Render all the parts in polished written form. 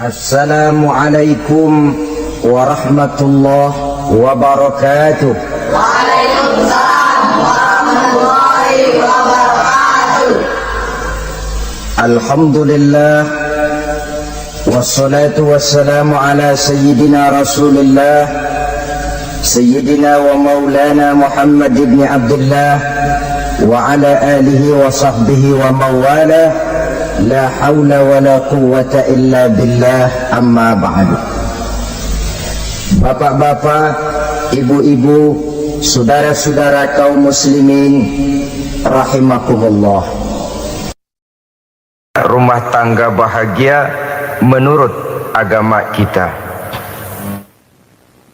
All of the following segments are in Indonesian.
Assalamualaikum warahmatullahi wabarakatuh. Waalaikumsalam warahmatullahi wabarakatuh. Alhamdulillah wassalatu wassalamu ala sayyidina Rasulillah sayyidina wa maulana Muhammad ibn Abdullah wa ala alihi wa sahbihi wa mawala. La hawla wa la quwwata illa billah, amma ba'du. Bapak-bapak, ibu-ibu, saudara-saudara kaum muslimin rahimakumullah. Rumah tangga bahagia menurut agama kita.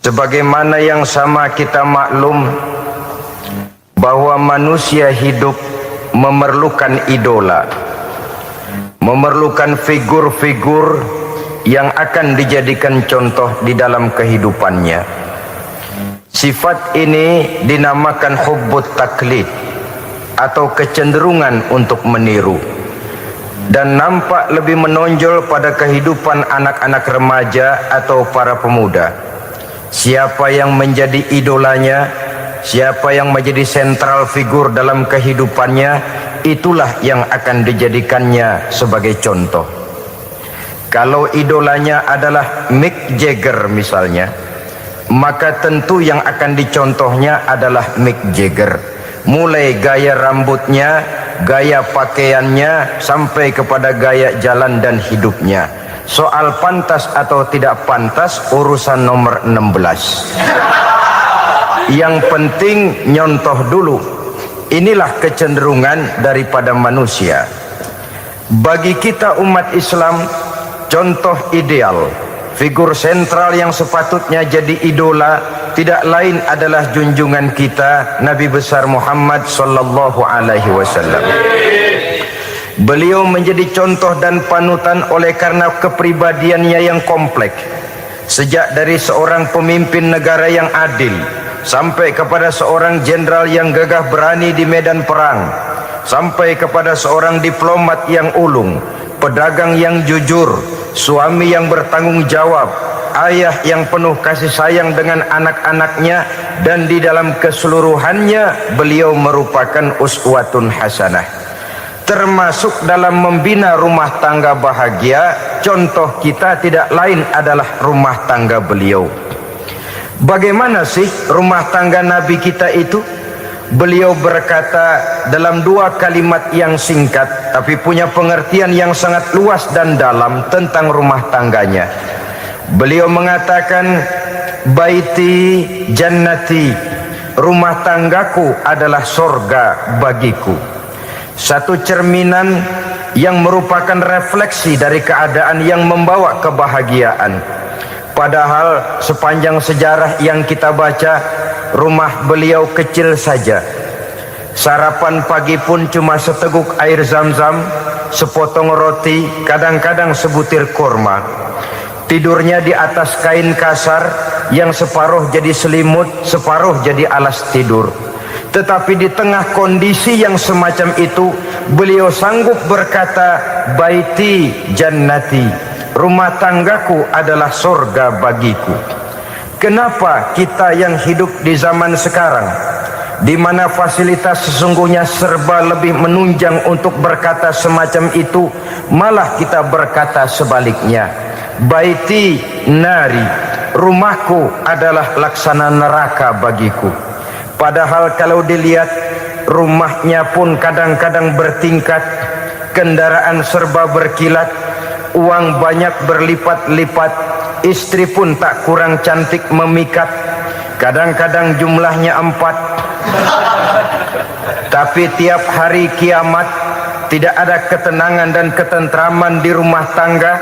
Sebagaimana yang sama kita maklum bahwa manusia hidup memerlukan idola, memerlukan figur-figur yang akan dijadikan contoh di dalam kehidupannya. Sifat ini dinamakan hubbut taklid atau kecenderungan untuk meniru, dan nampak lebih menonjol pada kehidupan anak-anak remaja atau para pemuda. Siapa yang menjadi idolanya, siapa yang menjadi sentral figur dalam kehidupannya, itulah yang akan dijadikannya sebagai contoh. Kalau idolanya adalah Mick Jagger misalnya, maka tentu yang akan dicontohnya adalah Mick Jagger. Mulai gaya rambutnya, gaya pakaiannya, sampai kepada gaya jalan dan hidupnya. Soal pantas atau tidak pantas urusan nomor 16. Yang penting nyontoh dulu. Inilah kecenderungan daripada manusia. Bagi kita umat Islam, contoh ideal, figur sentral yang sepatutnya jadi idola tidak lain adalah junjungan kita Nabi besar Muhammad sallallahu alaihi wasallam. Beliau menjadi contoh dan panutan oleh karena kepribadiannya yang kompleks. Sejak dari seorang pemimpin negara yang adil, sampai kepada seorang jenderal yang gagah berani di medan perang, sampai kepada seorang diplomat yang ulung, pedagang yang jujur, suami yang bertanggung jawab, ayah yang penuh kasih sayang dengan anak-anaknya, dan di dalam keseluruhannya beliau merupakan uswatun hasanah. Termasuk dalam membina rumah tangga bahagia, contoh kita tidak lain adalah rumah tangga beliau. Bagaimana sih rumah tangga Nabi kita itu? Beliau berkata dalam dua kalimat yang singkat tapi punya pengertian yang sangat luas dan dalam tentang rumah tangganya. Beliau mengatakan, baiti jannati, rumah tanggaku adalah sorga bagiku. Satu cerminan yang merupakan refleksi dari keadaan yang membawa kebahagiaan. Padahal sepanjang sejarah yang kita baca, rumah beliau kecil saja. Sarapan pagi pun cuma seteguk air zam-zam, sepotong roti, kadang-kadang sebutir kurma. Tidurnya di atas kain kasar yang separuh jadi selimut, separuh jadi alas tidur. Tetapi di tengah kondisi yang semacam itu, beliau sanggup berkata, baiti jannati, rumah tanggaku adalah surga bagiku. Kenapa kita yang hidup di zaman sekarang, di mana fasilitas sesungguhnya serba lebih menunjang untuk berkata semacam itu, malah kita berkata sebaliknya, baiti nari, rumahku adalah laksana neraka bagiku. Padahal kalau dilihat, rumahnya pun kadang-kadang bertingkat, kendaraan serba berkilat, uang banyak berlipat-lipat, istri pun tak kurang cantik memikat, kadang-kadang jumlahnya 4. Tapi tiap hari kiamat tidak ada ketenangan dan ketentraman di rumah tangga.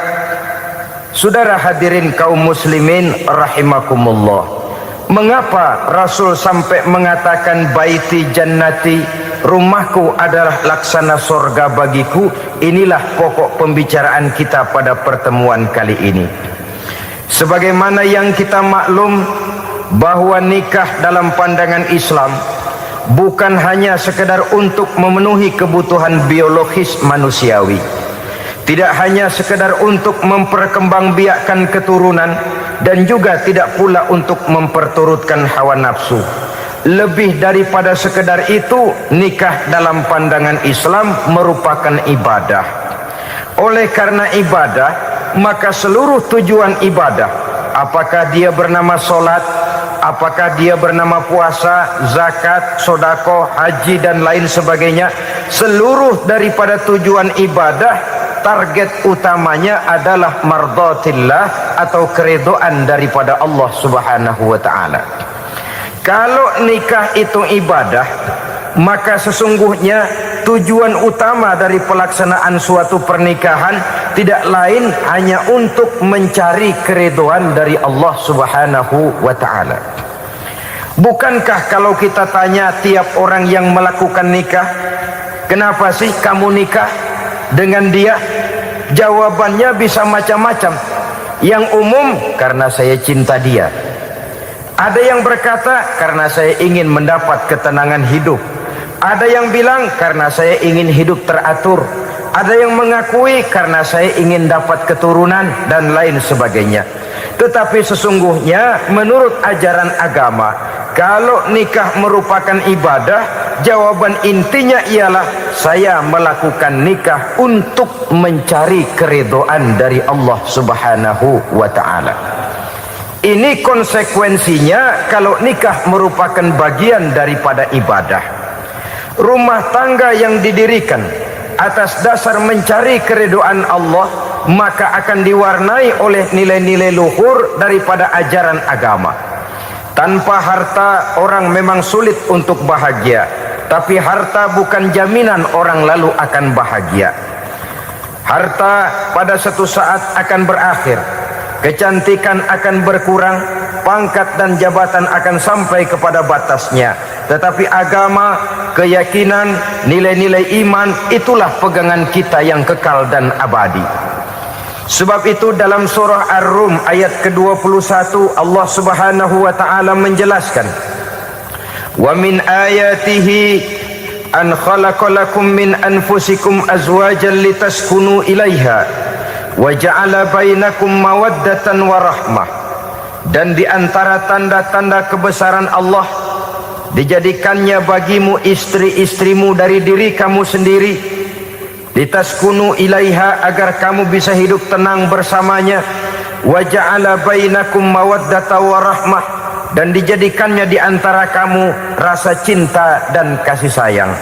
Saudara hadirin kaum muslimin rahimakumullah, mengapa Rasul sampai mengatakan baiti jannati, rumahku adalah laksana surga bagiku? Inilah pokok pembicaraan kita pada pertemuan kali ini. Sebagaimana yang kita maklum bahwa nikah dalam pandangan Islam bukan hanya sekedar untuk memenuhi kebutuhan biologis manusiawi, tidak hanya sekedar untuk memperkembangbiakkan keturunan, dan juga tidak pula untuk memperturutkan hawa nafsu. Lebih daripada sekedar itu, nikah dalam pandangan Islam merupakan ibadah. Oleh karena ibadah, maka seluruh tujuan ibadah, apakah dia bernama solat, apakah dia bernama puasa, zakat, sodako, haji dan lain sebagainya, seluruh daripada tujuan ibadah, target utamanya adalah mardhatillah atau keridhaan daripada Allah Subhanahu wa taala. Kalau nikah itu ibadah, maka sesungguhnya tujuan utama dari pelaksanaan suatu pernikahan tidak lain hanya untuk mencari keridhaan dari Allah Subhanahu wa taala. Bukankah kalau kita tanya tiap orang yang melakukan nikah, kenapa sih kamu nikah dengan dia? Jawabannya bisa macam-macam. Yang umum, karena saya cinta dia. Ada yang berkata, karena saya ingin mendapat ketenangan hidup. Ada yang bilang, karena saya ingin hidup teratur. Ada yang mengakui, karena saya ingin dapat keturunan dan lain sebagainya. Tetapi sesungguhnya menurut ajaran agama, kalau nikah merupakan ibadah, jawaban intinya ialah saya melakukan nikah untuk mencari keridhaan dari Allah Subhanahu wa taala. Ini konsekuensinya kalau nikah merupakan bagian daripada ibadah. Rumah tangga yang didirikan atas dasar mencari keridhaan Allah, maka akan diwarnai oleh nilai-nilai luhur daripada ajaran agama. Tanpa harta orang memang sulit untuk bahagia, tapi harta bukan jaminan orang lalu akan bahagia. Harta pada suatu saat akan berakhir, kecantikan akan berkurang, pangkat dan jabatan akan sampai kepada batasnya. Tetapi agama, keyakinan, nilai-nilai iman, itulah pegangan kita yang kekal dan abadi. Sebab itu dalam surah Ar-Rum ayat ke-21 Allah Subhanahu wa taala menjelaskan, "Wa min ayatihi an khalaqalakum min anfusikum azwajan litaskunu ilaiha wa ja'ala bainakum mawaddatan wa rahmah." Dan di antara tanda-tanda kebesaran Allah, dijadikannya bagimu istri-istrimu dari diri kamu sendiri, litaskunu ilaiha, agar kamu bisa hidup tenang bersamanya, wa ja'ala bainakum mawaddata wa rahmah, dan dijadikannya di antara kamu rasa cinta dan kasih sayang.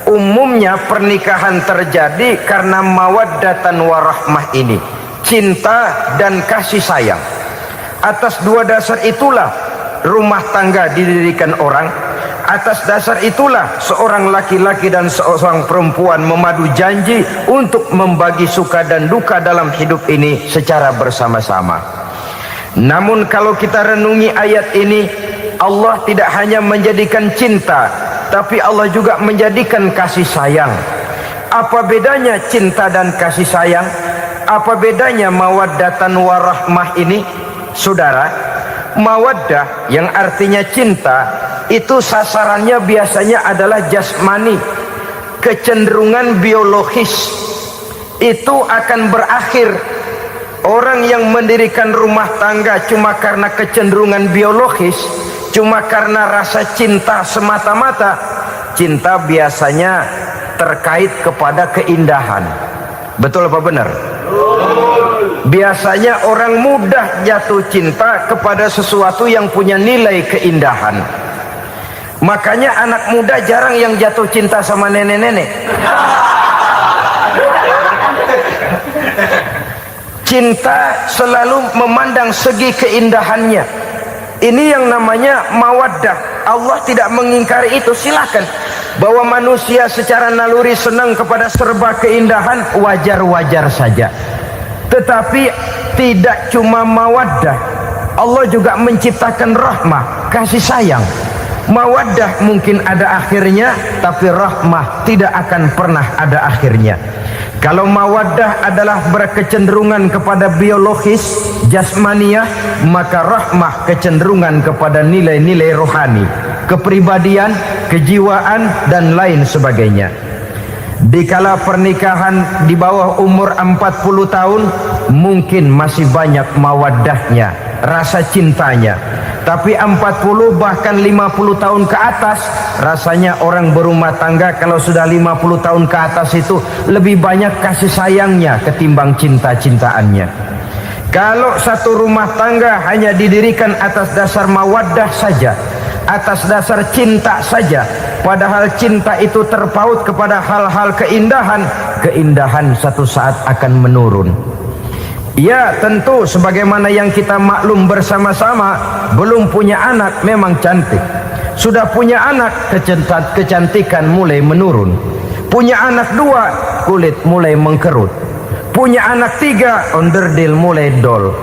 Umumnya pernikahan terjadi karena mawaddatan wa rahmah ini, cinta dan kasih sayang. Atas dua dasar itulah rumah tangga didirikan orang. Atas dasar itulah seorang laki-laki dan seorang perempuan memadu janji untuk membagi suka dan duka dalam hidup ini secara bersama-sama. Namun kalau kita renungi ayat ini, Allah tidak hanya menjadikan cinta, tapi Allah juga menjadikan kasih sayang. Apa bedanya cinta dan kasih sayang? Apa bedanya mawaddatan warahmah ini? Saudara, mawaddah yang artinya cinta, itu sasarannya biasanya adalah jasmani, kecenderungan biologis. Itu akan berakhir. Orang yang mendirikan rumah tangga cuma karena kecenderungan biologis, cuma karena rasa cinta semata-mata, cinta biasanya terkait kepada keindahan. Betul apa benar? Biasanya orang mudah jatuh cinta kepada sesuatu yang punya nilai keindahan. Makanya anak muda jarang yang jatuh cinta sama nenek-nenek. Cinta selalu memandang segi keindahannya. Ini yang namanya mawaddah. Allah tidak mengingkari itu, silakan. Bahwa manusia secara naluri senang kepada serba keindahan, wajar-wajar saja. Tetapi tidak cuma mawaddah, Allah juga menciptakan rahmah, kasih sayang. Mawaddah mungkin ada akhirnya, tapi rahmah tidak akan pernah ada akhirnya. Kalau mawaddah adalah berkecenderungan kepada biologis, jasmaniah, maka rahmah kecenderungan kepada nilai-nilai rohani, kepribadian, kejiwaan, dan lain sebagainya. Dikala pernikahan di bawah umur 40 tahun mungkin masih banyak mawaddahnya, rasa cintanya. Tapi 40 bahkan 50 tahun ke atas, rasanya orang berumah tangga kalau sudah 50 tahun ke atas itu lebih banyak kasih sayangnya ketimbang cinta-cintaannya. Kalau satu rumah tangga hanya didirikan atas dasar mawaddah saja, atas dasar cinta saja, padahal cinta itu terpaut kepada hal-hal keindahan, keindahan satu saat akan menurun. Ya, tentu sebagaimana yang kita maklum bersama-sama, belum punya anak memang cantik. Sudah punya anak, kecantikan mulai menurun. Punya anak 2, kulit mulai mengkerut. Punya anak 3, onderdil mulai dol.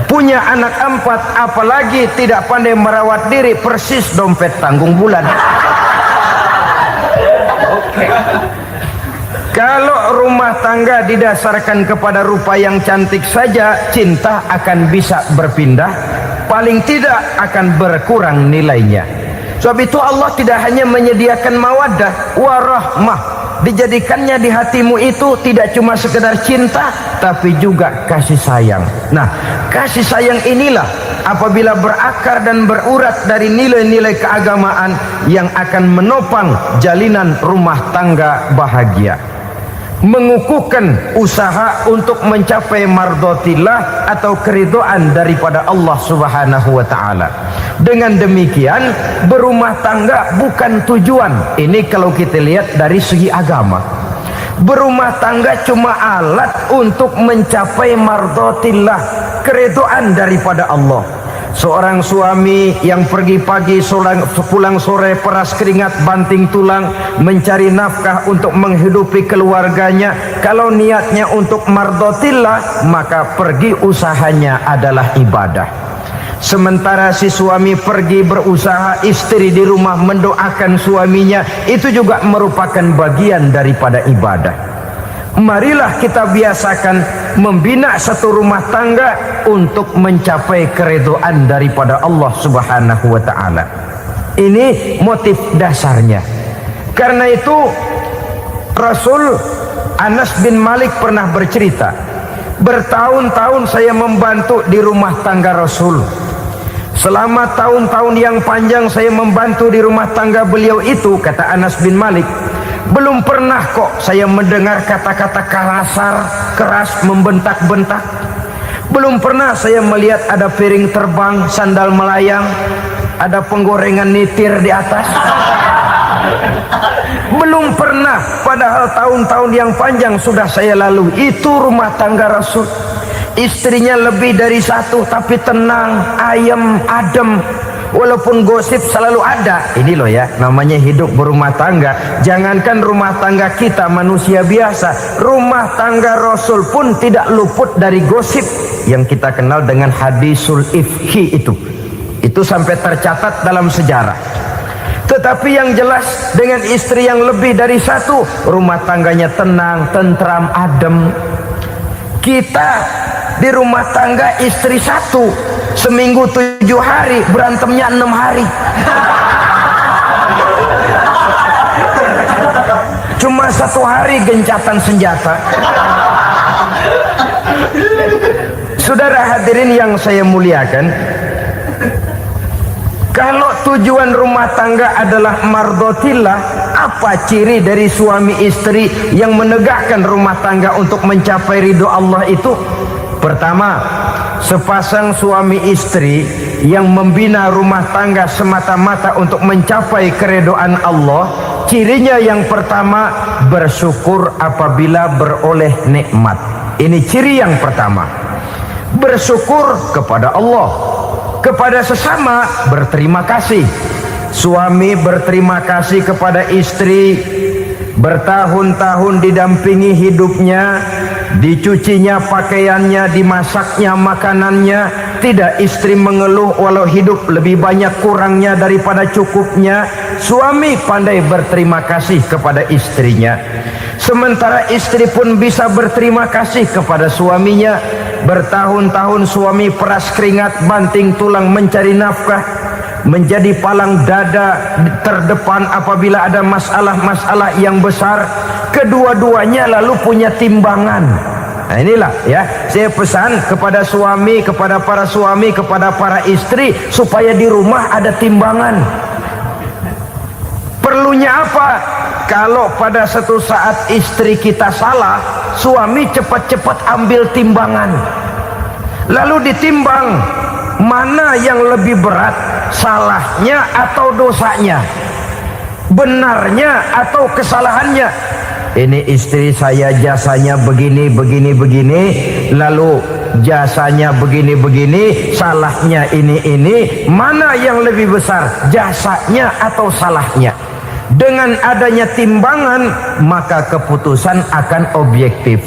Punya anak 4, apalagi tidak pandai merawat diri, persis dompet tanggung bulan. Kalau rumah tangga didasarkan kepada rupa yang cantik saja, cinta akan bisa berpindah, paling tidak akan berkurang nilainya. Sebab itu Allah tidak hanya menyediakan mawaddah warahmah, dijadikannya di hatimu itu tidak cuma sekedar cinta, tapi juga kasih sayang. Nah, kasih sayang inilah apabila berakar dan berurat dari nilai-nilai keagamaan yang akan menopang jalinan rumah tangga bahagia, mengukuhkan usaha untuk mencapai mardhatillah atau keridhaan daripada Allah Subhanahu wa taala. Dengan demikian, berumah tangga bukan tujuan. Ini kalau kita lihat dari segi agama. Berumah tangga cuma alat untuk mencapai mardhatillah, keridhaan daripada Allah. Seorang suami yang pergi pagi pulang sore peras keringat banting tulang mencari nafkah untuk menghidupi keluarganya, kalau niatnya untuk mardhatillah maka pergi usahanya adalah ibadah. Sementara si suami pergi berusaha, istri di rumah mendoakan suaminya, itu juga merupakan bagian daripada ibadah. Marilah kita biasakan membina satu rumah tangga untuk mencapai keridhaan daripada Allah Subhanahu wa taala. Ini motif dasarnya. Karena itu Rasul Anas bin Malik pernah bercerita, bertahun-tahun saya membantu di rumah tangga Rasul. Selama tahun-tahun yang panjang saya membantu di rumah tangga beliau itu, kata Anas bin Malik, belum pernah kok saya mendengar kata-kata kasar, keras, membentak-bentak. Belum pernah saya melihat ada piring terbang, sandal melayang, ada penggorengan nitir di atas. Belum pernah, padahal tahun-tahun yang panjang sudah saya lalui. Itu rumah tangga Rasul. Istrinya lebih dari 1, tapi tenang, ayem, adem. Walaupun gosip selalu ada. Ini loh ya, namanya hidup berumah tangga. Jangankan rumah tangga kita manusia biasa, rumah tangga Rasul pun tidak luput dari gosip yang kita kenal dengan hadisul ifki itu. Itu sampai tercatat dalam sejarah. Tetapi yang jelas, dengan istri yang lebih dari 1, rumah tangganya tenang, tentram, adem. Kita di rumah tangga istri 1, seminggu 7 hari, berantemnya 6 hari. Cuma 1 hari gencatan senjata. Saudara hadirin yang saya muliakan, kalau tujuan rumah tangga adalah mardhatillah, apa ciri dari suami istri yang menegakkan rumah tangga untuk mencapai ridho Allah itu? Pertama, sepasang suami istri yang membina rumah tangga semata-mata untuk mencapai keridhaan Allah, cirinya yang pertama, bersyukur apabila beroleh nikmat. Ini ciri yang pertama. Bersyukur kepada Allah, kepada sesama berterima kasih. Suami berterima kasih kepada istri, bertahun-tahun didampingi hidupnya, dicucinya pakaiannya, dimasaknya makanannya. Tidak istri mengeluh walau hidup lebih banyak kurangnya daripada cukupnya. Suami pandai berterima kasih kepada istrinya. Sementara istri pun bisa berterima kasih kepada suaminya. Bertahun-tahun suami peras keringat, banting tulang mencari nafkah, menjadi palang dada terdepan apabila ada masalah-masalah yang besar. Kedua-duanya lalu punya timbangan. Nah inilah ya, saya pesan kepada suami, kepada para suami, kepada para istri, supaya di rumah ada timbangan. Perlunya apa? Kalau pada satu saat istri kita salah, suami cepat-cepat ambil timbangan, lalu ditimbang mana yang lebih berat, salahnya atau dosanya, benarnya atau kesalahannya. Ini istri saya jasanya begini, lalu jasanya begini, salahnya ini, mana yang lebih besar, jasanya atau salahnya? Dengan adanya timbangan, maka keputusan akan objektif.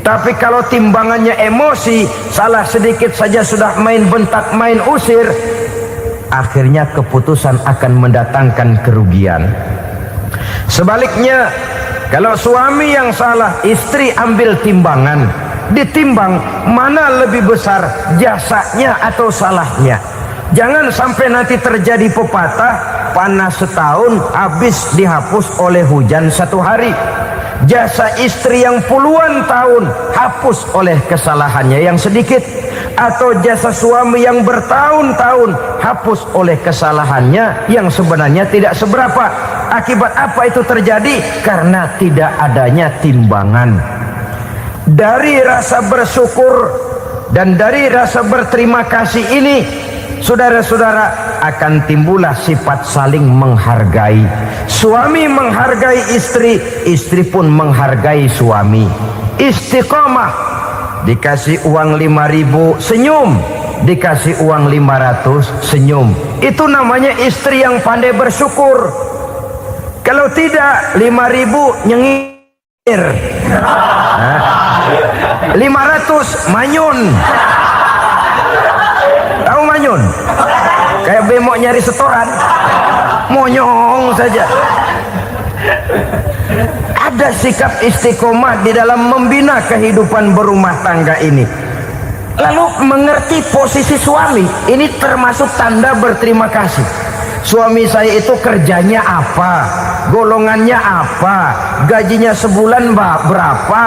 Tapi kalau timbangannya emosi, salah sedikit saja sudah main bentak, main usir, akhirnya keputusan akan mendatangkan kerugian. Sebaliknya, kalau suami yang salah, istri ambil timbangan, ditimbang mana lebih besar, jasanya atau salahnya. Jangan sampai nanti terjadi pepatah, panas setahun habis dihapus oleh hujan satu hari. Jasa istri yang puluhan tahun hapus oleh kesalahannya yang sedikit, atau jasa suami yang bertahun-tahun hapus oleh kesalahannya yang sebenarnya tidak seberapa. Akibat apa itu terjadi? Karena tidak adanya timbangan. Dari rasa bersyukur dan dari rasa berterima kasih ini, saudara-saudara, akan timbullah sifat saling menghargai. Suami menghargai istri, istri pun menghargai suami. Istiqomah, dikasih uang 5.000 senyum, dikasih uang 500 senyum. Itu namanya istri yang pandai bersyukur. Kalau tidak, 5.000 nyengir, 500 manyun. Tahu manyun? Kayak bemok nyari setoran, monyong saja. Ada sikap istiqomah di dalam membina kehidupan berumah tangga ini. Lalu mengerti posisi suami, ini termasuk tanda berterima kasih. Suami saya itu kerjanya apa, golongannya apa, gajinya sebulan berapa.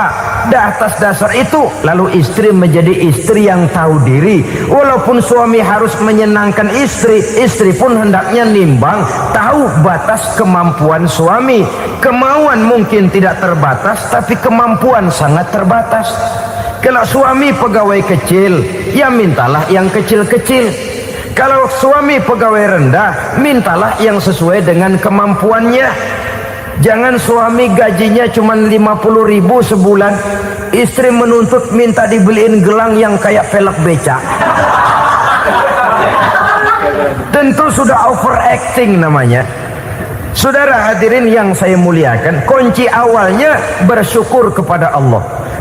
Di atas dasar itu, lalu istri menjadi istri yang tahu diri. Walaupun suami harus menyenangkan istri, istri pun hendaknya nimbang, tahu batas kemampuan suami. Kemauan mungkin tidak terbatas, tapi kemampuan sangat terbatas. Kalau suami pegawai kecil, ya mintalah yang kecil-kecil. Kalau suami pegawai rendah, mintalah yang sesuai dengan kemampuannya. Jangan suami gajinya cuma 50.000 sebulan, istri menuntut minta dibeliin gelang yang kayak pelek becak. Tentu sudah overacting namanya. Saudara hadirin yang saya muliakan, kunci awalnya bersyukur kepada Allah.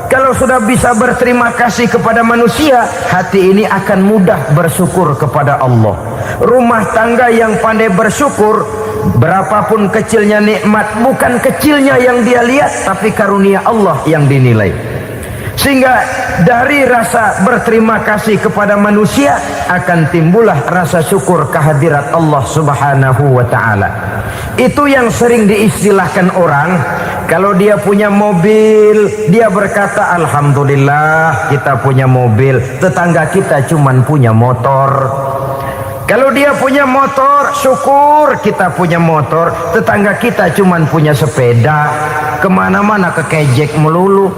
Kalau sudah bisa berterima kasih kepada manusia, hati ini akan mudah bersyukur kepada Allah. Rumah tangga yang pandai bersyukur, berapapun kecilnya nikmat, bukan kecilnya yang dia lihat, tapi karunia Allah yang dinilai. Sehingga dari rasa berterima kasih kepada manusia akan timbullah rasa syukur kehadirat Allah Subhanahu wa ta'ala. Itu yang sering diistilahkan orang, kalau dia punya mobil, dia berkata alhamdulillah kita punya mobil, tetangga kita cuman punya motor. Kalau dia punya motor, syukur kita punya motor, tetangga kita cuman punya sepeda, kemana-mana kekejek melulu.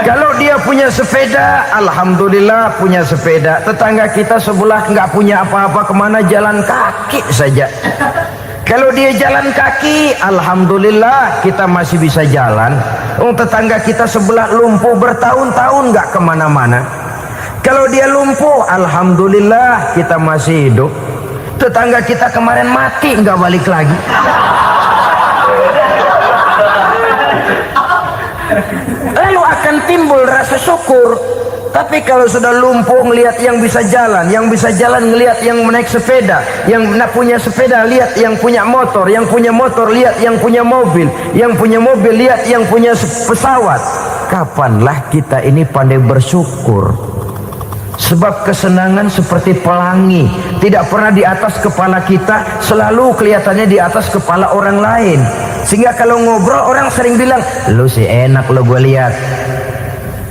Kalau dia punya sepeda, alhamdulillah punya sepeda, tetangga kita sebelah nggak punya apa-apa, kemana jalan kaki saja. Kalau dia jalan kaki, alhamdulillah kita masih bisa jalan. Tetangga kita sebelah lumpuh bertahun-tahun nggak kemana-mana. Kalau dia lumpuh, alhamdulillah kita masih hidup. Tetangga kita kemarin mati nggak balik lagi. Lalu akan timbul rasa syukur. Tapi kalau sudah lumpuh ngelihat yang bisa jalan ngelihat yang naik sepeda, yang punya sepeda lihat yang punya motor lihat yang punya mobil lihat yang punya pesawat. Kapanlah kita ini pandai bersyukur? Sebab kesenangan seperti pelangi, tidak pernah di atas kepala kita, selalu kelihatannya di atas kepala orang lain. Sehingga kalau ngobrol orang sering bilang, lu sih enak lo gue lihat,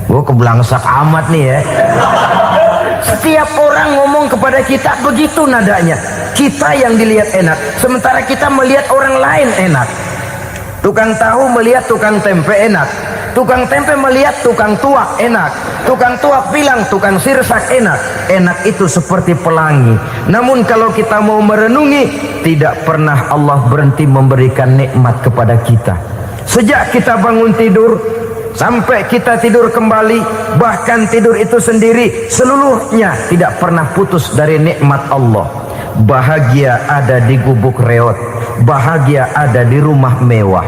gue kebelangsak amat nih ya. Setiap orang ngomong kepada kita begitu nadanya. Kita yang dilihat enak, sementara kita melihat orang lain enak. Tukang tahu melihat tukang tempe enak, tukang tempe melihat tukang tuak enak, tukang tuak bilang tukang sirsak enak. Enak itu seperti pelangi. Namun kalau kita mau merenungi, tidak pernah Allah berhenti memberikan nikmat kepada kita. Sejak kita bangun tidur sampai kita tidur kembali, bahkan tidur itu sendiri, seluruhnya tidak pernah putus dari nikmat Allah. Bahagia ada di gubuk reot, bahagia ada di rumah mewah,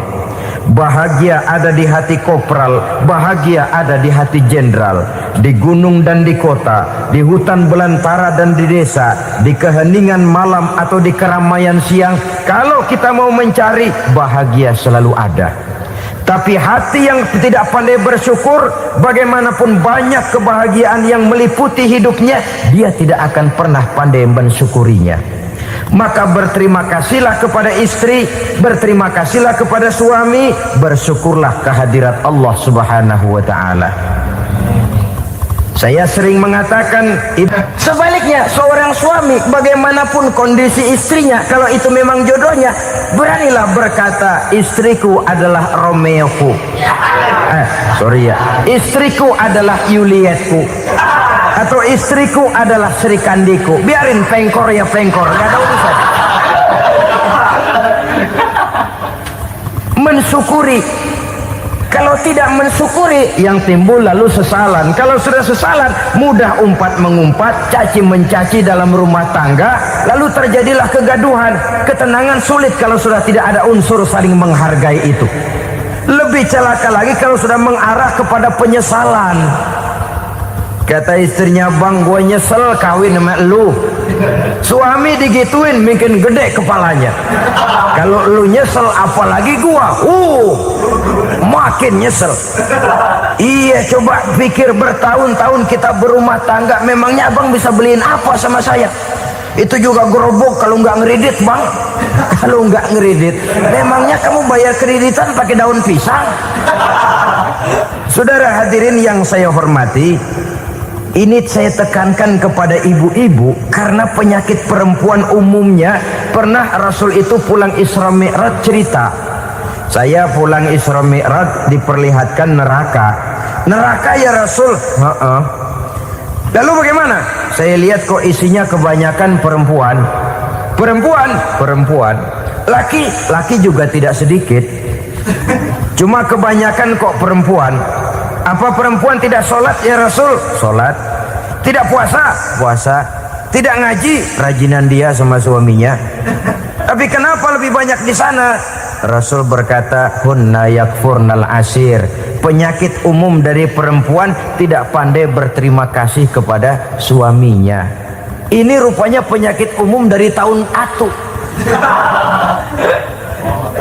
bahagia ada di hati kopral, bahagia ada di hati jenderal, di gunung dan di kota, di hutan belantara dan di desa, di keheningan malam atau di keramaian siang. Kalau kita mau mencari, bahagia selalu ada. Tapi hati yang tidak pandai bersyukur, bagaimanapun banyak kebahagiaan yang meliputi hidupnya, dia tidak akan pernah pandai mensyukurinya. Maka berterima kasihlah kepada istri, berterima kasihlah kepada suami, bersyukurlah kehadirat Allah Subhanahu wa ta'ala. Saya sering mengatakan, sebaliknya seorang suami bagaimanapun kondisi istrinya, kalau itu memang jodohnya, beranilah berkata, istriku adalah Romeoku, istriku adalah Julietku, atau istriku adalah Sri Kandiku. Biarin pengkor ya pengkor, gak ada urusan. Mensyukuri. Kalau tidak mensyukuri, yang timbul lalu sesalan. Kalau sudah sesalan, mudah umpat mengumpat, caci mencaci dalam rumah tangga, lalu terjadilah kegaduhan. Ketenangan sulit kalau sudah tidak ada unsur saling menghargai itu. Lebih celaka lagi kalau sudah mengarah kepada penyesalan. Kata istrinya, bang gue nyesel kawin sama lu. Suami digituin bikin gede kepalanya. Kalau lu nyesel apalagi gua, makin nyesel. Iya, coba pikir bertahun-tahun kita berumah tangga, memangnya abang bisa beliin apa sama saya? Itu juga gerobok kalau nggak ngeridit bang. Kalau nggak ngeridit, memangnya kamu bayar kreditan pakai daun pisang? Saudara hadirin yang saya hormati, ini saya tekankan kepada ibu-ibu karena penyakit perempuan umumnya. Pernah Rasul itu pulang Isra Mi'raj cerita, saya pulang Isra Mi'raj diperlihatkan neraka. Neraka ya Rasul? Lalu bagaimana? Saya lihat kok isinya kebanyakan perempuan. Perempuan. Laki juga tidak sedikit. Cuma kebanyakan kok perempuan. Apa perempuan tidak sholat ya Rasul? Sholat. Tidak puasa? Puasa. Tidak ngaji? Rajinan dia sama suaminya. Tapi kenapa lebih banyak di sana? Rasul berkata, hunna yakfurnal ashir. Penyakit umum dari perempuan tidak pandai berterima kasih kepada suaminya. Ini rupanya penyakit umum dari tahun atu.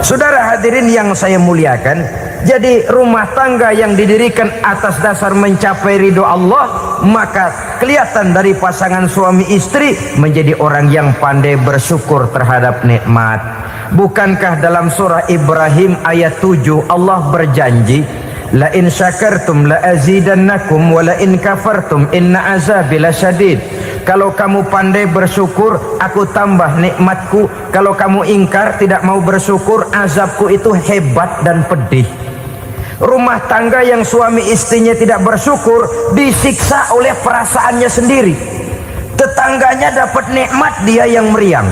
Saudara hadirin yang saya muliakan, jadi rumah tangga yang didirikan atas dasar mencapai ridho Allah, maka kelihatan dari pasangan suami istri menjadi orang yang pandai bersyukur terhadap nikmat. Bukankah dalam surah Ibrahim ayat 7 Allah berjanji, la in syakartum la azidannakum wa la in kafartum inna azabi lasyadid. Kalau kamu pandai bersyukur, aku tambah nikmatku. Kalau kamu ingkar, tidak mau bersyukur, azabku itu hebat dan pedih. Rumah tangga yang suami istrinya tidak bersyukur disiksa oleh perasaannya sendiri. Tetangganya dapat nikmat, dia yang meriang.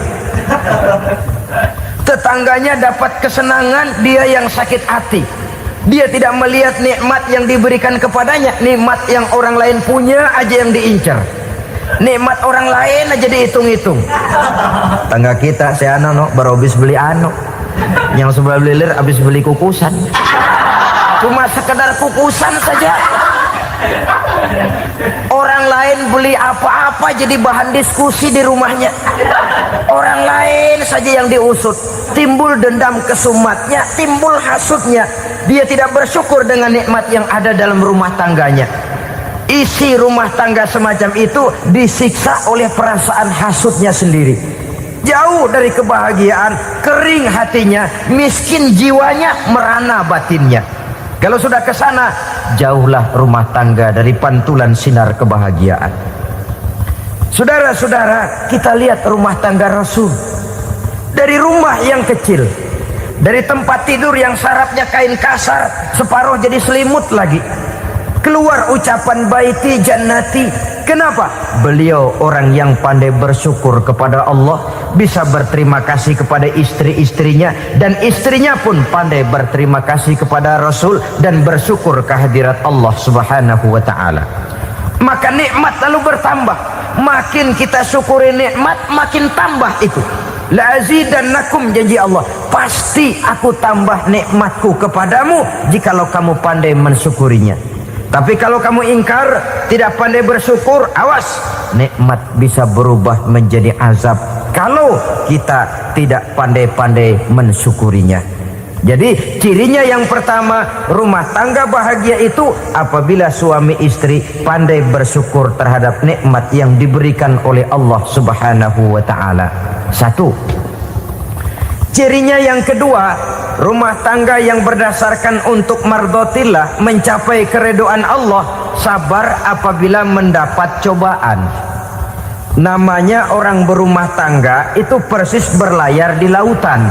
Tetangganya dapat kesenangan, dia yang sakit hati. Dia tidak melihat nikmat yang diberikan kepadanya, nikmat yang orang lain punya aja yang diincar. Nikmat orang lain aja dihitung-hitung. Tangga kita, saya baru habis beli yang sebelah belilir habis beli kukusan. Cuma sekedar kukusan saja. Orang lain beli apa-apa jadi bahan diskusi di rumahnya. Orang lain saja yang diusut. Timbul dendam kesumatnya, timbul hasutnya. Dia tidak bersyukur dengan nikmat yang ada dalam rumah tangganya. isi rumah tangga semacam itu disiksa oleh perasaan hasutnya sendiri. Jauh dari kebahagiaan, kering hatinya, miskin jiwanya, merana batinnya. Kalau sudah ke sana, jauhlah rumah tangga dari pantulan sinar kebahagiaan. Saudara-saudara, kita lihat rumah tangga Rasul. Dari rumah yang kecil, dari tempat tidur yang sarapnya kain kasar, separuh jadi selimut lagi, keluar ucapan baiti jannati. Kenapa? Beliau orang yang pandai bersyukur kepada Allah, bisa berterima kasih kepada istri-istrinya, dan istrinya pun pandai berterima kasih kepada Rasul dan bersyukur kehadirat Allah Subhanahu wa taala. Maka nikmat lalu bertambah. Makin kita syukuri nikmat, makin tambah itu. La azidannakum, janji Allah, pasti aku tambah nikmatku kepadamu jikalau kamu pandai mensyukurinya. Tapi kalau kamu ingkar, tidak pandai bersyukur, awas, nikmat bisa berubah menjadi azab kalau kita tidak pandai-pandai mensyukurinya. Jadi cirinya yang pertama, rumah tangga bahagia itu apabila suami istri pandai bersyukur terhadap nikmat yang diberikan oleh Allah Subhanahu wa taala. Satu. Cirinya yang kedua, rumah tangga yang berdasarkan untuk mardhatillah, mencapai keredoan Allah, sabar apabila mendapat cobaan. Namanya orang berumah tangga itu persis berlayar di lautan.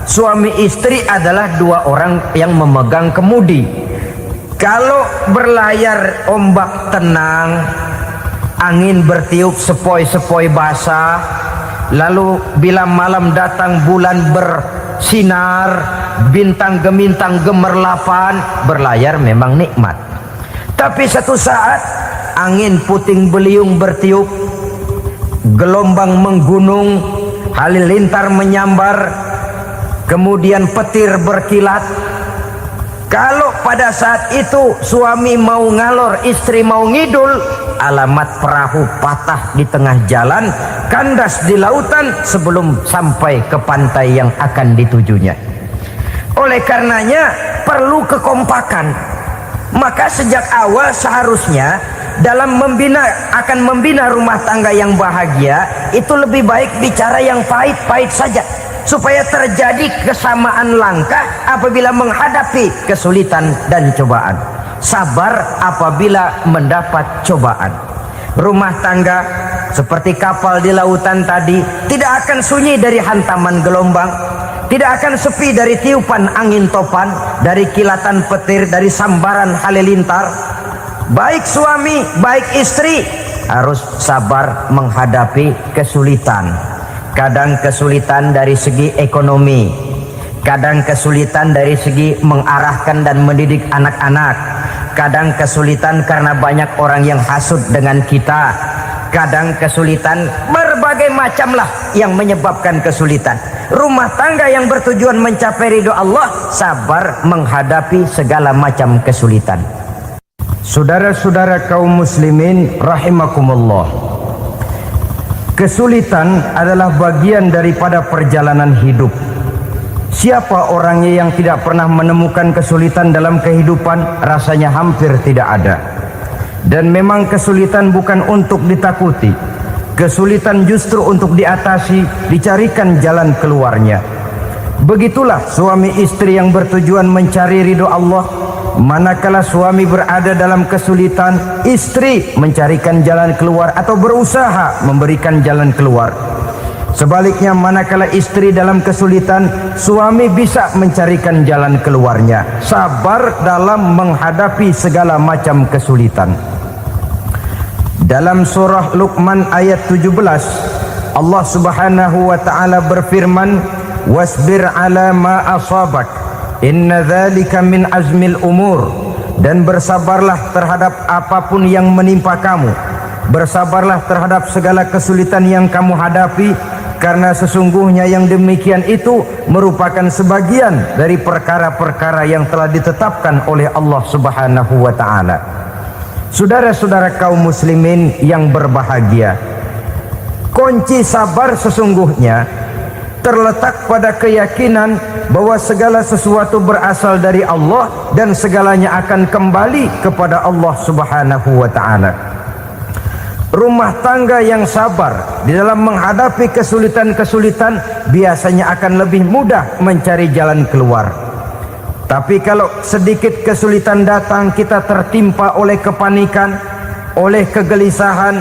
Suami istri adalah dua orang yang memegang kemudi. Kalau berlayar ombak tenang, angin bertiup sepoi-sepoi basah, lalu bila malam datang bulan bersinar, bintang gemintang gemerlapan, berlayar memang nikmat. Tapi satu saat angin puting beliung bertiup, gelombang menggunung, halilintar menyambar, kemudian petir berkilat. Kalau pada saat itu suami mau ngalor, istri mau ngidul, alamat perahu patah di tengah jalan, kandas di lautan sebelum sampai ke pantai yang akan ditujunya. Oleh karenanya perlu kekompakan. Maka sejak awal seharusnya dalam akan membina rumah tangga yang bahagia itu lebih baik bicara yang pahit-pahit saja, supaya terjadi kesamaan langkah apabila menghadapi kesulitan dan cobaan. Sabar apabila mendapat cobaan. Rumah tangga seperti kapal di lautan tadi tidak akan sunyi dari hantaman gelombang, tidak akan sepi dari tiupan angin topan, dari kilatan petir, dari sambaran halilintar. Baik suami, baik istri harus sabar menghadapi kesulitan. Kadang kesulitan dari segi ekonomi, kadang kesulitan dari segi mengarahkan dan mendidik anak-anak, kadang kesulitan karena banyak orang yang hasut dengan kita, kadang kesulitan berbagai macam lah yang menyebabkan kesulitan. Rumah tangga yang bertujuan mencapai ridho Allah, sabar menghadapi segala macam kesulitan. Saudara-saudara kaum muslimin rahimakumullah, kesulitan adalah bagian daripada perjalanan hidup. Siapa orangnya yang tidak pernah menemukan kesulitan dalam kehidupan? Rasanya hampir tidak ada. Dan memang kesulitan bukan untuk ditakuti. Kesulitan justru untuk diatasi, dicarikan jalan keluarnya. Begitulah suami istri yang bertujuan mencari ridho Allah. Manakala suami berada dalam kesulitan, istri mencarikan jalan keluar atau berusaha memberikan jalan keluar. Sebaliknya, manakala istri dalam kesulitan, suami bisa mencarikan jalan keluarnya. Sabar dalam menghadapi segala macam kesulitan. Dalam surah Luqman ayat 17, Allah Subhanahu wa taala berfirman, "Wasbir 'ala ma asabak, inna dzalika min azmil umur." Dan bersabarlah terhadap apapun yang menimpa kamu. Bersabarlah terhadap segala kesulitan yang kamu hadapi, karena sesungguhnya yang demikian itu merupakan sebagian dari perkara-perkara yang telah ditetapkan oleh Allah Subhanahu wa taala. Saudara-saudara kaum muslimin yang berbahagia, kunci sabar sesungguhnya terletak pada keyakinan bahwa segala sesuatu berasal dari Allah dan segalanya akan kembali kepada Allah Subhanahu wa taala. Rumah tangga yang sabar di dalam menghadapi kesulitan-kesulitan biasanya akan lebih mudah mencari jalan keluar. Tapi kalau sedikit kesulitan datang, kita tertimpa oleh kepanikan, oleh kegelisahan,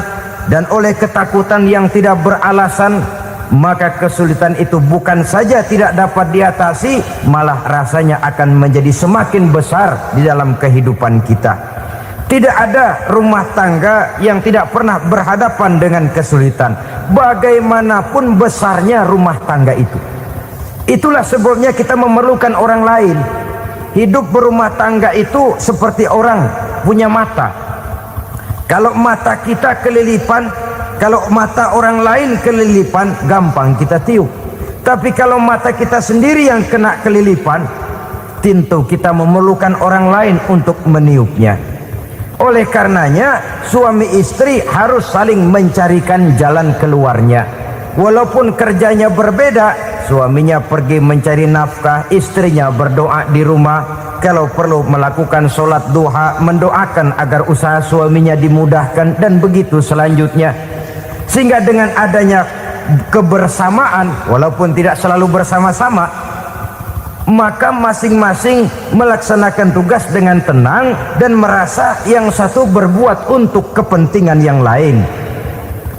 dan oleh ketakutan yang tidak beralasan, maka kesulitan itu bukan saja tidak dapat diatasi, malah rasanya akan menjadi semakin besar di dalam kehidupan kita. Tidak ada rumah tangga yang tidak pernah berhadapan dengan kesulitan, bagaimanapun besarnya rumah tangga itu. Itulah sebabnya kita memerlukan orang lain. Hidup berumah tangga itu seperti orang punya mata. Kalau mata kita kelilipan, kalau mata orang lain kelilipan, gampang kita tiup. Tapi kalau mata kita sendiri yang kena kelilipan, tentu kita memerlukan orang lain untuk meniupnya. Oleh karenanya, suami istri harus saling mencarikan jalan keluarnya. Walaupun kerjanya berbeda, suaminya pergi mencari nafkah, istrinya berdoa di rumah. Kalau perlu melakukan sholat duha, mendoakan agar usaha suaminya dimudahkan, dan begitu selanjutnya. Sehingga dengan adanya kebersamaan, walaupun tidak selalu bersama-sama, maka masing-masing melaksanakan tugas dengan tenang dan merasa yang satu berbuat untuk kepentingan yang lain.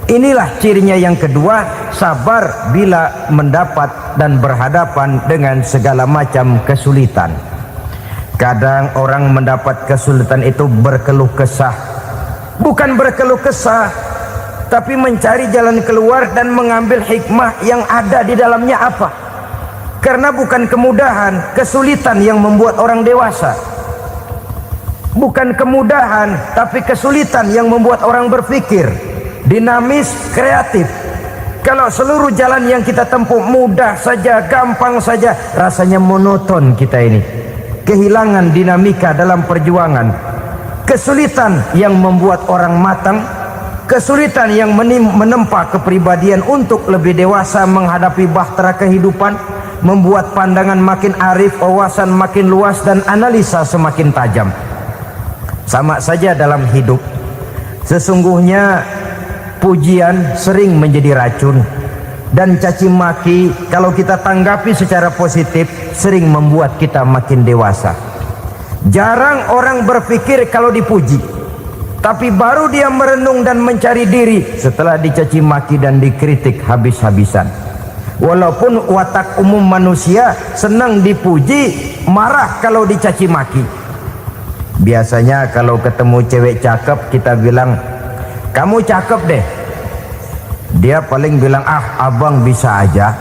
Inilah cirinya yang kedua, sabar bila mendapat dan berhadapan dengan segala macam kesulitan. Kadang orang mendapat kesulitan itu berkeluh kesah. Bukan berkeluh kesah, tapi mencari jalan keluar dan mengambil hikmah yang ada di dalamnya apa. Karena bukan kemudahan, kesulitan yang membuat orang dewasa. Bukan kemudahan, tapi kesulitan yang membuat orang berpikir, dinamis, kreatif. Kalau seluruh jalan yang kita tempuh mudah saja, gampang saja, rasanya monoton kita ini. Kehilangan dinamika dalam perjuangan. Kesulitan yang membuat orang matang, kesulitan yang menempa kepribadian untuk lebih dewasa menghadapi bahtera kehidupan, membuat pandangan makin arif, wawasan makin luas, dan analisa semakin tajam. Sama saja dalam hidup. Sesungguhnya pujian sering menjadi racun, dan caci maki kalau kita tanggapi secara positif sering membuat kita makin dewasa. Jarang orang berpikir kalau dipuji, tapi baru dia merenung dan mencari diri setelah dicaci maki dan dikritik habis-habisan. Walaupun watak umum manusia senang dipuji, marah kalau dicaci maki. Biasanya kalau ketemu cewek cakep, kita bilang, "Kamu cakep deh." Dia paling bilang, "Ah, abang bisa aja."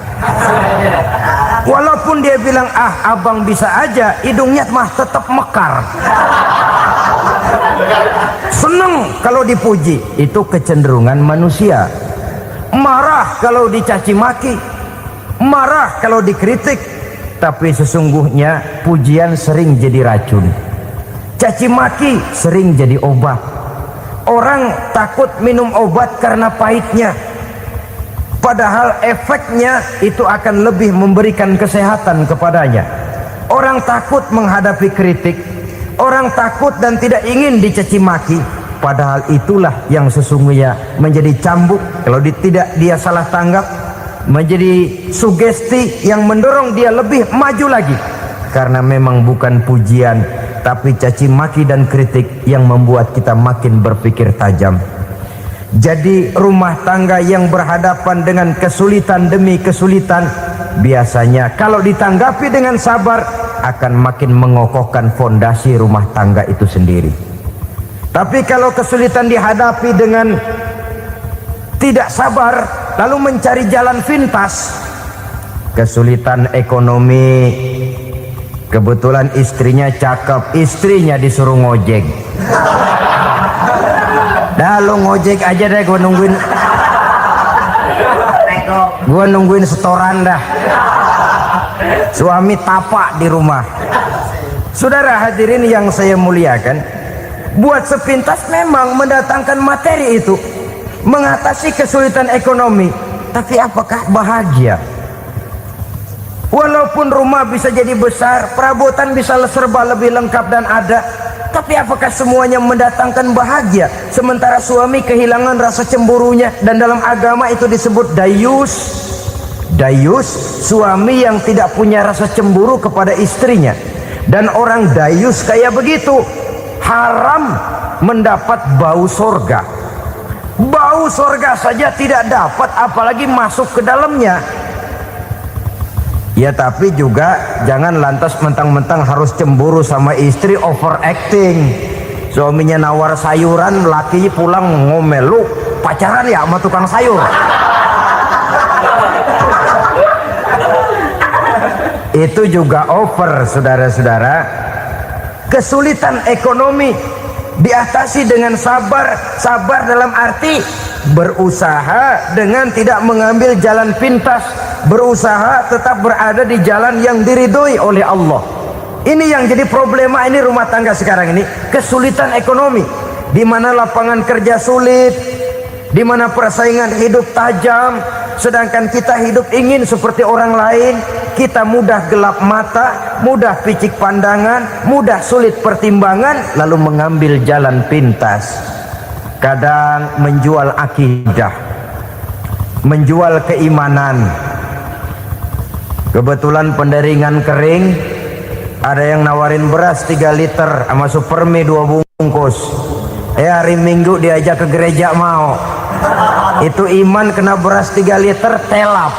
Walaupun dia bilang, "Ah, abang bisa aja," hidungnya mah tetap mekar. Senang kalau dipuji, itu kecenderungan manusia. Marah kalau dicaci maki, marah kalau dikritik. Tapi sesungguhnya pujian sering jadi racun, caci maki sering jadi obat. Orang takut minum obat karena pahitnya, padahal efeknya itu akan lebih memberikan kesehatan kepadanya. Orang takut menghadapi kritik, orang takut dan tidak ingin dicaci maki, padahal itulah yang sesungguhnya menjadi cambuk kalau tidak dia salah tanggap, menjadi sugesti yang mendorong dia lebih maju lagi. Karena memang bukan pujian, tapi caci maki dan kritik yang membuat kita makin berpikir tajam. Jadi rumah tangga yang berhadapan dengan kesulitan demi kesulitan, biasanya kalau ditanggapi dengan sabar akan makin mengokohkan fondasi rumah tangga itu sendiri. Tapi kalau kesulitan dihadapi dengan tidak sabar, lalu mencari jalan pintas, kesulitan ekonomi, kebetulan istrinya cakep, istrinya disuruh ngojek. Dah lu ngojek aja deh, gua nungguin setoran dah. Suami tapak di rumah. Saudara hadirin yang saya muliakan, buat sepintas memang mendatangkan materi itu mengatasi kesulitan ekonomi, tapi apakah bahagia? Walaupun rumah bisa jadi besar, perabotan bisa serba lebih lengkap dan ada, tapi apakah semuanya mendatangkan bahagia? Sementara suami kehilangan rasa cemburunya, dan dalam agama itu disebut dayus. Dayus, suami yang tidak punya rasa cemburu kepada istrinya. Dan orang dayus kayak begitu, haram mendapat bau sorga. Bau sorga saja tidak dapat, apalagi masuk ke dalamnya. Ya tapi juga jangan lantas mentang-mentang harus cemburu sama istri, overacting. Suaminya nawar sayuran, lakinya pulang ngomel, lu pacaran ya sama tukang sayur. Itu juga over, saudara-saudara. Kesulitan ekonomi diatasi dengan sabar. Sabar dalam arti berusaha dengan tidak mengambil jalan pintas, berusaha tetap berada di jalan yang diridhoi oleh Allah. Ini yang jadi problema ini rumah tangga sekarang ini, kesulitan ekonomi, di mana lapangan kerja sulit, di mana persaingan hidup tajam, sedangkan kita hidup ingin seperti orang lain. Kita mudah gelap mata, mudah picik pandangan, mudah sulit pertimbangan, lalu mengambil jalan pintas. Kadang menjual akidah, menjual keimanan. Kebetulan pendaringan kering, ada yang nawarin beras 3 liter sama supermi 2 bungkus. Hari Minggu diajak ke gereja mau. Itu iman kena beras 3 liter telap.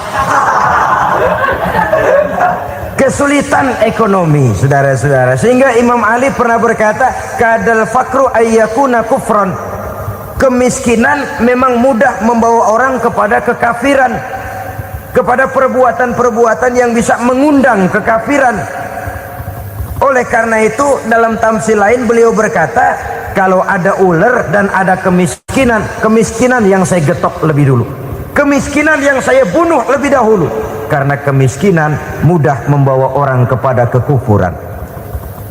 Kesulitan ekonomi, saudara-saudara, sehingga Imam Ali pernah berkata, kadal fakru ayyakuna kufran. Kemiskinan memang mudah membawa orang kepada kekafiran, kepada perbuatan-perbuatan yang bisa mengundang kekafiran. Oleh karena itu dalam tamsil lain beliau berkata, kalau ada ular dan ada kemiskinan, kemiskinan yang saya getok lebih dulu, kemiskinan yang saya bunuh lebih dahulu, karena kemiskinan mudah membawa orang kepada kekufuran.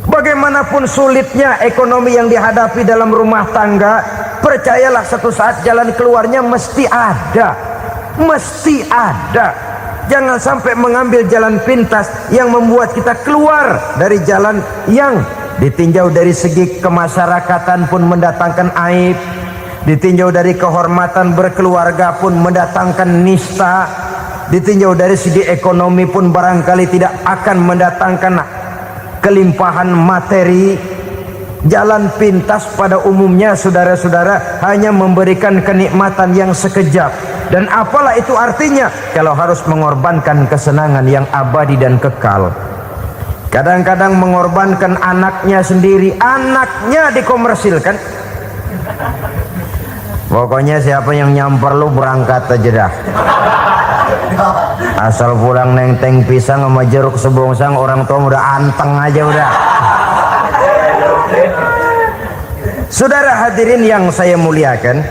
Bagaimanapun sulitnya ekonomi yang dihadapi dalam rumah tangga, percayalah satu saat jalan keluarnya mesti ada. Mesti ada. Jangan sampai mengambil jalan pintas yang membuat kita keluar dari jalan yang ditinjau dari segi kemasyarakatan pun mendatangkan aib, ditinjau dari kehormatan berkeluarga pun mendatangkan nista, ditinjau dari segi ekonomi pun barangkali tidak akan mendatangkan kelimpahan materi. Jalan pintas pada umumnya, saudara-saudara, hanya memberikan kenikmatan yang sekejap. Dan apalah itu artinya kalau harus mengorbankan kesenangan yang abadi dan kekal. Kadang-kadang mengorbankan anaknya sendiri, anaknya dikomersilkan. Pokoknya siapa yang nyamper lu berangkat aja dah. Asal pulang neng-teng pisang sama jeruk sebongsang, orang tua udah anteng aja udah. Saudara hadirin yang saya muliakan,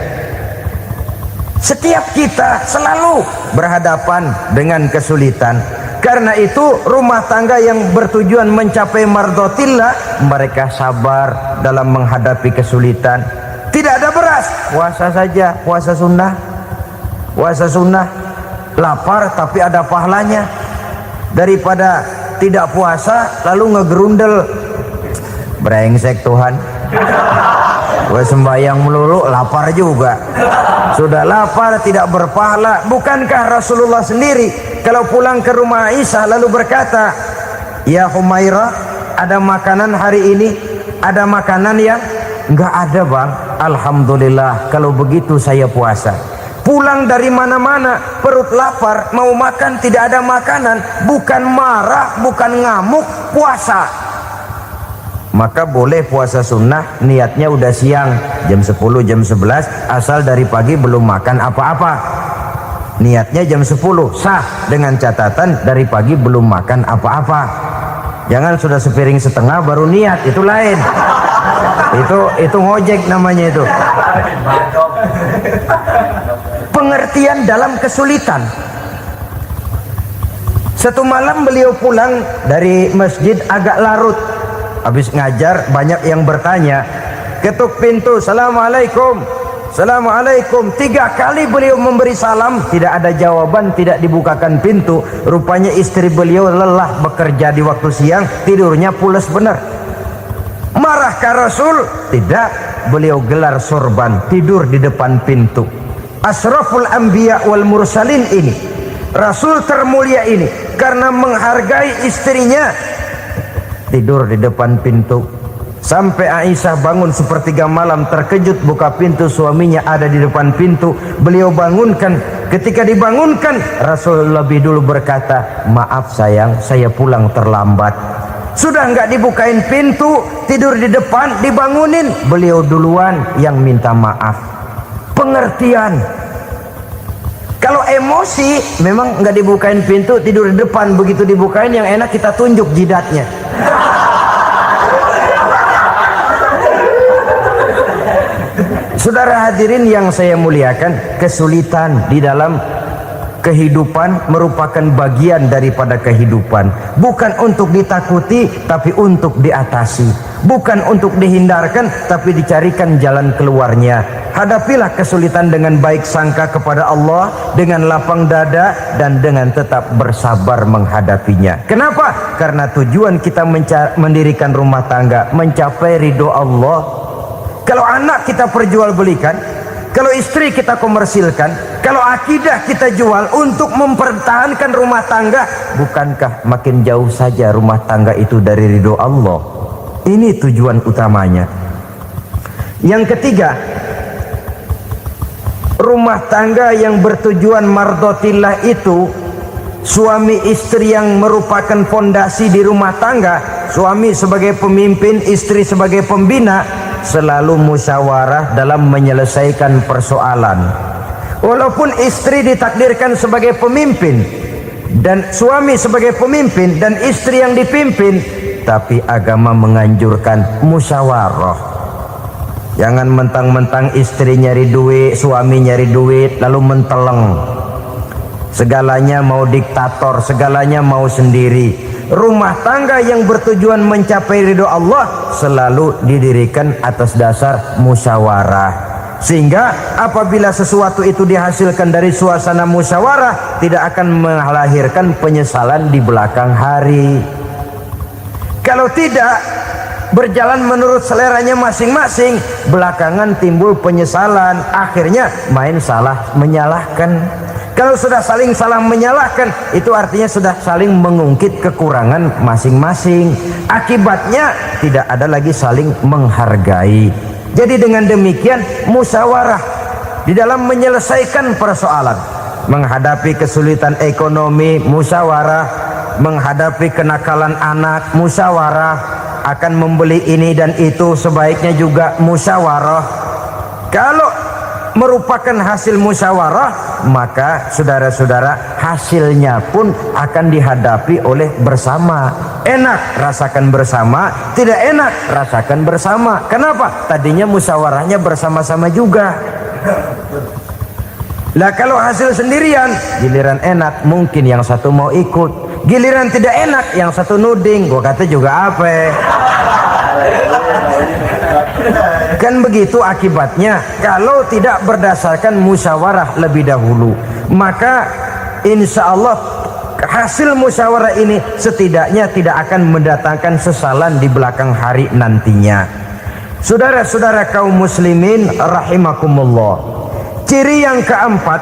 setiap kita selalu berhadapan dengan kesulitan. Karena itu rumah tangga yang bertujuan mencapai mardhatillah, mereka sabar dalam menghadapi kesulitan. Tidak ada beras, puasa saja, puasa sunnah. Puasa sunnah, lapar tapi ada pahalanya, daripada tidak puasa lalu ngegerundel. Brengsek Tuhan, gue sembahyang melulu lapar juga. Sudah lapar tidak berpahala. Bukankah Rasulullah sendiri kalau pulang ke rumah Aisyah lalu berkata, ya Humairah, ada makanan hari ini? Ada makanan yang enggak ada bang. Alhamdulillah, kalau begitu saya puasa. Pulang dari mana-mana perut lapar, mau makan tidak ada makanan, bukan marah, bukan ngamuk, puasa. Maka boleh puasa sunnah, niatnya udah siang, jam 10, jam 11, asal dari pagi belum makan apa-apa. Niatnya jam 10, sah, dengan catatan dari pagi belum makan apa-apa. Jangan sudah sepiring setengah baru niat, itu lain. Itu ngojek namanya itu. Pengertian dalam kesulitan. Satu malam beliau pulang dari masjid agak larut. Habis ngajar banyak yang bertanya, ketuk pintu, assalamualaikum. Assalamualaikum. 3 kali beliau memberi salam, tidak ada jawaban, tidak dibukakan pintu. Rupanya istri beliau lelah bekerja di waktu siang, tidurnya pules benar. Marahkah Rasul? Tidak. Beliau gelar sorban, tidur di depan pintu. Asraful anbiya wal mursalin ini, Rasul termulia ini, karena menghargai istrinya, tidur di depan pintu. Sampai Aisyah bangun sepertiga malam, terkejut buka pintu, suaminya ada di depan pintu. Beliau bangunkan. Ketika dibangunkan, Rasul lebih dulu berkata, maaf sayang, saya pulang terlambat. Sudah nggak dibukain pintu, tidur di depan, dibangunin, beliau duluan yang minta maaf. Pengertian. Kalau emosi, memang nggak dibukain pintu, tidur di depan, begitu dibukain yang enak kita tunjuk jidatnya. Saudara hadirin yang saya muliakan, kesulitan di dalam kehidupan merupakan bagian daripada kehidupan. Bukan untuk ditakuti, tapi untuk diatasi. Bukan untuk dihindarkan, tapi dicarikan jalan keluarnya. Hadapilah kesulitan dengan baik sangka kepada Allah, dengan lapang dada, dan dengan tetap bersabar menghadapinya. Kenapa? Karena tujuan kita mendirikan rumah tangga, mencapai ridho Allah. Kalau anak kita perjualbelikan, kalau istri kita komersilkan, kalau akidah kita jual untuk mempertahankan rumah tangga, bukankah makin jauh saja rumah tangga itu dari ridho Allah? Ini tujuan utamanya. Yang ketiga, rumah tangga yang bertujuan mardotillah itu, suami istri yang merupakan fondasi di rumah tangga, suami sebagai pemimpin, istri sebagai pembina, selalu musyawarah dalam menyelesaikan persoalan. Walaupun istri ditakdirkan sebagai pemimpin dan suami sebagai pemimpin dan istri yang dipimpin, tapi agama menganjurkan musyawarah. Jangan mentang-mentang istri nyari duit, suami nyari duit, lalu menteleng. Segalanya mau diktator, segalanya mau sendiri. Rumah tangga yang bertujuan mencapai ridho Allah selalu didirikan atas dasar musyawarah. Sehingga apabila sesuatu itu dihasilkan dari suasana musyawarah, tidak akan melahirkan penyesalan di belakang hari. Kalau tidak berjalan menurut seleranya masing-masing, belakangan timbul penyesalan, akhirnya main salah menyalahkan. Kalau sudah saling salah menyalahkan, itu artinya sudah saling mengungkit kekurangan masing-masing. Akibatnya tidak ada lagi saling menghargai. Jadi dengan demikian musyawarah di dalam menyelesaikan persoalan, menghadapi kesulitan ekonomi musyawarah, menghadapi kenakalan anak musyawarah, akan membeli ini dan itu sebaiknya juga musyawarah. Kalau merupakan hasil musyawarah, maka saudara-saudara hasilnya pun akan dihadapi oleh bersama. Enak rasakan bersama, tidak enak rasakan bersama. Kenapa? Tadinya musyawarahnya bersama-sama juga. Lah kalau hasil sendirian, giliran enak mungkin yang satu mau ikut, giliran tidak enak yang satu nuding, gua kata juga apa? Kan begitu akibatnya kalau tidak berdasarkan musyawarah lebih dahulu. Maka insya Allah hasil musyawarah ini setidaknya tidak akan mendatangkan sesalan di belakang hari nantinya. Saudara-saudara kaum muslimin rahimakumullah, ciri yang keempat,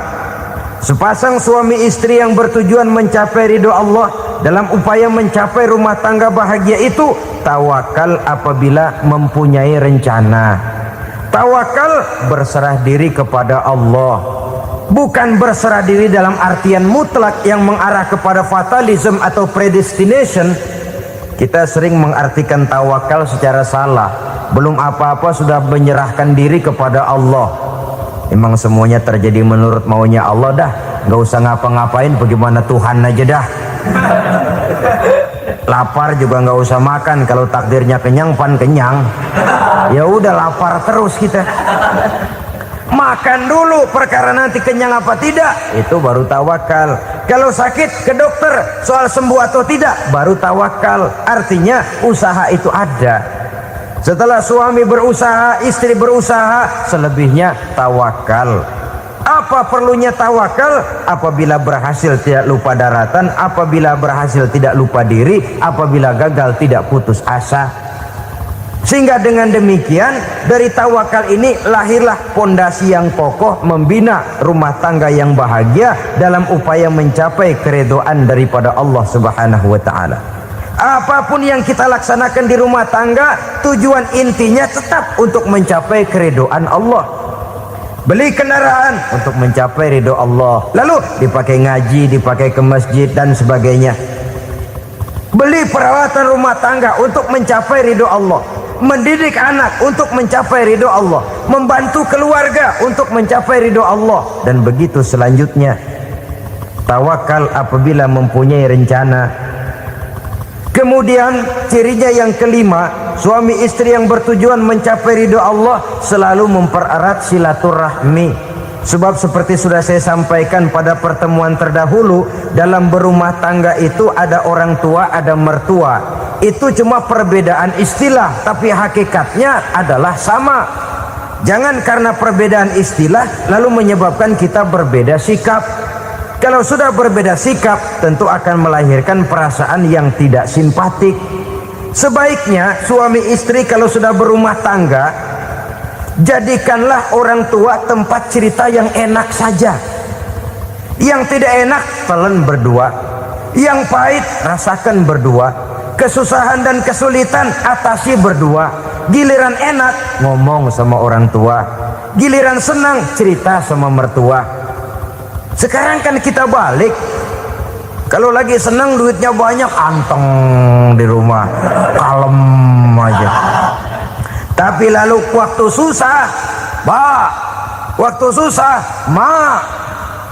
sepasang suami istri yang bertujuan mencapai ridho Allah dalam upaya mencapai rumah tangga bahagia itu tawakal apabila mempunyai rencana. Tawakal berserah diri kepada Allah, bukan berserah diri dalam artian mutlak yang mengarah kepada fatalism atau predestination. Kita sering mengartikan tawakal secara salah. Belum apa-apa sudah menyerahkan diri kepada Allah. Emang semuanya terjadi menurut maunya Allah dah, nggak usah ngapa-ngapain, bagaimana Tuhan aja dah. Lapar juga nggak usah makan, kalau takdirnya kenyang pan kenyang. Ya udah lapar terus kita. Makan dulu perkara nanti kenyang apa tidak, itu baru tawakal. Kalau sakit ke dokter, soal sembuh atau tidak baru tawakal. Artinya usaha itu ada. Setelah suami berusaha, istri berusaha, selebihnya tawakal. Apa perlunya tawakal? Apabila berhasil tidak lupa daratan, apabila berhasil tidak lupa diri, apabila gagal tidak putus asa. Sehingga dengan demikian dari tawakal ini lahirlah pondasi yang kokoh membina rumah tangga yang bahagia dalam upaya mencapai keridhaan daripada Allah Subhanahu wa taala. Apapun yang kita laksanakan di rumah tangga, tujuan intinya tetap untuk mencapai keridhaan Allah. Beli kendaraan untuk mencapai ridho Allah, lalu dipakai ngaji, dipakai ke masjid dan sebagainya. Beli peralatan rumah tangga untuk mencapai ridho Allah. Mendidik anak untuk mencapai ridho Allah, membantu keluarga untuk mencapai ridho Allah, dan begitu selanjutnya. Tawakal apabila mempunyai rencana. Kemudian cirinya yang kelima, suami istri yang bertujuan mencapai ridho Allah selalu mempererat silaturahmi. Sebab seperti sudah saya sampaikan pada pertemuan terdahulu, dalam berumah tangga itu ada orang tua, ada mertua. Itu cuma perbedaan istilah, tapi hakikatnya adalah sama. Jangan karena perbedaan istilah lalu menyebabkan kita berbeda sikap. Kalau sudah berbeda sikap, tentu akan melahirkan perasaan yang tidak simpatik. Sebaiknya suami istri kalau sudah berumah tangga, jadikanlah orang tua tempat cerita yang enak saja. Yang tidak enak telan berdua, yang pahit rasakan berdua, kesusahan dan kesulitan atasi berdua. Giliran enak ngomong sama orang tua, giliran senang cerita sama mertua. Sekarang kan kita balik, kalau lagi senang duitnya banyak, anteng di rumah, kalem aja. Tapi lalu waktu susah, Pak, waktu susah, Ma,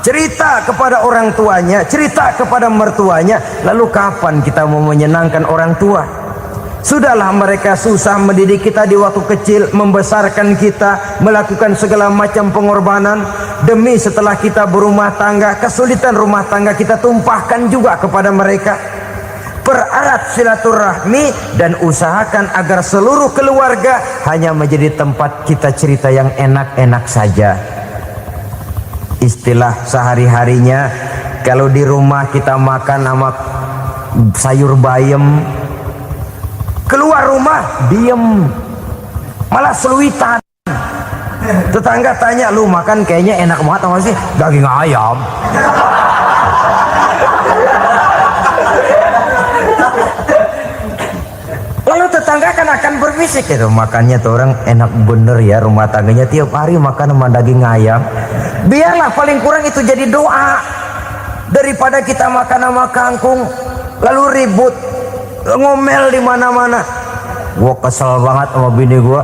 cerita kepada orang tuanya, cerita kepada mertuanya. Lalu kapan kita mau menyenangkan orang tua? Sudahlah mereka susah mendidik kita di waktu kecil, membesarkan kita, melakukan segala macam pengorbanan. Demi setelah kita berumah tangga, kesulitan rumah tangga kita tumpahkan juga kepada mereka. Pererat silaturahmi dan usahakan agar seluruh keluarga hanya menjadi tempat kita cerita yang enak-enak saja. Istilah sehari-harinya, kalau di rumah kita makan sama sayur bayam, keluar rumah diem, malah seluitan. Tetangga tanya, lu makan kayaknya enak banget apa sih? Daging ayam. Lalu tetangga kan akan berbisik, itu makannya tuh orang enak bener ya, rumah tangganya tiap hari makan sama daging ayam. Biarlah paling kurang itu jadi doa, daripada kita makan sama kangkung lalu ribut ngomel di mana-mana. Gua kesel banget sama bini gua,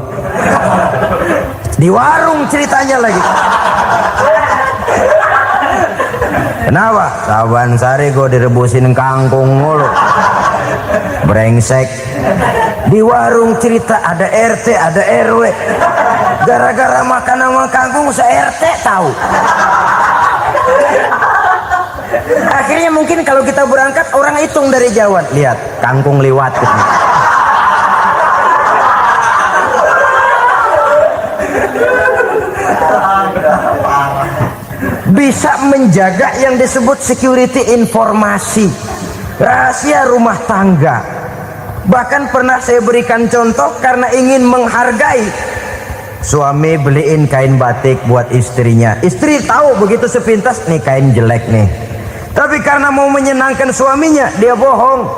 di warung ceritanya lagi. Kenapa? Saban sari gua direbusin kangkung mulu, brengsek. Di warung cerita ada RT, ada RW. Gara-gara makan sama kangkung se-RT tahu. Akhirnya mungkin kalau kita berangkat orang hitung dari jauhan, lihat kangkung liwat gitu. Bisa menjaga yang disebut security informasi, rahasia rumah tangga. Bahkan pernah saya berikan contoh karena ingin menghargai. Suami beliin kain batik buat istrinya, istri tahu begitu sepintas nih kain jelek nih, tapi karena mau menyenangkan suaminya dia bohong.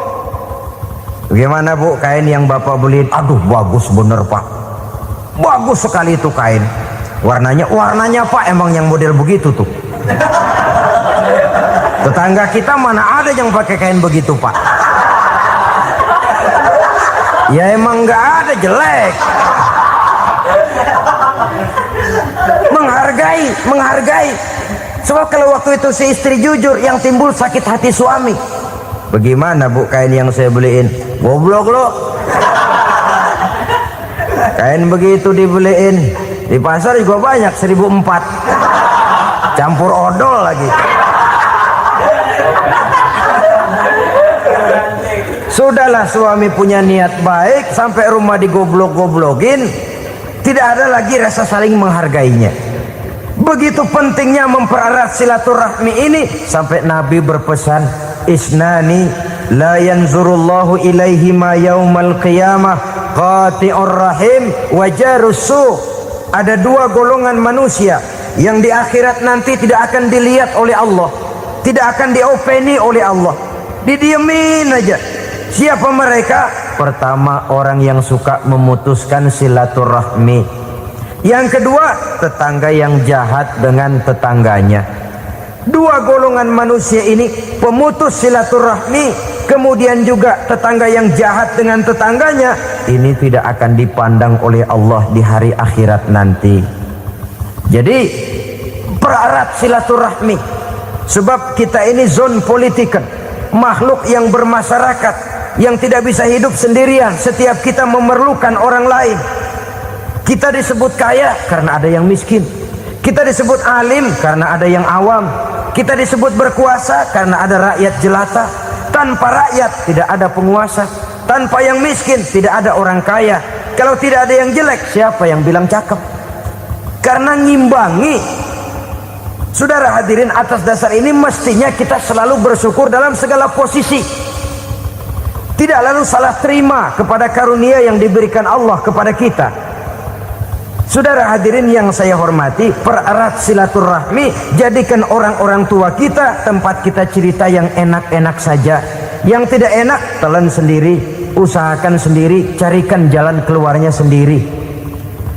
Bagaimana bu kain yang bapak beliin? Aduh bagus bener pak, bagus sekali itu kain. Warnanya pak emang yang model begitu tuh. Tetangga kita mana ada yang pakai kain begitu pak? Ya emang nggak ada, jelek. Menghargai. Sebab kalau waktu itu si istri jujur, yang timbul sakit hati suami. Bagaimana bu kain yang saya beliin? Goblok lo. Kain begitu dibeliin di pasar juga banyak 1.400, campur odol lagi. Sudahlah suami punya niat baik, sampai rumah digoblok-goblokin, tidak ada lagi rasa saling menghargainya. Begitu pentingnya mempererat silaturahmi ini, sampai Nabi berpesan, isnani la yanzurullahu ilaihima yaumal qiyamah qati'ur rahim wa jarus su'. Ada dua golongan manusia yang di akhirat nanti tidak akan dilihat oleh Allah, tidak akan diopeni oleh Allah, didiemin aja. Siapa mereka? Pertama, orang yang suka memutuskan silaturahmi. Yang kedua, tetangga yang jahat dengan tetangganya. Dua golongan manusia ini, pemutus silaturahmi, kemudian juga tetangga yang jahat dengan tetangganya, ini tidak akan dipandang oleh Allah di hari akhirat nanti. Jadi pererat silaturahmi, sebab kita ini zon politiken, makhluk yang bermasyarakat, yang tidak bisa hidup sendirian. Setiap kita memerlukan orang lain. Kita disebut kaya karena ada yang miskin, kita disebut alim karena ada yang awam, kita disebut berkuasa karena ada rakyat jelata. Tanpa rakyat tidak ada penguasa, tanpa yang miskin tidak ada orang kaya. Kalau tidak ada yang jelek, siapa yang bilang cakep? Karena ngimbangi. Saudara hadirin, atas dasar ini mestinya kita selalu bersyukur dalam segala posisi, tidak lalu salah terima kepada karunia yang diberikan Allah kepada kita. Saudara hadirin yang saya hormati, pererat silaturahmi, jadikan orang-orang tua kita tempat kita cerita yang enak-enak saja. Yang tidak enak, telan sendiri, usahakan sendiri, carikan jalan keluarnya sendiri.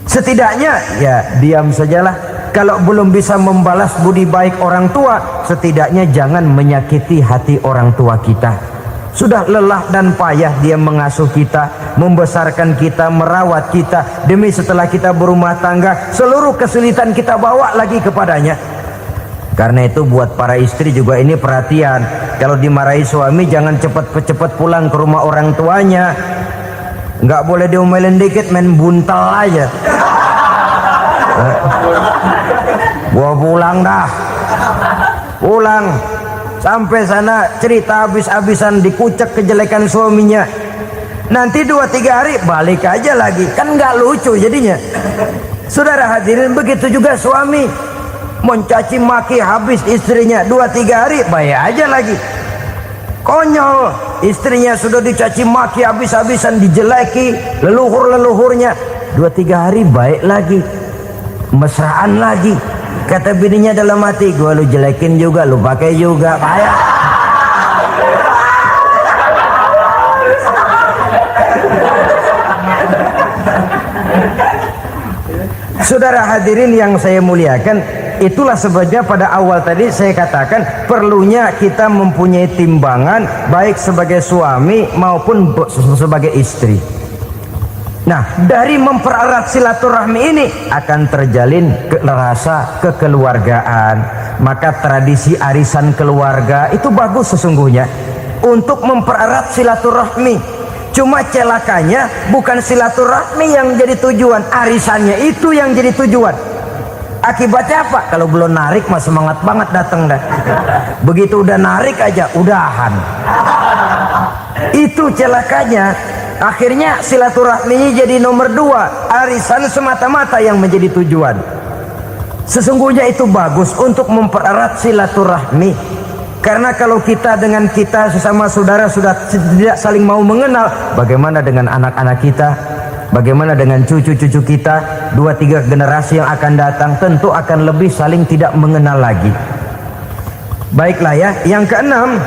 Setidaknya ya diam sajalah. Kalau belum bisa membalas budi baik orang tua, setidaknya jangan menyakiti hati orang tua kita. Sudah lelah dan payah dia mengasuh kita, membesarkan kita, merawat kita, demi setelah kita berumah tangga, seluruh kesulitan kita bawa lagi kepadanya. Karena itu buat para istri juga ini perhatian, kalau dimarahi suami jangan cepat-cepat pulang ke rumah orang tuanya. Nggak boleh diomelin dikit, main buntal aja. Gua pulang dah, pulang. Sampai sana cerita habis-habisan, dikucek kejelekan suaminya. Nanti 2-3 hari balik aja lagi, kan nggak lucu jadinya. Saudara hadirin, begitu juga suami mencaci maki habis istrinya, 2-3 hari baik aja lagi. Konyol, istrinya sudah dicaci maki habis-habisan, dijeleki leluhur-leluhurnya, 2-3 hari baik lagi, mesraan lagi. Kata bininya dalam hati, gua lu jelekin juga, lu pakai juga, payah. Saudara hadirin yang saya muliakan, itulah sebabnya pada awal tadi saya katakan perlunya kita mempunyai timbangan baik sebagai suami maupun sebagai istri. Nah, dari mempererat silaturahmi ini akan terjalin rasa kekeluargaan. Maka tradisi arisan keluarga itu bagus sesungguhnya untuk mempererat silaturahmi. Cuma celakanya bukan silaturahmi yang jadi tujuan, arisannya itu yang jadi tujuan. Akibatnya apa? Kalau belum narik mah semangat banget datang dah. Begitu udah narik aja udahan. Itu celakanya. Akhirnya silaturahmi jadi nomor 2, arisan semata-mata yang menjadi tujuan. Sesungguhnya itu bagus untuk mempererat silaturahmi. Karena kalau kita dengan kita sesama saudara sudah tidak saling mau mengenal, bagaimana dengan anak-anak kita? Bagaimana dengan cucu-cucu kita? 2-3 generasi yang akan datang tentu akan lebih saling tidak mengenal lagi. Baiklah ya, yang keenam,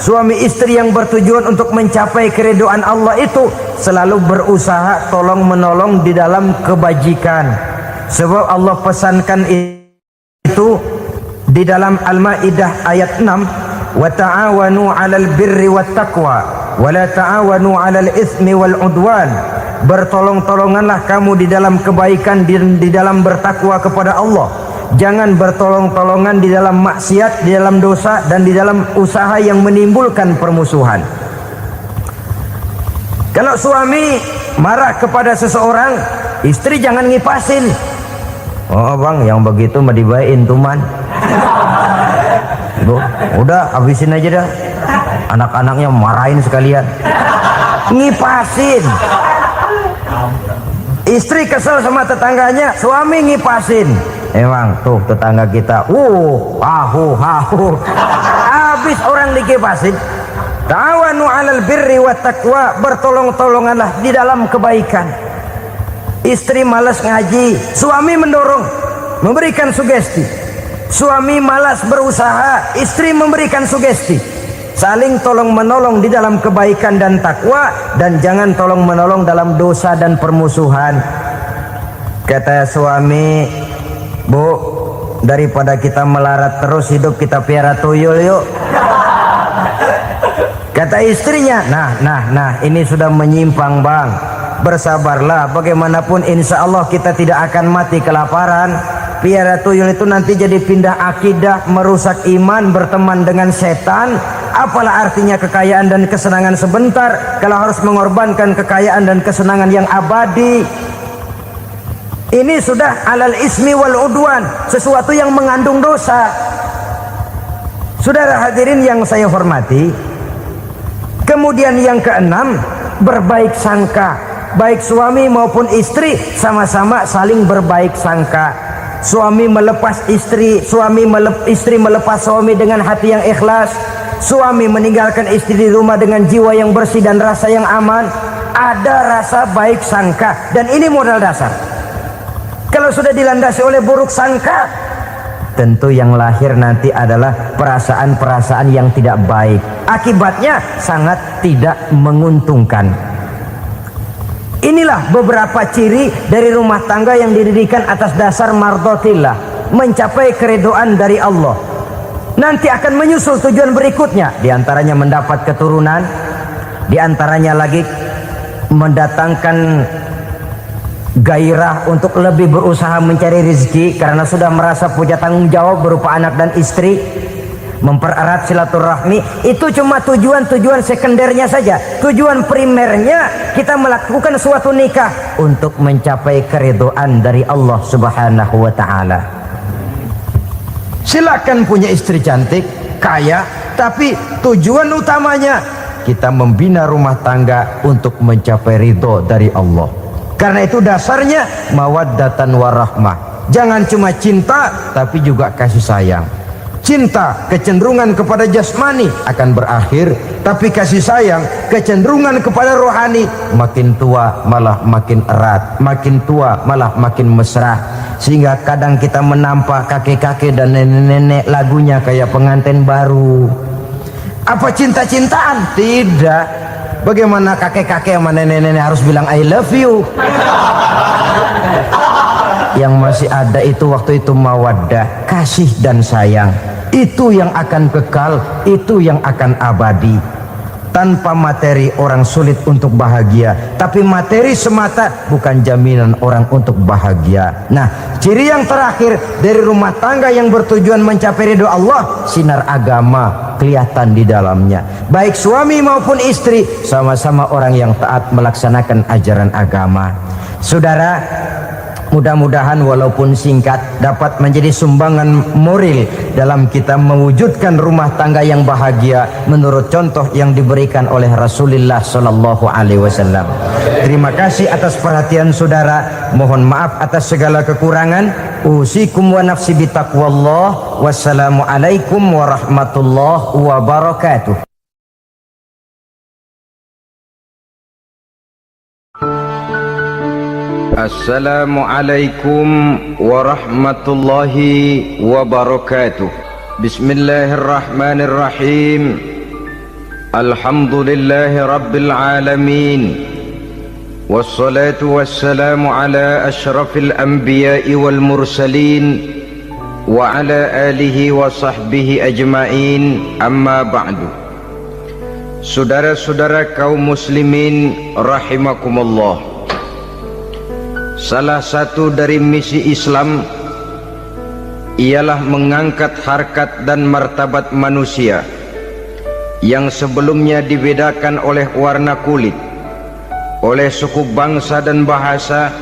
suami istri yang bertujuan untuk mencapai keridhaan Allah itu selalu berusaha tolong menolong di dalam kebajikan. Sebab Allah pesankan itu di dalam Al-Maidah ayat 6, wa ta'awanu 'alal birri wat taqwa wa la ta'awanu 'alal itsmi wal 'udwan. Bertolong-tolonganlah kamu di dalam kebaikan, di dalam bertakwa kepada Allah. Jangan bertolong-tolongan di dalam maksiat, di dalam dosa, dan di dalam usaha yang menimbulkan permusuhan. Kalau suami marah kepada seseorang, istri jangan ngipasin. Oh bang, yang begitu mah dibayain tuman. Udah habisin aja dah. Anak-anaknya marahin sekalian. Ngipasin. Istri kesel sama tetangganya, suami ngipasin. Emang tuh tetangga kita, hahu. Habis orang dikipasin. Ta'awanu 'alal birri wat taqwa, bertolong-tolonganlah di dalam kebaikan. Istri malas ngaji, suami mendorong, memberikan sugesti. Suami malas berusaha, istri memberikan sugesti. Saling tolong menolong di dalam kebaikan dan takwa, dan jangan tolong menolong dalam dosa dan permusuhan. Kata suami, Bu, daripada kita melarat terus hidup, kita piara tuyul yuk. Kata istrinya, nah ini sudah menyimpang bang, bersabarlah, bagaimanapun insya Allah kita tidak akan mati kelaparan. Piara tuyul itu nanti jadi pindah akidah, merusak iman, berteman dengan setan. Apalah artinya kekayaan dan kesenangan sebentar kalau harus mengorbankan kekayaan dan kesenangan yang abadi. Ini sudah alal ismi wal udwan, sesuatu yang mengandung dosa. Saudara hadirin yang saya hormati, kemudian yang keenam, berbaik sangka. Baik suami maupun istri sama-sama saling berbaik sangka. Suami melepas istri, istri melepas suami dengan hati yang ikhlas. Suami meninggalkan istri di rumah dengan jiwa yang bersih dan rasa yang aman. Ada rasa baik sangka, dan ini modal dasar. Kalau sudah dilandasi oleh buruk sangka, tentu yang lahir nanti adalah perasaan-perasaan yang tidak baik. Akibatnya sangat tidak menguntungkan. Inilah beberapa ciri dari rumah tangga yang didirikan atas dasar mardhatillah, mencapai keridhaan dari Allah. Nanti akan menyusul tujuan berikutnya, diantaranya mendapat keturunan, diantaranya lagi mendatangkan gairah untuk lebih berusaha mencari rezeki karena sudah merasa punya tanggung jawab berupa anak dan istri. Mempererat silaturahmi. Itu cuma tujuan-tujuan sekundernya saja. Tujuan primernya kita melakukan suatu nikah untuk mencapai keridhaan dari Allah Subhanahu wa ta'ala. Silakan punya istri cantik, kaya, tapi tujuan utamanya kita membina rumah tangga untuk mencapai ridho dari Allah. Karena itu dasarnya mawaddatan warahmah. Jangan cuma cinta, tapi juga kasih sayang. Cinta, kecenderungan kepada jasmani akan berakhir, tapi kasih sayang, kecenderungan kepada rohani, makin tua malah makin erat, makin tua malah makin mesra. Sehingga kadang kita menampak kakek-kakek dan nenek-nenek lagunya kayak pengantin baru. Apa cinta-cintaan? Tidak. Bagaimana kakek-kakek sama nenek-nenek harus bilang I love you? Yang masih ada itu waktu itu mawaddah, kasih dan sayang. Itu yang akan kekal, itu yang akan abadi. Tanpa materi orang sulit untuk bahagia, tapi materi semata bukan jaminan orang untuk bahagia. Nah, ciri yang terakhir dari rumah tangga yang bertujuan mencapai ridho Allah, sinar agama kelihatan di dalamnya. Baik suami maupun istri sama-sama orang yang taat melaksanakan ajaran agama. Saudara, mudah-mudahan walaupun singkat dapat menjadi sumbangan moral dalam kita mewujudkan rumah tangga yang bahagia menurut contoh yang diberikan oleh Rasulullah Sallallahu Alaihi Wasallam. Terima kasih atas perhatian saudara. Mohon maaf atas segala kekurangan. Usikum wa nafsi bitaqwallah. Wassalamualaikum warahmatullahi wabarakatuh. Assalamualaikum warahmatullahi wabarakatuh. Bismillahirrahmanirrahim. Alhamdulillahi rabbil alamin. Wassalatu wassalamu ala ashrafil anbiya'i wal mursalin wa ala alihi wa sahbihi ajma'in, amma ba'du. Saudara-saudara kaum muslimin rahimakumullah, salah satu dari misi Islam ialah mengangkat harkat dan martabat manusia yang sebelumnya dibedakan oleh warna kulit, oleh suku bangsa dan bahasa.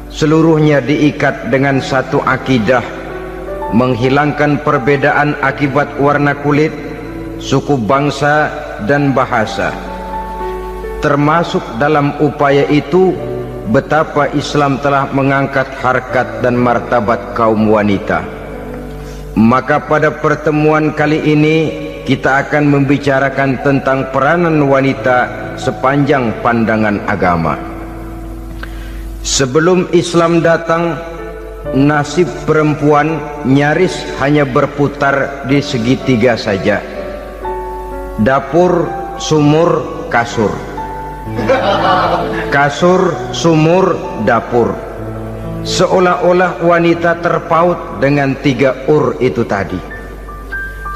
Seluruhnya diikat dengan satu akidah, menghilangkan perbedaan akibat warna kulit, suku bangsa, dan bahasa. Termasuk dalam upaya itu betapa Islam telah mengangkat harkat dan martabat kaum wanita. Maka pada pertemuan kali ini kita akan membicarakan tentang peranan wanita sepanjang pandangan agama. Sebelum Islam datang, nasib perempuan nyaris hanya berputar di segitiga saja. Dapur, sumur, kasur. Kasur, sumur, dapur. Seolah-olah wanita terpaut dengan 3 itu tadi.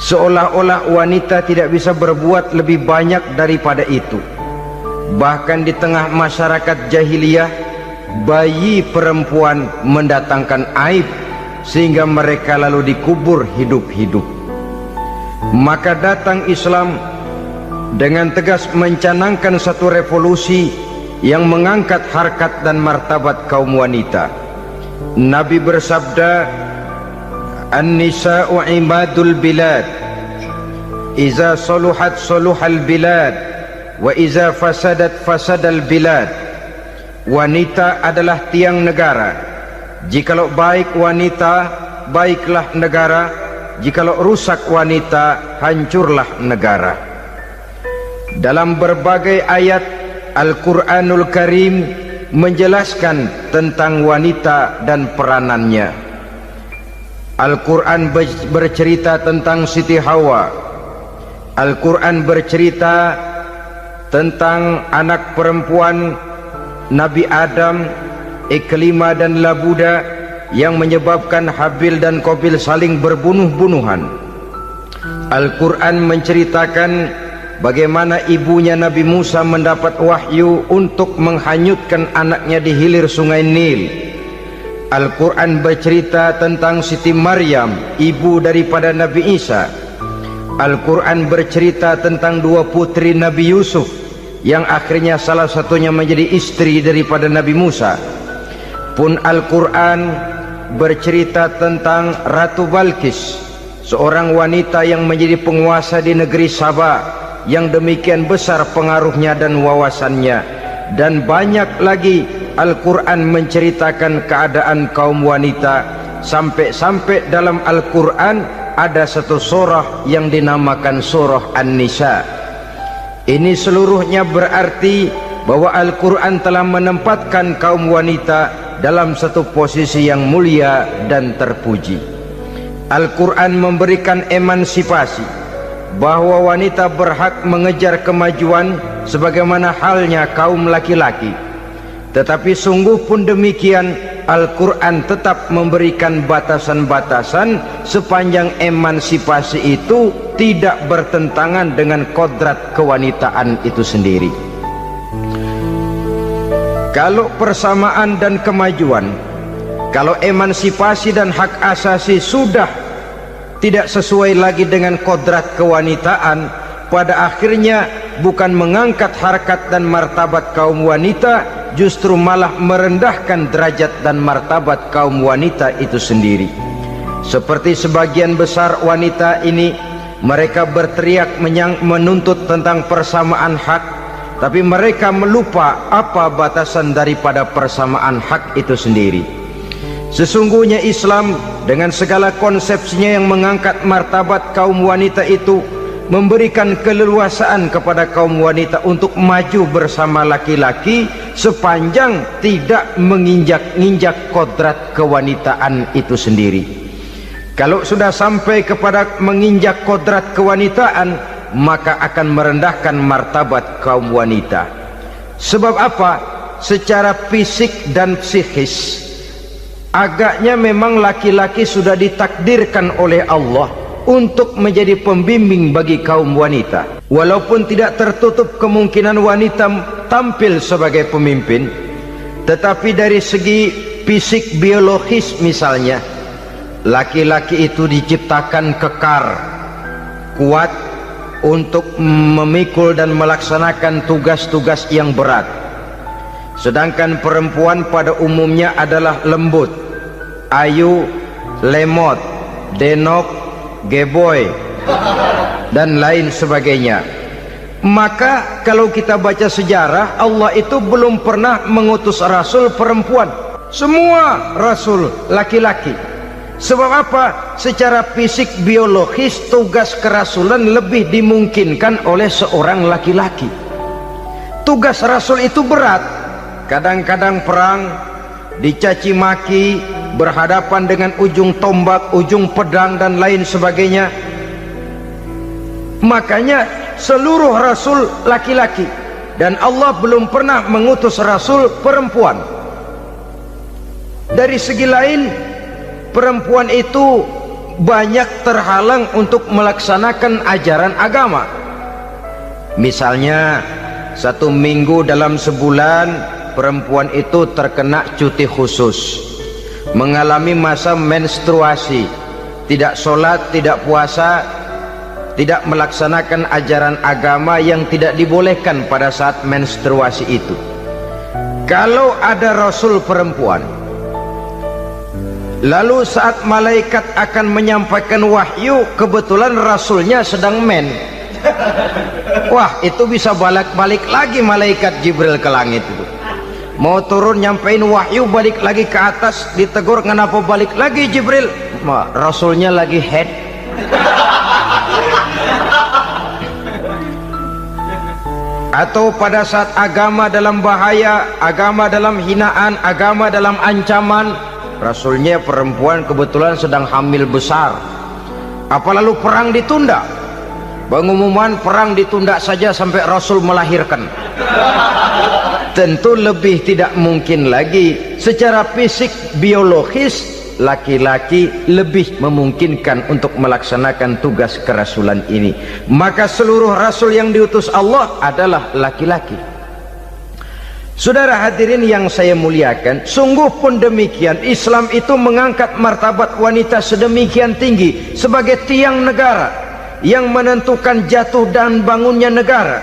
Seolah-olah wanita tidak bisa berbuat lebih banyak daripada itu. Bahkan di tengah masyarakat jahiliyah, bayi perempuan mendatangkan aib sehingga mereka lalu dikubur hidup-hidup. Maka datang Islam dengan tegas mencanangkan satu revolusi yang mengangkat harkat dan martabat kaum wanita. Nabi bersabda, "An-nisa'u imadul bilad, iza saluhat saluhal bilad, wa iza fasadat fasadal bilad." Wanita adalah tiang negara. Jikalau baik wanita, baiklah negara. Jikalau rusak wanita, hancurlah negara. Dalam berbagai ayat Al-Quranul Karim menjelaskan tentang wanita dan peranannya. Al-Quran bercerita tentang Siti Hawa. Al-Quran bercerita tentang anak perempuan Nabi Adam, Iklimah dan Labuda, yang menyebabkan Habil dan Qabil saling berbunuh-bunuhan. Al-Quran menceritakan bagaimana ibunya Nabi Musa mendapat wahyu untuk menghanyutkan anaknya di hilir sungai Nil. Al-Quran bercerita tentang Siti Maryam, ibu daripada Nabi Isa. Al-Quran bercerita tentang 2 putri Nabi Yusuf, yang akhirnya salah satunya menjadi istri daripada Nabi Musa. Pun Al-Quran bercerita tentang Ratu Balkis, seorang wanita yang menjadi penguasa di negeri Sabah, yang demikian besar pengaruhnya dan wawasannya. Dan banyak lagi Al-Quran menceritakan keadaan kaum wanita, sampai-sampai dalam Al-Quran ada satu surah yang dinamakan surah An-Nisa. Ini seluruhnya berarti bahwa Al-Quran telah menempatkan kaum wanita dalam satu posisi yang mulia dan terpuji. Al-Quran memberikan emansipasi, bahwa wanita berhak mengejar kemajuan sebagaimana halnya kaum laki-laki. Tetapi sungguh pun demikian, Al-Quran tetap memberikan batasan-batasan sepanjang emansipasi itu tidak bertentangan dengan kodrat kewanitaan itu sendiri. Kalau persamaan dan kemajuan, kalau emansipasi dan hak asasi sudah tidak sesuai lagi dengan kodrat kewanitaan, pada akhirnya bukan mengangkat harkat dan martabat kaum wanita, justru malah merendahkan derajat dan martabat kaum wanita itu sendiri. Seperti sebagian besar wanita ini, mereka berteriak menuntut tentang persamaan hak, tapi mereka melupa apa batasan daripada persamaan hak itu sendiri. Sesungguhnya Islam dengan segala konsepsinya yang mengangkat martabat kaum wanita itu memberikan keleluasaan kepada kaum wanita untuk maju bersama laki-laki sepanjang tidak menginjak-injak kodrat kewanitaan itu sendiri. Kalau sudah sampai kepada menginjak kodrat kewanitaan, maka akan merendahkan martabat kaum wanita. Sebab apa? Secara fisik dan psikis, agaknya memang laki-laki sudah ditakdirkan oleh Allah untuk menjadi pembimbing bagi kaum wanita. Walaupun tidak tertutup kemungkinan wanita tampil sebagai pemimpin, tetapi dari segi fisik biologis misalnya, laki-laki itu diciptakan kekar, kuat untuk memikul dan melaksanakan tugas-tugas yang berat. Sedangkan perempuan pada umumnya adalah lembut, ayu, lemot, denok, geboy, dan lain sebagainya. Maka kalau kita baca sejarah, Allah itu belum pernah mengutus rasul perempuan. Semua rasul laki-laki. Sebab apa? Secara fisik biologis tugas kerasulan lebih dimungkinkan oleh seorang laki-laki. Tugas rasul itu berat. Kadang-kadang perang, dicaci maki, berhadapan dengan ujung tombak, ujung pedang dan lain sebagainya. Makanya seluruh rasul laki-laki, dan Allah belum pernah mengutus rasul perempuan. Dari segi lain, perempuan itu banyak terhalang untuk melaksanakan ajaran agama. Misalnya 1 minggu dalam sebulan perempuan itu terkena cuti khusus, mengalami masa menstruasi, tidak sholat, tidak puasa, tidak melaksanakan ajaran agama yang tidak dibolehkan pada saat menstruasi itu. Kalau ada rasul perempuan, lalu saat malaikat akan menyampaikan wahyu, kebetulan rasulnya sedang wah, itu bisa balik lagi malaikat Jibril ke langit itu. Mau turun nyampein wahyu, balik lagi ke atas, ditegur, kenapa balik lagi Jibril? Rasulnya lagi head. Atau pada saat agama dalam bahaya, agama dalam hinaan, agama dalam ancaman, rasulnya perempuan kebetulan sedang hamil besar. Apa lalu perang ditunda? Pengumuman perang ditunda saja sampai rasul melahirkan. Tentu lebih tidak mungkin lagi. Secara fisik biologis laki-laki lebih memungkinkan untuk melaksanakan tugas kerasulan ini. Maka seluruh rasul yang diutus Allah adalah laki-laki. Saudara hadirin yang saya muliakan, sungguh pun demikian, Islam itu mengangkat martabat wanita sedemikian tinggi sebagai tiang negara yang menentukan jatuh dan bangunnya negara,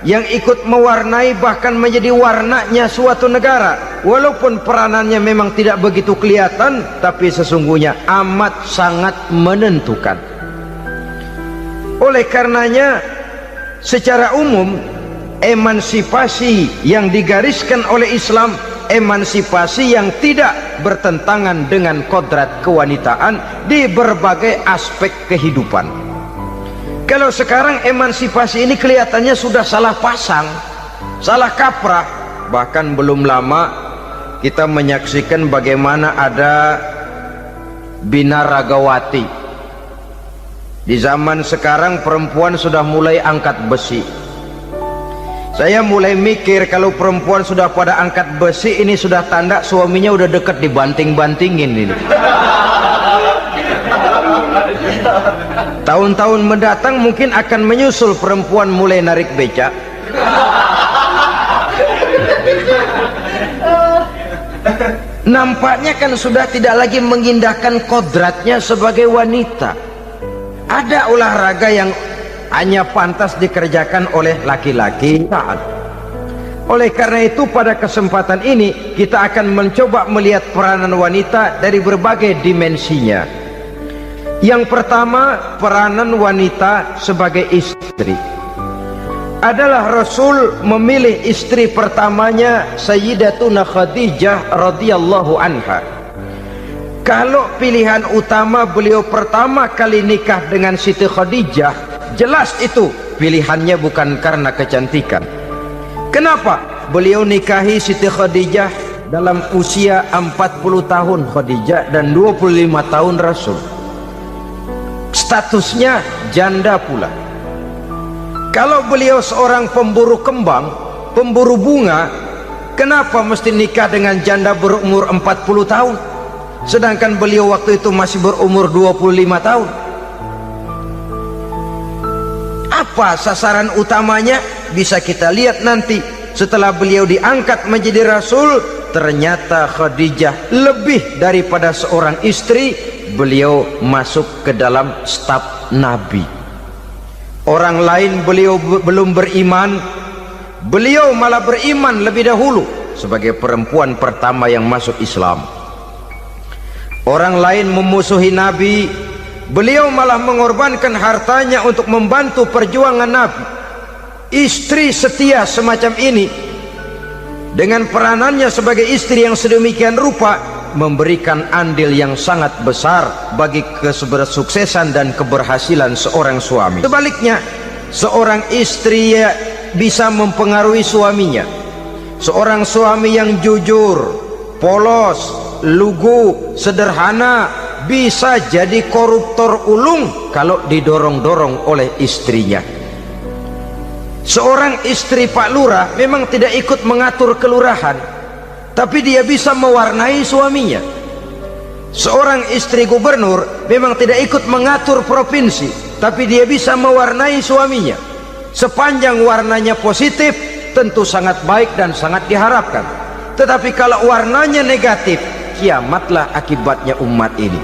yang ikut mewarnai bahkan menjadi warnanya suatu negara. Walaupun peranannya memang tidak begitu kelihatan, tapi sesungguhnya amat sangat menentukan. Oleh karenanya, secara umum emansipasi yang digariskan oleh Islam, emansipasi yang tidak bertentangan dengan kodrat kewanitaan di berbagai aspek kehidupan. Kalau sekarang emansipasi ini kelihatannya sudah salah pasang, salah kaprah. Bahkan belum lama kita menyaksikan bagaimana ada binaragawati. Di zaman sekarang perempuan sudah mulai angkat besi. Saya mulai mikir, kalau perempuan sudah pada angkat besi, ini sudah tanda suaminya udah deket dibanting-bantingin ini. Tahun-tahun mendatang mungkin akan menyusul perempuan mulai narik becak. Nampaknya kan sudah tidak lagi mengindahkan kodratnya sebagai wanita. Ada olahraga yang hanya pantas dikerjakan oleh laki-laki. Oleh karena itu pada kesempatan ini kita akan mencoba melihat peranan wanita dari berbagai dimensinya. Yang pertama, peranan wanita sebagai istri. Adalah Rasul memilih istri pertamanya Sayyidatuna Khadijah radhiyallahu anha. Kalau pilihan utama beliau pertama kali nikah dengan Siti Khadijah, jelas itu pilihannya bukan karena kecantikan. Kenapa? Beliau nikahi Siti Khadijah dalam usia 40 tahun Khadijah dan 25 tahun Rasul. Statusnya janda pula. Kalau beliau seorang pemburu kembang, pemburu bunga, kenapa mesti nikah dengan janda berumur 40 tahun? Sedangkan beliau waktu itu masih berumur 25 tahun. Apa sasaran utamanya? Bisa kita lihat nanti. Setelah beliau diangkat menjadi Rasul, ternyata Khadijah lebih daripada seorang istri, beliau masuk ke dalam staf Nabi. Orang lain beliau belum beriman, beliau malah beriman lebih dahulu sebagai perempuan pertama yang masuk Islam. Orang lain memusuhi Nabi, beliau malah mengorbankan hartanya untuk membantu perjuangan Nabi. istri setia semacam ini dengan peranannya sebagai istri yang sedemikian rupa memberikan andil yang sangat besar bagi kesuksesan dan keberhasilan seorang suami. Sebaliknya, seorang istri bisa mempengaruhi suaminya. Seorang suami yang jujur, polos, lugu, sederhana bisa jadi koruptor ulung kalau didorong-dorong oleh istrinya. Seorang istri Pak Lurah memang tidak ikut mengatur kelurahan, tapi dia bisa mewarnai suaminya. Seorang istri gubernur memang tidak ikut mengatur provinsi, tapi dia bisa mewarnai suaminya. Sepanjang warnanya positif, tentu sangat baik dan sangat diharapkan. Tetapi kalau warnanya negatif, kiamatlah akibatnya umat ini.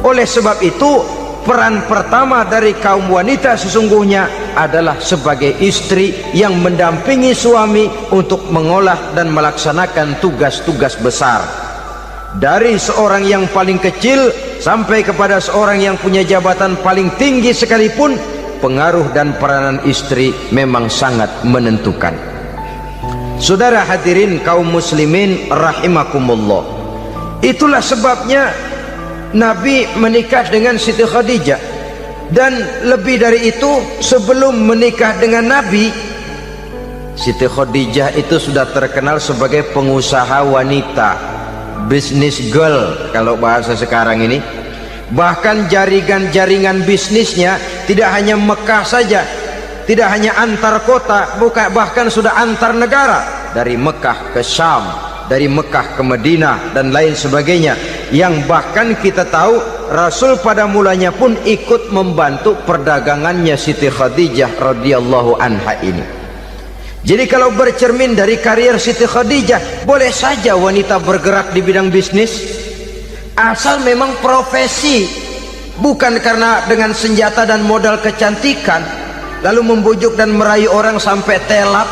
Oleh sebab itu, peran pertama dari kaum wanita sesungguhnya adalah sebagai istri yang mendampingi suami untuk mengolah dan melaksanakan tugas-tugas besar. Dari seorang yang paling kecil sampai kepada seorang yang punya jabatan paling tinggi sekalipun, pengaruh dan peranan istri memang sangat menentukan. Saudara hadirin kaum muslimin rahimakumullah, itulah sebabnya Nabi menikah dengan Siti Khadijah. Dan lebih dari itu, sebelum menikah dengan Nabi, Siti Khadijah itu sudah terkenal sebagai pengusaha wanita, business girl kalau bahasa sekarang ini. Bahkan jaringan-jaringan bisnisnya tidak hanya Mekah saja, tidak hanya antar kota, bahkan sudah antar negara, dari Mekah ke Syam, dari Mekah ke Madinah dan lain sebagainya, yang bahkan kita tahu Rasul pada mulanya pun ikut membantu perdagangannya Siti Khadijah radhiyallahu anha ini. Jadi kalau bercermin dari karier Siti Khadijah, boleh saja wanita bergerak di bidang bisnis, asal memang profesi, bukan karena dengan senjata dan modal kecantikan lalu membujuk dan merayu orang sampai telap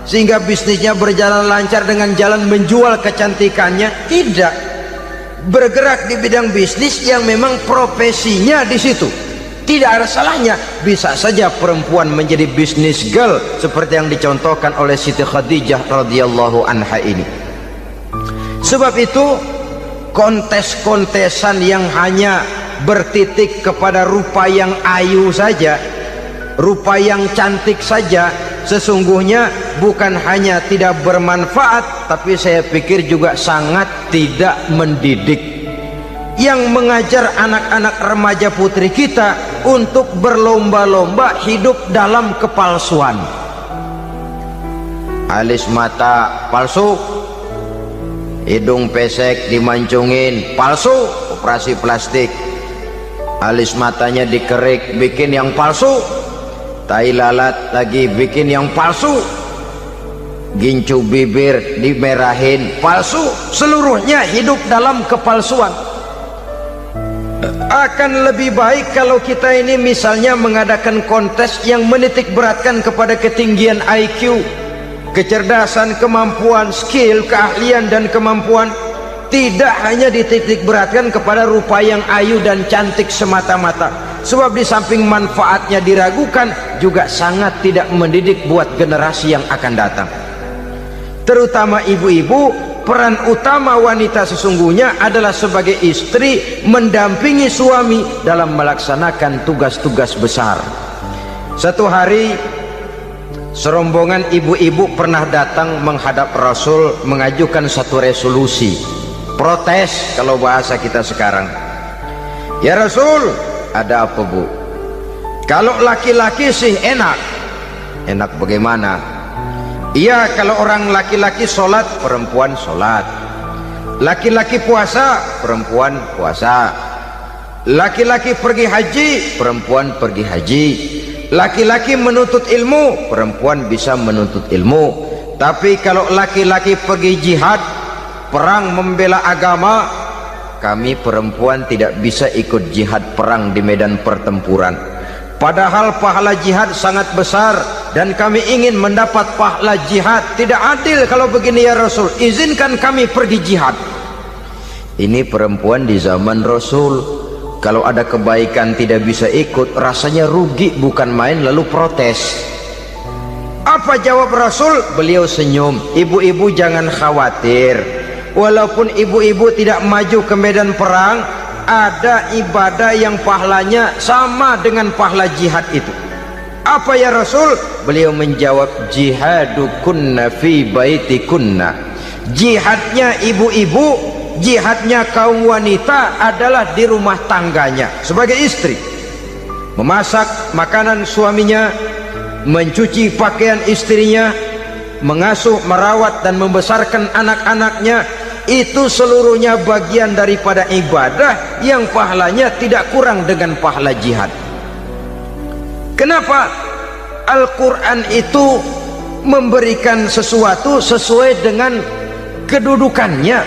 sehingga bisnisnya berjalan lancar dengan jalan menjual kecantikannya. Tidak, bergerak di bidang bisnis yang memang profesinya di situ. Tidak ada salahnya. Bisa saja perempuan menjadi bisnis girl seperti yang dicontohkan oleh Siti Khadijah radhiyallahu anha ini. Sebab itu, kontes-kontesan yang hanya bertitik kepada rupa yang ayu saja, rupa yang cantik saja, sesungguhnya bukan hanya tidak bermanfaat, tapi saya pikir juga sangat tidak mendidik. Yang mengajar anak-anak remaja putri kita untuk berlomba-lomba hidup dalam kepalsuan. Alis mata palsu, hidung pesek dimancungin palsu, operasi plastik. Alis matanya dikerik, bikin yang palsu. Tai lalat lagi bikin yang palsu. Gincu bibir dimerahin, palsu. Seluruhnya hidup dalam kepalsuan. Akan lebih baik kalau kita ini misalnya mengadakan kontes yang menitik beratkan kepada ketinggian IQ, kecerdasan, kemampuan, skill, keahlian dan kemampuan. Tidak hanya dititik beratkan kepada rupa yang ayu dan cantik semata-mata, sebab di samping manfaatnya diragukan, juga sangat tidak mendidik buat generasi yang akan datang. Terutama ibu-ibu, peran utama wanita sesungguhnya adalah sebagai istri mendampingi suami dalam melaksanakan tugas-tugas besar. Satu hari, serombongan ibu-ibu pernah datang menghadap Rasul mengajukan satu resolusi, protes kalau bahasa kita sekarang. Ya Rasul, ada apa bu? Kalau laki-laki sih enak. Enak bagaimana? Iya, kalau orang laki-laki sholat, perempuan sholat. Laki-laki puasa, perempuan puasa. Laki-laki pergi haji, perempuan pergi haji. Laki-laki menuntut ilmu, perempuan bisa menuntut ilmu. Tapi kalau laki-laki pergi jihad, perang membela agama, kami perempuan tidak bisa ikut jihad perang di medan pertempuran. Padahal pahala jihad sangat besar dan kami ingin mendapat pahala jihad. Tidak adil kalau begini ya Rasul, izinkan kami pergi jihad. Ini perempuan di zaman Rasul, kalau ada kebaikan tidak bisa ikut, rasanya rugi bukan main, lalu protes. Apa jawab Rasul? Beliau senyum. Ibu-ibu jangan khawatir, walaupun ibu-ibu tidak maju ke medan perang, ada ibadah yang pahalanya sama dengan pahala jihad itu. Apa ya Rasul? Beliau menjawab, jihadukunna fi baitikunna. Jihadnya ibu-ibu, jihadnya kaum wanita adalah di rumah tangganya sebagai istri. Memasak makanan suaminya, mencuci pakaian istrinya, mengasuh, merawat dan membesarkan anak-anaknya, itu seluruhnya bagian daripada ibadah yang pahalanya tidak kurang dengan pahala jihad. Kenapa? Al-Quran itu memberikan sesuatu sesuai dengan kedudukannya.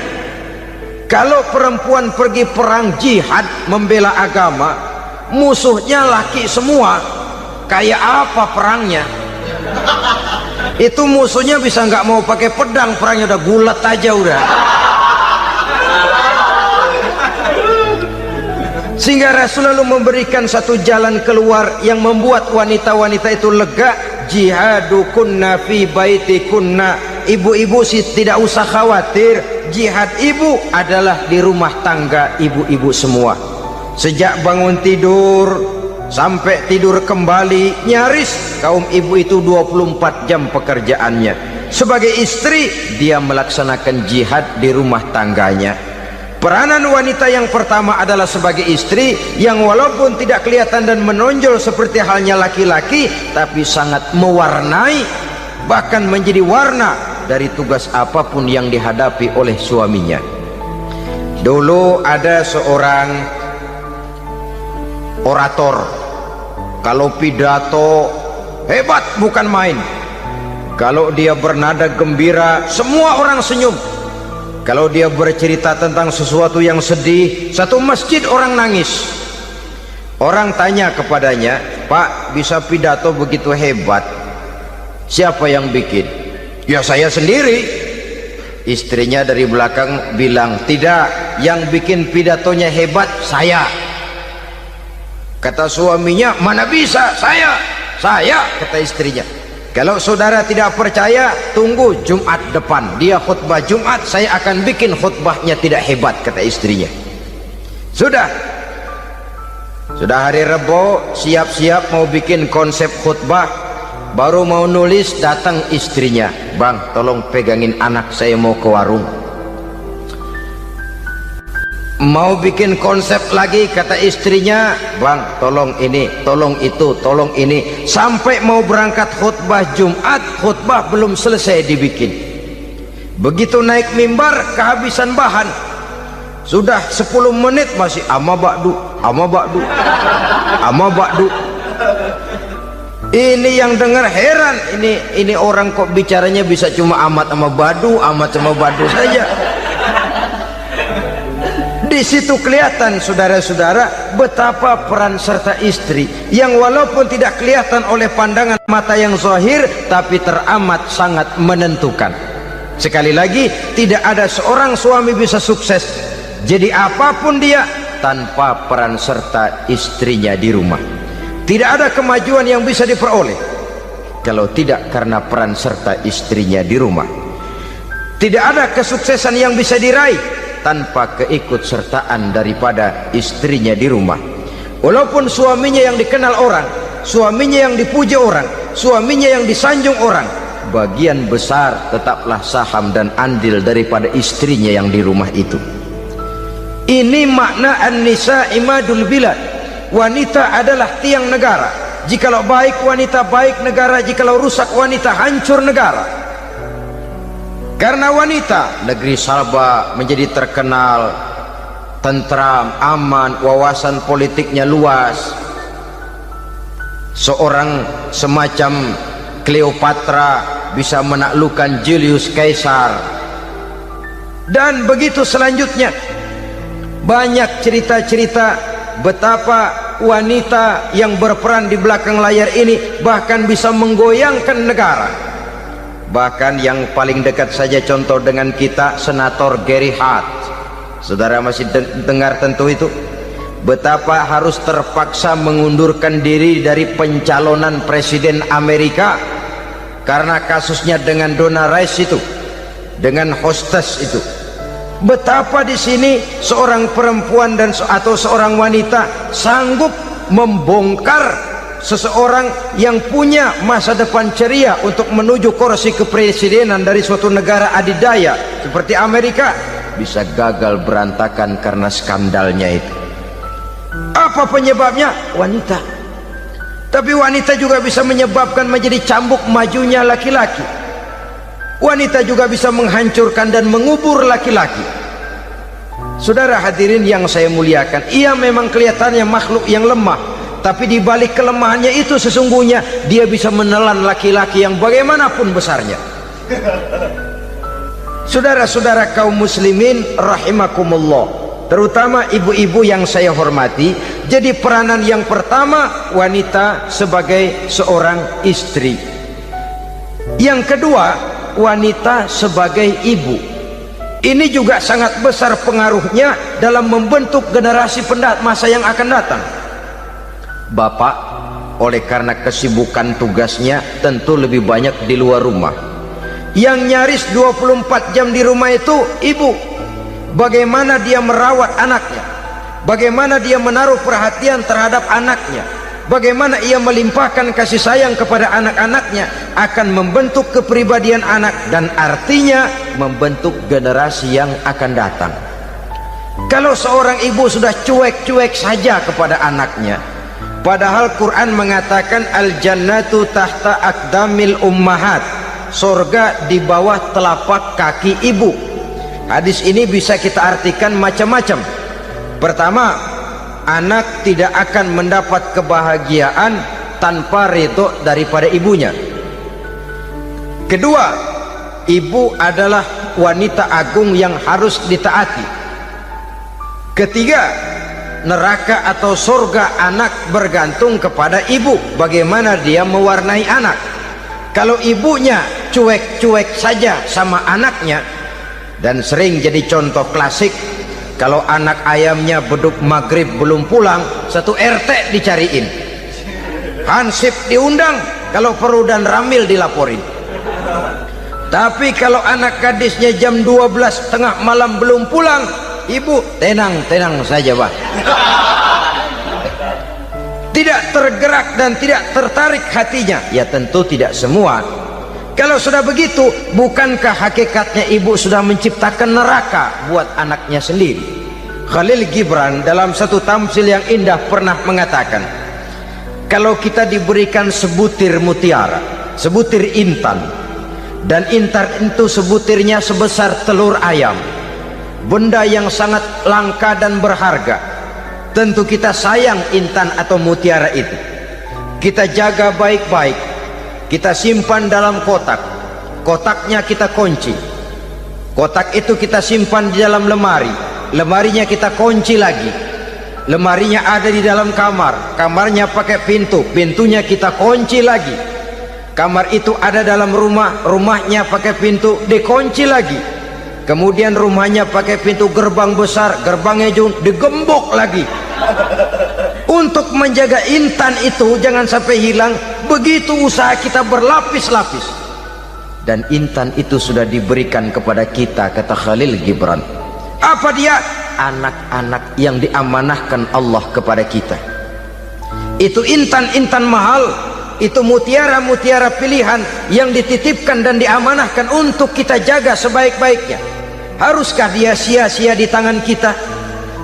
Kalau perempuan pergi perang jihad membela agama, musuhnya laki semua, kayak apa perangnya? Itu musuhnya bisa nggak mau pakai pedang, perangnya udah gulat aja udah. Sehingga Rasul lalu memberikan satu jalan keluar yang membuat wanita-wanita itu lega. Jihadukunna fi baitikunna. Ibu-ibu sih tidak usah khawatir, jihad ibu adalah di rumah tangga ibu-ibu semua. Sejak bangun tidur sampai tidur kembali, nyaris kaum ibu itu 24 jam pekerjaannya. Sebagai istri, dia melaksanakan jihad di rumah tangganya. Peranan wanita yang pertama adalah sebagai istri, yang walaupun tidak kelihatan dan menonjol seperti halnya laki-laki, tapi sangat mewarnai, bahkan menjadi warna dari tugas apapun yang dihadapi oleh suaminya. Dulu ada seorang orator, kalau pidato hebat bukan main. Kalau dia bernada gembira, semua orang senyum. Kalau dia bercerita tentang sesuatu yang sedih, satu masjid orang nangis. Orang tanya kepadanya, Pak, bisa pidato begitu hebat, siapa yang bikin? Ya saya sendiri. Istrinya dari belakang bilang, tidak, yang bikin pidatonya hebat saya. Kata suaminya, mana bisa, saya, kata istrinya. Kalau saudara tidak percaya, tunggu Jumat depan, dia khutbah Jumat, saya akan bikin khutbahnya tidak hebat, kata istrinya. Sudah hari Rebo, siap-siap mau bikin konsep khutbah, baru mau nulis, datang istrinya, Bang, tolong pegangin anak, saya mau ke warung. Mau bikin konsep lagi, kata istrinya, Bang, tolong ini, tolong itu, tolong ini. Sampai mau berangkat khutbah Jumat, khutbah belum selesai dibikin. Begitu naik mimbar, kehabisan bahan. Sudah 10 menit masih ama ba'du, ama ba'du, ama ba'du. Ini yang dengar heran, ini orang kok bicaranya bisa cuma amat sama badu, amat sama badu saja. Di situ kelihatan saudara-saudara betapa peran serta istri yang walaupun tidak kelihatan oleh pandangan mata yang zahir, tapi teramat sangat menentukan. Sekali lagi, tidak ada seorang suami bisa sukses jadi apapun dia tanpa peran serta istrinya di rumah. Tidak ada kemajuan yang bisa diperoleh kalau tidak karena peran serta istrinya di rumah. Tidak ada kesuksesan yang bisa diraih tanpa keikutsertaan daripada istrinya di rumah. Walaupun suaminya yang dikenal orang, suaminya yang dipuji orang, suaminya yang disanjung orang, bagian besar tetaplah saham dan andil daripada istrinya yang di rumah itu. Ini makna an-nisa imadul bilad. Wanita adalah tiang negara. Jikalau baik wanita, baik negara. Jikalau rusak wanita, hancur negara. Karena wanita, negeri Sabah menjadi terkenal tentram, aman, wawasan politiknya luas. Seorang semacam Cleopatra bisa menaklukkan Julius Caesar. Dan begitu selanjutnya. Banyak cerita-cerita betapa wanita yang berperan di belakang layar ini bahkan bisa menggoyangkan negara. Bahkan yang paling dekat saja contoh dengan kita, Senator Gary Hart. Saudara masih dengar tentu itu, betapa harus terpaksa mengundurkan diri dari pencalonan presiden Amerika karena kasusnya dengan Donna Rice itu, dengan hostess itu. Betapa di sini seorang perempuan atau seorang wanita sanggup membongkar seseorang yang punya masa depan ceria untuk menuju kursi kepresidenan dari suatu negara adidaya seperti Amerika, bisa gagal berantakan karena skandalnya itu. Apa penyebabnya? Wanita. Tapi wanita juga bisa menyebabkan menjadi cambuk majunya laki-laki. Wanita juga bisa menghancurkan dan mengubur laki-laki. Saudara hadirin yang saya muliakan, ia memang kelihatannya makhluk yang lemah, tapi di balik kelemahannya itu sesungguhnya dia bisa menelan laki-laki yang bagaimanapun besarnya. Saudara-saudara kaum muslimin rahimakumullah, terutama ibu-ibu yang saya hormati, jadi peranan yang pertama wanita sebagai seorang istri. Yang kedua, wanita sebagai ibu. Ini juga sangat besar pengaruhnya dalam membentuk generasi masa yang akan datang. Bapak oleh karena kesibukan tugasnya tentu lebih banyak di luar rumah. Yang nyaris 24 jam di rumah itu ibu. Bagaimana dia merawat anaknya, bagaimana dia menaruh perhatian terhadap anaknya, bagaimana ia melimpahkan kasih sayang kepada anak-anaknya, akan membentuk kepribadian anak dan artinya membentuk generasi yang akan datang. Kalau seorang ibu sudah cuek-cuek saja kepada anaknya, padahal Quran mengatakan al-jannatu tahta aqdamil ummahat, surga di bawah telapak kaki ibu. Hadis ini bisa kita artikan macam-macam. Pertama, anak tidak akan mendapat kebahagiaan tanpa ridho daripada ibunya. Kedua, ibu adalah wanita agung yang harus ditaati. Ketiga, neraka atau surga anak bergantung kepada ibu, bagaimana dia mewarnai anak. Kalau ibunya cuek-cuek saja sama anaknya, dan sering jadi contoh klasik, kalau anak ayamnya beduk maghrib belum pulang, satu RT dicariin, hansip diundang, kalau perlu dan ramil dilaporin. Tapi kalau anak gadisnya jam 12 tengah malam belum pulang, ibu tenang saja Pak, tidak tergerak dan tidak tertarik hatinya. Ya tentu tidak semua. Kalau sudah begitu, bukankah hakikatnya ibu sudah menciptakan neraka buat anaknya sendiri? Khalil Gibran dalam satu tamsil yang indah pernah mengatakan, kalau kita diberikan sebutir mutiara, sebutir intan, dan intan itu sebutirnya sebesar telur ayam, benda yang sangat langka dan berharga, tentu kita sayang intan atau mutiara itu. Kita jaga baik-baik, kita simpan dalam kotak, kotaknya kita kunci, kotak itu kita simpan di dalam lemari, lemarinya kita kunci lagi, lemarinya ada di dalam kamar, kamarnya pakai pintu, pintunya kita kunci lagi, kamar itu ada dalam rumah, rumahnya pakai pintu, dikunci lagi, kemudian rumahnya pakai pintu gerbang besar, gerbangnya juga digembok lagi. Untuk menjaga intan itu jangan sampai hilang, begitu usaha kita berlapis-lapis. Dan intan itu sudah diberikan kepada kita, kata Khalil Gibran. Apa dia? Anak-anak yang diamanahkan Allah kepada kita. Itu intan-intan mahal, itu mutiara-mutiara pilihan yang dititipkan dan diamanahkan untuk kita jaga sebaik-baiknya. Haruskah dia sia-sia di tangan kita?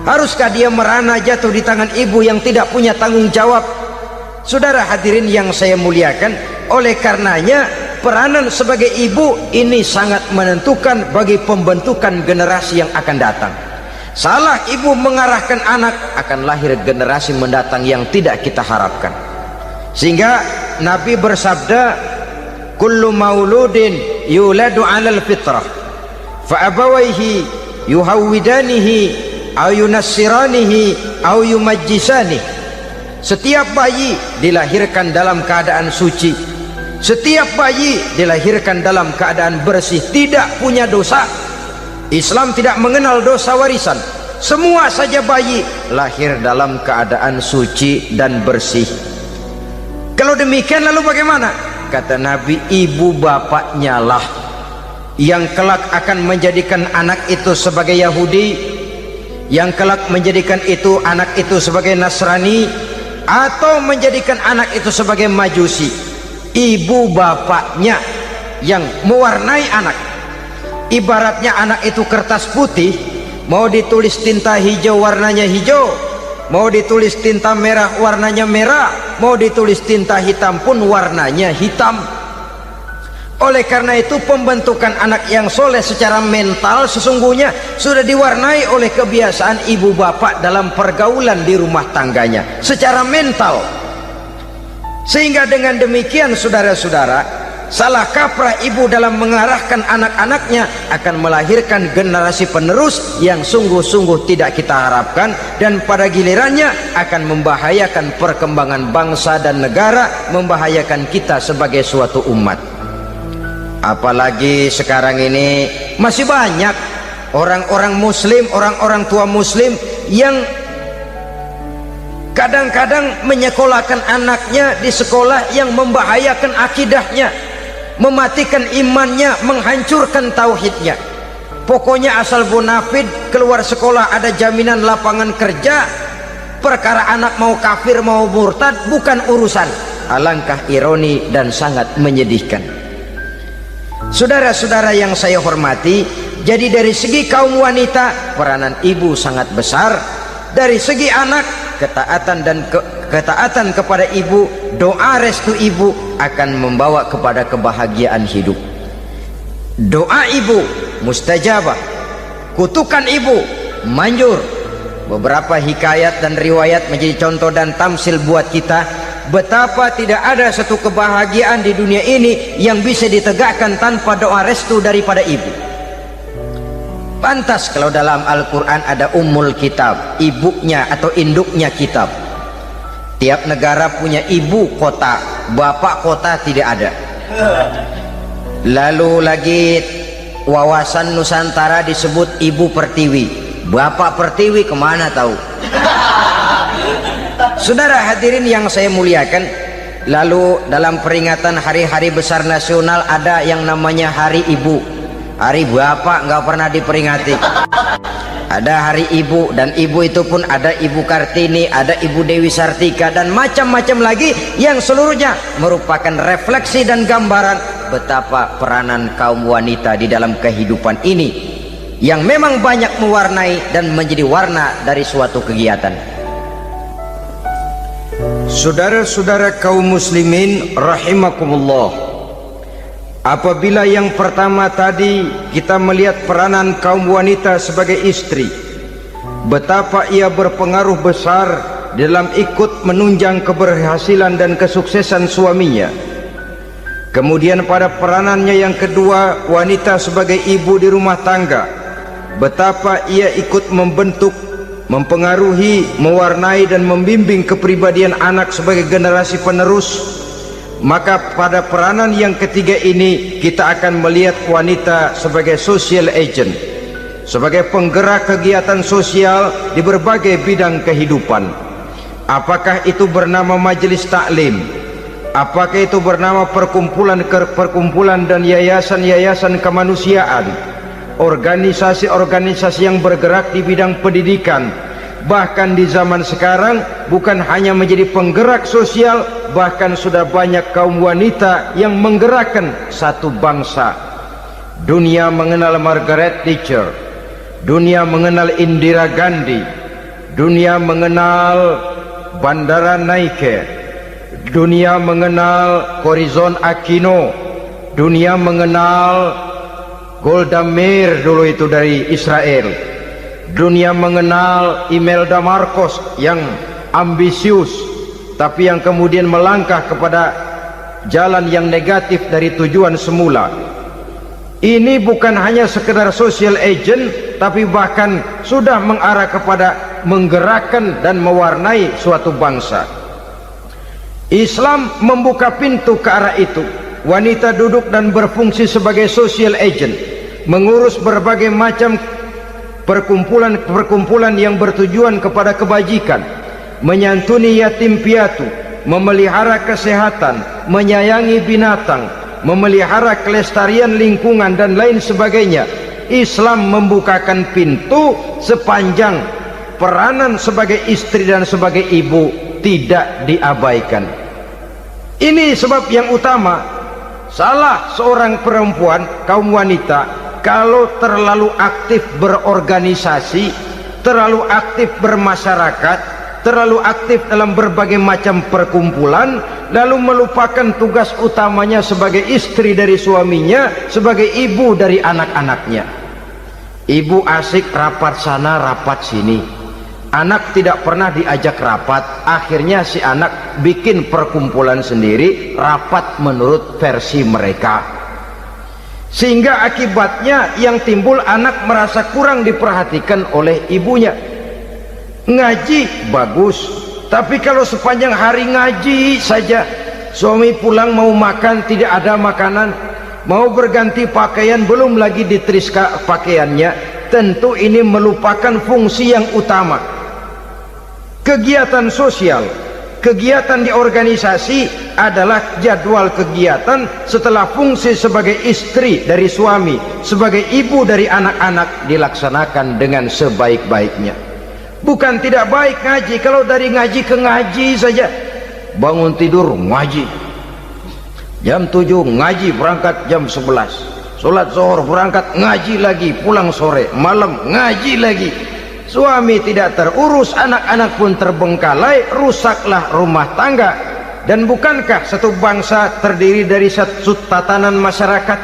Haruskah dia merana jatuh di tangan ibu yang tidak punya tanggung jawab? Saudara hadirin yang saya muliakan, oleh karenanya peranan sebagai ibu ini sangat menentukan bagi pembentukan generasi yang akan datang. Salah ibu mengarahkan anak, akan lahir generasi mendatang yang tidak kita harapkan. Sehingga Nabi bersabda, kullu mauludin yuladu 'alal fitrah fa abawaihi yuhawwidanihi aw yunassiranihi aw yumajjisanihi. Setiap bayi dilahirkan dalam keadaan suci, setiap bayi dilahirkan dalam keadaan bersih, tidak punya dosa. Islam tidak mengenal dosa warisan. Semua saja bayi lahir dalam keadaan suci dan bersih. Kalau demikian lalu bagaimana? kata Nabi, ibu bapaknya lah yang kelak akan menjadikan anak itu sebagai Yahudi, yang kelak menjadikan itu anak itu sebagai Nasrani, atau menjadikan anak itu sebagai Majusi. Ibu bapaknya yang mewarnai anak. Ibaratnya anak itu kertas putih, mau ditulis tinta hijau warnanya hijau, mau ditulis tinta merah warnanya merah, mau ditulis tinta hitam pun warnanya hitam. Oleh karena itu pembentukan anak yang soleh secara mental sesungguhnya sudah diwarnai oleh kebiasaan ibu bapak dalam pergaulan di rumah tangganya secara mental. Sehingga dengan demikian saudara-saudara, salah kaprah ibu dalam mengarahkan anak-anaknya akan melahirkan generasi penerus yang sungguh-sungguh tidak kita harapkan, dan pada gilirannya akan membahayakan perkembangan bangsa dan negara, membahayakan kita sebagai suatu umat. Apalagi sekarang ini masih banyak orang-orang muslim, orang-orang tua muslim yang kadang-kadang menyekolahkan anaknya di sekolah yang membahayakan akidahnya, mematikan imannya, menghancurkan tauhidnya. Pokoknya asal bonafid keluar sekolah ada jaminan lapangan kerja, perkara anak mau kafir mau murtad bukan urusan. Alangkah ironi dan sangat menyedihkan. Saudara-saudara yang saya hormati, jadi dari segi kaum wanita peranan ibu sangat besar. Dari segi anak, ketaatan kepada ibu, doa restu ibu akan membawa kepada kebahagiaan hidup. Doa ibu mustajabah, kutukan ibu manjur. Beberapa hikayat dan riwayat menjadi contoh dan tamsil buat kita betapa tidak ada satu kebahagiaan di dunia ini yang bisa ditegakkan tanpa doa restu daripada ibu. Pantas kalau dalam Al-Quran ada ummul kitab, ibunya atau induknya kitab. Tiap negara punya ibu kota, bapak kota tidak ada. Lalu lagi wawasan Nusantara disebut ibu pertiwi, bapak pertiwi kemana tahu. Saudara hadirin yang saya muliakan, lalu dalam peringatan hari-hari besar nasional ada yang namanya Hari Ibu. Hari bapak nggak pernah diperingati. Ada Hari Ibu, dan ibu itu pun ada Ibu Kartini, ada Ibu Dewi Sartika, dan macam-macam lagi yang seluruhnya merupakan refleksi dan gambaran betapa peranan kaum wanita di dalam kehidupan ini yang memang banyak mewarnai dan menjadi warna dari suatu kegiatan. Saudara-saudara kaum muslimin rahimakumullah, apabila yang pertama tadi kita melihat peranan kaum wanita sebagai istri, betapa ia berpengaruh besar dalam ikut menunjang keberhasilan dan kesuksesan suaminya. Kemudian pada peranannya yang kedua, wanita sebagai ibu di rumah tangga, betapa ia ikut membentuk, mempengaruhi, mewarnai dan membimbing kepribadian anak sebagai generasi penerus. Maka pada peranan yang ketiga ini kita akan melihat wanita sebagai social agent, sebagai penggerak kegiatan sosial di berbagai bidang kehidupan. Apakah itu bernama majelis taklim, apakah itu bernama perkumpulan dan yayasan-yayasan kemanusiaan, organisasi-organisasi yang bergerak di bidang pendidikan. Bahkan di zaman sekarang bukan hanya menjadi penggerak sosial, bahkan sudah banyak kaum wanita yang menggerakkan satu bangsa. Dunia mengenal Margaret Thatcher, dunia mengenal Indira Gandhi, dunia mengenal Bandara Naike, dunia mengenal Corazon Aquino, dunia mengenal Golda Meir dulu itu dari Israel, dunia mengenal Imelda Marcos yang ambisius tapi yang kemudian melangkah kepada jalan yang negatif dari tujuan semula. Ini bukan hanya sekedar social agent, tapi bahkan sudah mengarah kepada menggerakkan dan mewarnai suatu bangsa. Islam membuka pintu ke arah itu. Wanita duduk dan berfungsi sebagai social agent, mengurus berbagai macam perkumpulan-perkumpulan yang bertujuan kepada kebajikan, menyantuni yatim piatu, memelihara kesehatan, menyayangi binatang, memelihara kelestarian lingkungan dan lain sebagainya. Islam membukakan pintu sepanjang peranan sebagai istri dan sebagai ibu tidak diabaikan. Ini sebab yang utama. Salah seorang perempuan, kaum wanita, kalau terlalu aktif berorganisasi, terlalu aktif bermasyarakat, terlalu aktif dalam berbagai macam perkumpulan, lalu melupakan tugas utamanya sebagai istri dari suaminya, sebagai ibu dari anak-anaknya. Ibu asik rapat sana rapat sini, anak tidak pernah diajak rapat, akhirnya si anak bikin perkumpulan sendiri, rapat menurut versi mereka, sehingga akibatnya yang timbul anak merasa kurang diperhatikan oleh ibunya. Ngaji bagus, tapi kalau sepanjang hari ngaji saja, suami pulang mau makan tidak ada makanan, mau berganti pakaian belum lagi ditriska pakaiannya, tentu ini melupakan fungsi yang utama. Kegiatan sosial, kegiatan di organisasi adalah jadwal kegiatan setelah fungsi sebagai istri dari suami, sebagai ibu dari anak-anak dilaksanakan dengan sebaik-baiknya. Bukan tidak baik ngaji, kalau dari ngaji ke ngaji saja, bangun tidur ngaji, jam 7 ngaji, berangkat jam 11, sholat zuhur berangkat ngaji lagi, pulang sore, malam ngaji lagi. Suami tidak terurus, anak-anak pun terbengkalai, rusaklah rumah tangga. Dan bukankah satu bangsa terdiri dari satu tatanan masyarakat,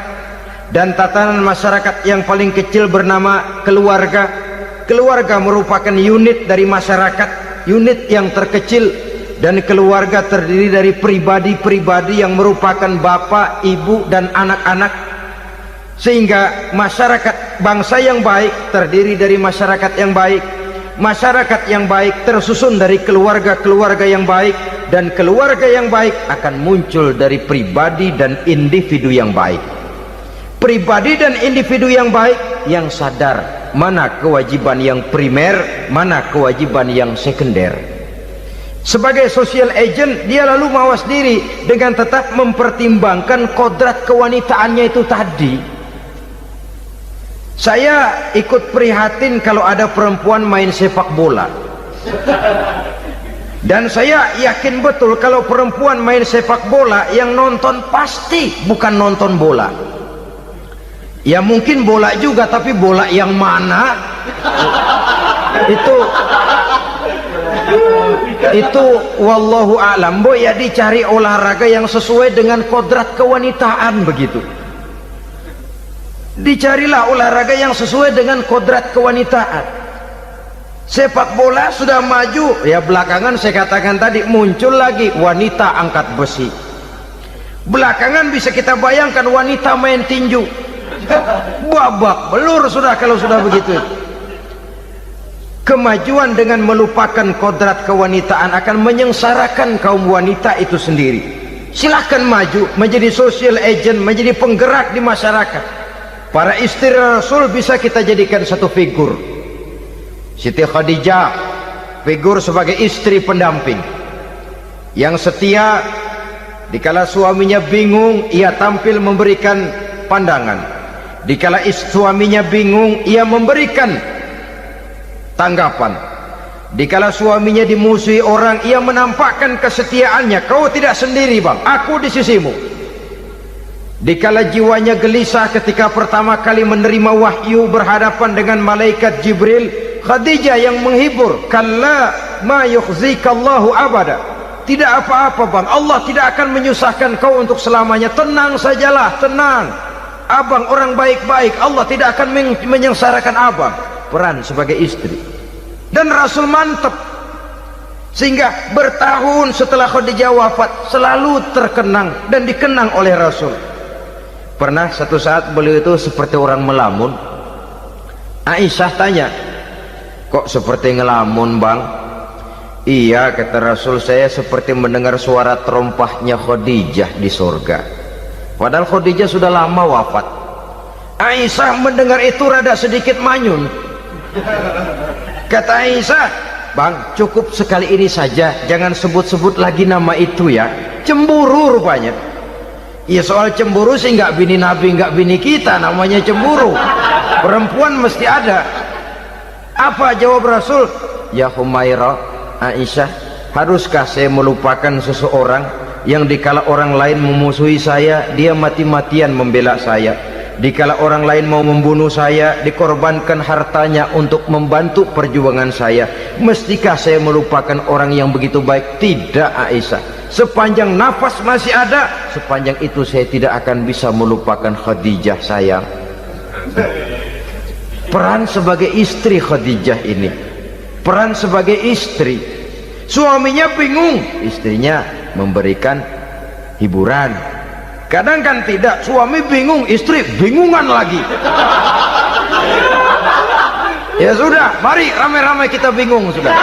dan tatanan masyarakat yang paling kecil bernama keluarga? Keluarga merupakan unit dari masyarakat, unit yang terkecil, dan keluarga terdiri dari pribadi-pribadi yang merupakan bapak, ibu, dan anak-anak. Sehingga masyarakat bangsa yang baik terdiri dari masyarakat yang baik, masyarakat yang baik tersusun dari keluarga-keluarga yang baik, dan keluarga yang baik akan muncul dari pribadi dan individu yang baik. Pribadi dan individu yang baik yang sadar mana kewajiban yang primer, mana kewajiban yang sekunder. Sebagai social agent, dia lalu mawas diri dengan tetap mempertimbangkan kodrat kewanitaannya itu tadi. Saya ikut prihatin kalau ada perempuan main sepak bola, dan saya yakin betul kalau perempuan main sepak bola, yang nonton pasti bukan nonton bola. Ya mungkin bola juga, tapi bola yang mana itu wallahu a'lam. Ya dicari olahraga yang sesuai dengan kodrat kewanitaan begitu. Dicarilah olahraga yang sesuai dengan kodrat kewanitaan. Sepak bola sudah maju, ya belakangan saya katakan tadi muncul lagi wanita angkat besi. Belakangan bisa kita bayangkan wanita main tinju. Babak belur sudah kalau sudah begitu. Kemajuan dengan melupakan kodrat kewanitaan akan menyengsarakan kaum wanita itu sendiri. Silahkan maju menjadi social agent, menjadi penggerak di masyarakat. Para istri Rasul bisa kita jadikan satu figur. Siti Khadijah, figur sebagai istri pendamping yang setia. Dikala suaminya bingung, ia tampil memberikan pandangan. Dikala suaminya bingung, ia memberikan tanggapan. Dikala suaminya dimusuhi orang, ia menampakkan kesetiaannya. Kau tidak sendiri bang, aku di sisimu. Dikala jiwanya gelisah ketika pertama kali menerima wahyu berhadapan dengan malaikat Jibril, Khadijah yang menghibur. Kalla ma yukhzikallahu abada. Tidak apa-apa bang, Allah tidak akan menyusahkan kau untuk selamanya. Tenang sajalah, tenang. Abang orang baik-baik, Allah tidak akan menyengsarakan abang. Peran sebagai istri. Dan Rasul mantap, sehingga bertahun setelah Khadijah wafat selalu terkenang dan dikenang oleh Rasul. Pernah satu saat beliau itu seperti orang melamun. Aisyah tanya, kok seperti ngelamun bang? Iya, kata Rasul, saya seperti mendengar suara terompahnya Khadijah di surga. Padahal Khadijah sudah lama wafat. Aisyah mendengar itu rada sedikit manyun. Kata Aisyah, Bang, cukup sekali ini saja, jangan sebut-sebut lagi nama itu ya. Cemburu rupanya. Ya soal cemburu sih nggak bini Nabi, nggak bini kita, namanya cemburu. Perempuan mesti ada. Apa jawab Rasul? Ya Humairah, Aisyah, haruskah saya melupakan seseorang yang dikala orang lain memusuhi saya, dia mati-matian membela saya. Dikala orang lain mau membunuh saya, dikorbankan hartanya untuk membantu perjuangan saya. Mestikah saya melupakan orang yang begitu baik? Tidak, Aisyah. Sepanjang nafas masih ada, sepanjang itu saya tidak akan bisa melupakan Khadijah, sayang. Peran sebagai istri Khadijah ini, peran sebagai istri. Suaminya bingung, istrinya memberikan hiburan. Kadang kan tidak, suami bingung, istri bingungan lagi. Ya sudah, mari ramai-ramai kita bingung sudah.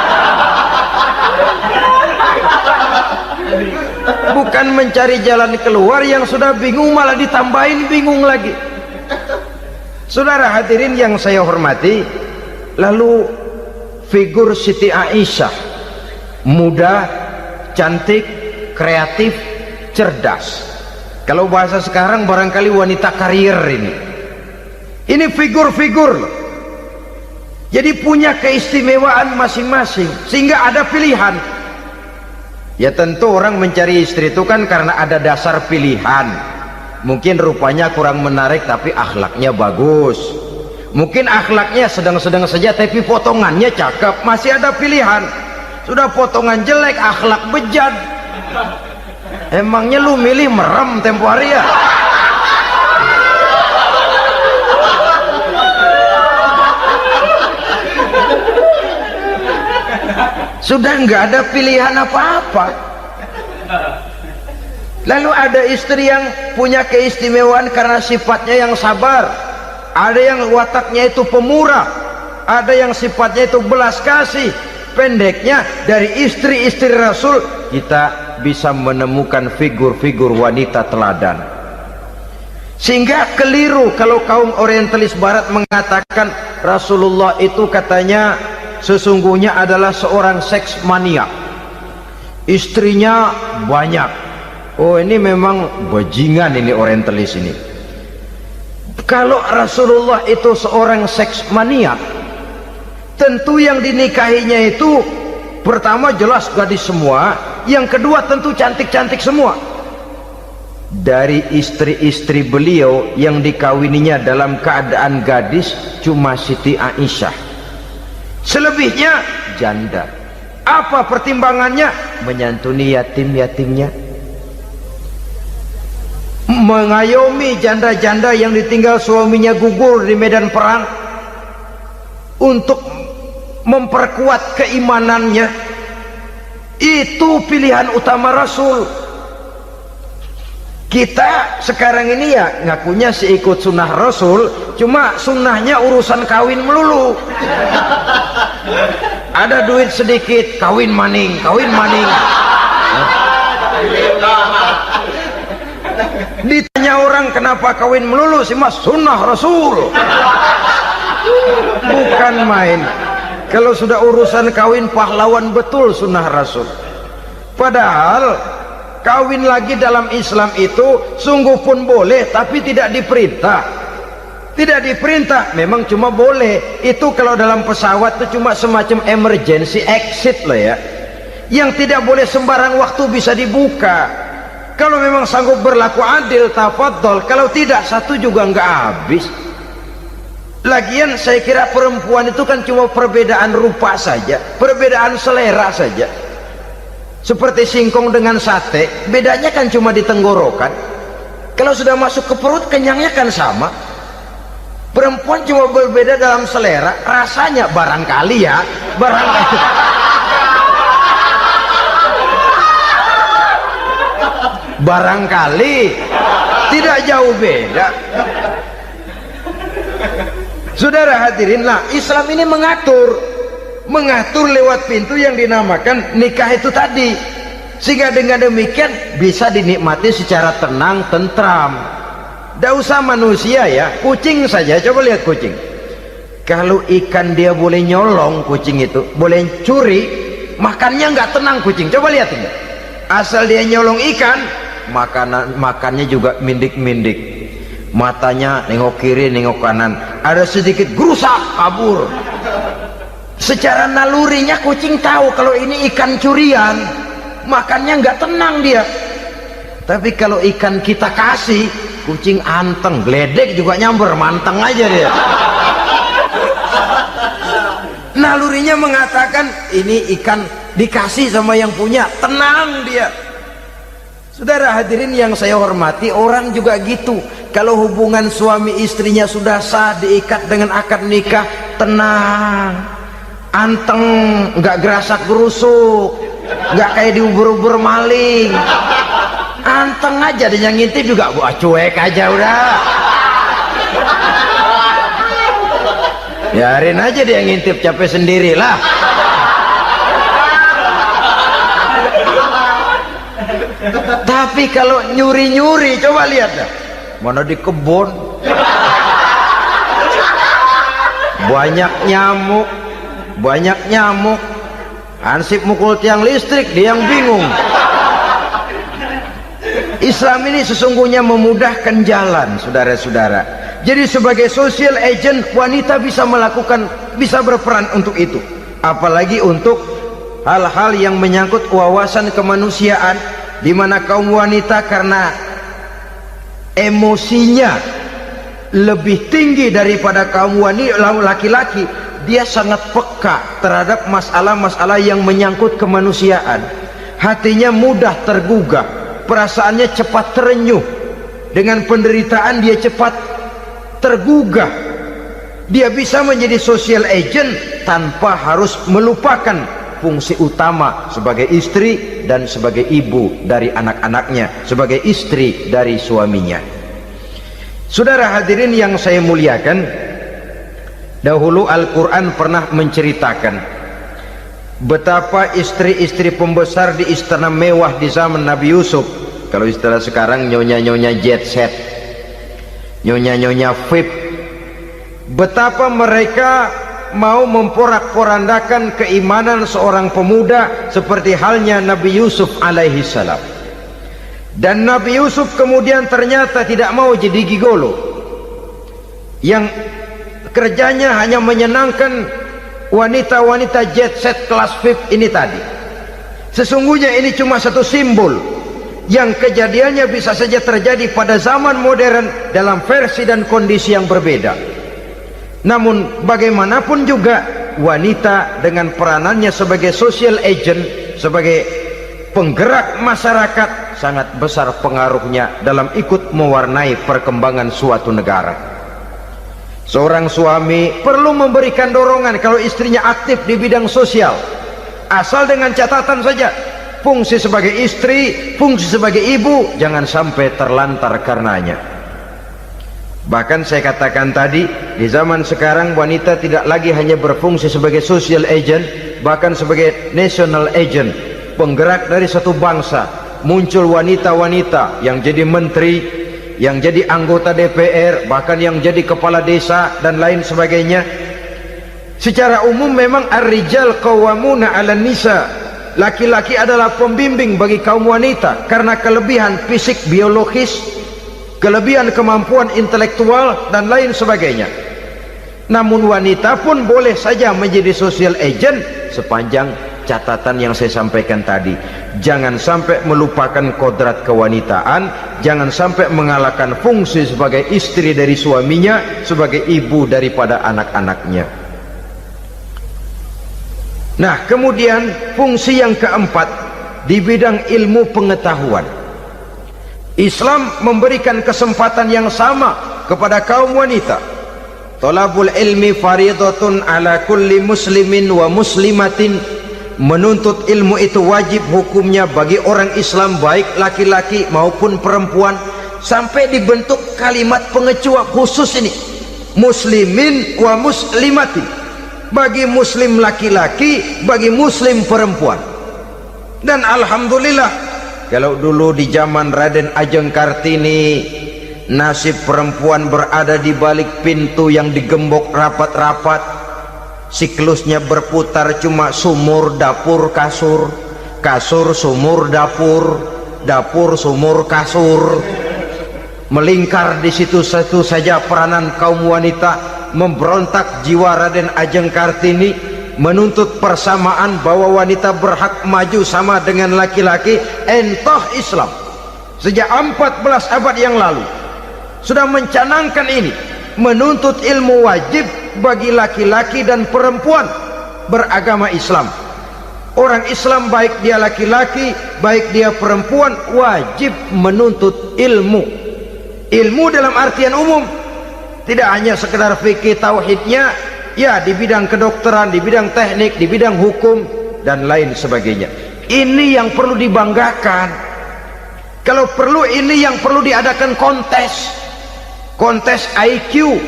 Bukan mencari jalan keluar, yang sudah bingung malah ditambahin bingung lagi. Saudara hadirin yang saya hormati, lalu figur Siti Aisyah, muda, cantik, kreatif, cerdas. Kalau bahasa sekarang barangkali wanita karier ini. Ini figur-figur loh. Jadi punya keistimewaan masing-masing, sehingga ada pilihan. Ya tentu orang mencari istri itu kan karena ada dasar pilihan. Mungkin rupanya kurang menarik tapi akhlaknya bagus. Mungkin akhlaknya sedang-sedang saja tapi potongannya cakep, masih ada pilihan. Sudah potongan jelek, akhlak bejat, emangnya lu milih merem tempo hari ya? Sudah nggak ada pilihan apa-apa. Lalu ada istri yang punya keistimewaan karena sifatnya yang sabar, ada yang wataknya itu pemurah, ada yang sifatnya itu belas kasih. Pendeknya, dari istri-istri Rasul kita bisa menemukan figur-figur wanita teladan. Sehingga keliru kalau kaum orientalis barat mengatakan Rasulullah itu katanya sesungguhnya adalah seorang seks maniak, istrinya banyak. Oh, ini memang bajingan ini orientalis ini. Kalau Rasulullah itu seorang seks maniak, tentu yang dinikahinya itu pertama jelas gadis semua, yang kedua tentu cantik-cantik semua. Dari istri-istri beliau yang dikawininya dalam keadaan gadis cuma Siti Aisyah, selebihnya janda. Apa pertimbangannya? Menyantuni yatim-yatimnya, mengayomi janda-janda yang ditinggal suaminya gugur di medan perang, untuk memperkuat keimanannya. Itu pilihan utama Rasul. Kita sekarang ini ya ngakunya sih ikut sunnah Rasul, cuma sunnahnya urusan kawin melulu. Ada duit sedikit, kawin maning, kawin maning. Ditanya orang kenapa kawin melulu, sih mas sunnah Rasul. Bukan main. Kalau sudah urusan kawin, pahlawan betul sunnah Rasul. Padahal kawin lagi dalam Islam itu sungguh pun boleh, tapi tidak diperintah. Tidak diperintah, memang cuma boleh. Itu kalau dalam pesawat itu cuma semacam emergency exit loh ya, yang tidak boleh sembarang waktu bisa dibuka. Kalau memang sanggup berlaku adil, tafadhol. Kalau tidak, satu juga nggak habis. Lagian saya kira perempuan itu kan cuma perbedaan rupa saja, perbedaan selera saja. Seperti singkong dengan sate, bedanya kan cuma di tenggorokan. Kalau sudah masuk ke perut, kenyangnya kan sama. Perempuan cuma berbeda dalam selera, rasanya barangkali ya, barangkali. Barangkali tidak jauh beda. Saudara hadirinlah, Islam ini mengatur lewat pintu yang dinamakan nikah itu tadi, sehingga dengan demikian bisa dinikmati secara tenang, tentram. Tidak usah manusia ya, kucing saja, coba lihat kucing. Kalau ikan dia boleh nyolong, kucing itu boleh curi, makannya nggak tenang kucing. Coba lihat ini, asal dia nyolong ikan, makannya juga mindik-mindik, matanya nengok kiri nengok kanan, ada sedikit gerusak kabur. Secara nalurinya kucing tahu kalau ini ikan curian, makannya nggak tenang dia. Tapi kalau ikan kita kasih, kucing anteng, geledek juga nyamber, manteng aja dia. Nalurinya mengatakan ini ikan dikasih sama yang punya, tenang dia. Saudara hadirin yang saya hormati, orang juga gitu. Kalau hubungan suami istrinya sudah sah, diikat dengan akad nikah, tenang, anteng, nggak gerasak gerusuk, nggak kayak diubur-ubur maling, anteng aja. Dia ngintip juga buat cuek aja udah. Biarin aja dia ngintip, capek sendirilah. Tapi kalau nyuri-nyuri, coba lihat dah. Mana di kebun banyak nyamuk, Hansip mukul tiang listrik, dia yang bingung. Islam ini sesungguhnya memudahkan jalan, saudara-saudara. Jadi sebagai social agent, wanita bisa berperan untuk itu, apalagi untuk hal-hal yang menyangkut wawasan kemanusiaan, di mana kaum wanita karena emosinya lebih tinggi daripada kaum laki-laki, dia sangat peka terhadap masalah-masalah yang menyangkut kemanusiaan. Hatinya mudah tergugah, perasaannya cepat terenyuh, dengan penderitaan dia cepat tergugah. Dia bisa menjadi social agent tanpa harus melupakan fungsi utama sebagai istri dan sebagai ibu dari anak-anaknya, sebagai istri dari suaminya. Saudara hadirin yang saya muliakan, dahulu Al-Quran pernah menceritakan betapa istri-istri pembesar di istana mewah di zaman Nabi Yusuf, kalau istilah sekarang nyonya-nyonya jet set, nyonya-nyonya VIP, betapa mereka mau memporak-porandakan keimanan seorang pemuda seperti halnya Nabi Yusuf alaihi salam. Dan Nabi Yusuf kemudian ternyata tidak mau jadi gigolo yang kerjanya hanya menyenangkan wanita-wanita jet set kelas VIP ini tadi. Sesungguhnya ini cuma satu simbol yang kejadiannya bisa saja terjadi pada zaman modern dalam versi dan kondisi yang berbeda. Namun bagaimanapun juga, wanita dengan peranannya sebagai social agent, sebagai penggerak masyarakat, sangat besar pengaruhnya dalam ikut mewarnai perkembangan suatu negara. Seorang suami perlu memberikan dorongan kalau istrinya aktif di bidang sosial, asal dengan catatan saja, fungsi sebagai istri, fungsi sebagai ibu jangan sampai terlantar karenanya. Bahkan saya katakan tadi, di zaman sekarang wanita tidak lagi hanya berfungsi sebagai social agent, bahkan sebagai national agent, penggerak dari satu bangsa. Muncul wanita-wanita yang jadi menteri, yang jadi anggota DPR, bahkan yang jadi kepala desa dan lain sebagainya. Secara umum memang ar-rijal qawwamuna 'alan nisa, laki-laki adalah pembimbing bagi kaum wanita karena kelebihan fisik biologis, kelebihan kemampuan intelektual dan lain sebagainya. Namun wanita pun boleh saja menjadi social agent sepanjang catatan yang saya sampaikan tadi. Jangan sampai melupakan kodrat kewanitaan, jangan sampai mengalahkan fungsi sebagai istri dari suaminya, sebagai ibu daripada anak-anaknya. Nah, kemudian fungsi yang keempat di bidang ilmu pengetahuan. Islam memberikan kesempatan yang sama kepada kaum wanita. Thalabul ilmi faridatun ala kulli muslimin wa muslimatin. Menuntut ilmu itu wajib hukumnya bagi orang Islam, baik laki-laki maupun perempuan. Sampai dibentuk kalimat pengecuali khusus ini, muslimin wa muslimatin, bagi muslim laki-laki, bagi muslim perempuan. Dan alhamdulillah, kalau dulu di zaman Raden Ajeng Kartini, nasib perempuan berada di balik pintu yang digembok rapat-rapat, siklusnya berputar cuma sumur, dapur, kasur, kasur, sumur, dapur, dapur, sumur, kasur. Melingkar di situ satu saja peranan kaum wanita. Memberontak jiwa Raden Ajeng Kartini, menuntut persamaan bahwa wanita berhak maju sama dengan laki-laki. Entah Islam sejak 14 abad yang lalu sudah mencanangkan ini, menuntut ilmu wajib bagi laki-laki dan perempuan beragama Islam. Orang Islam baik dia laki-laki baik dia perempuan wajib menuntut ilmu. Ilmu dalam artian umum, tidak hanya sekedar fikih tauhidnya, ya di bidang kedokteran, di bidang teknik, di bidang hukum dan lain sebagainya. Ini yang perlu dibanggakan. Kalau perlu ini yang perlu diadakan kontes IQ,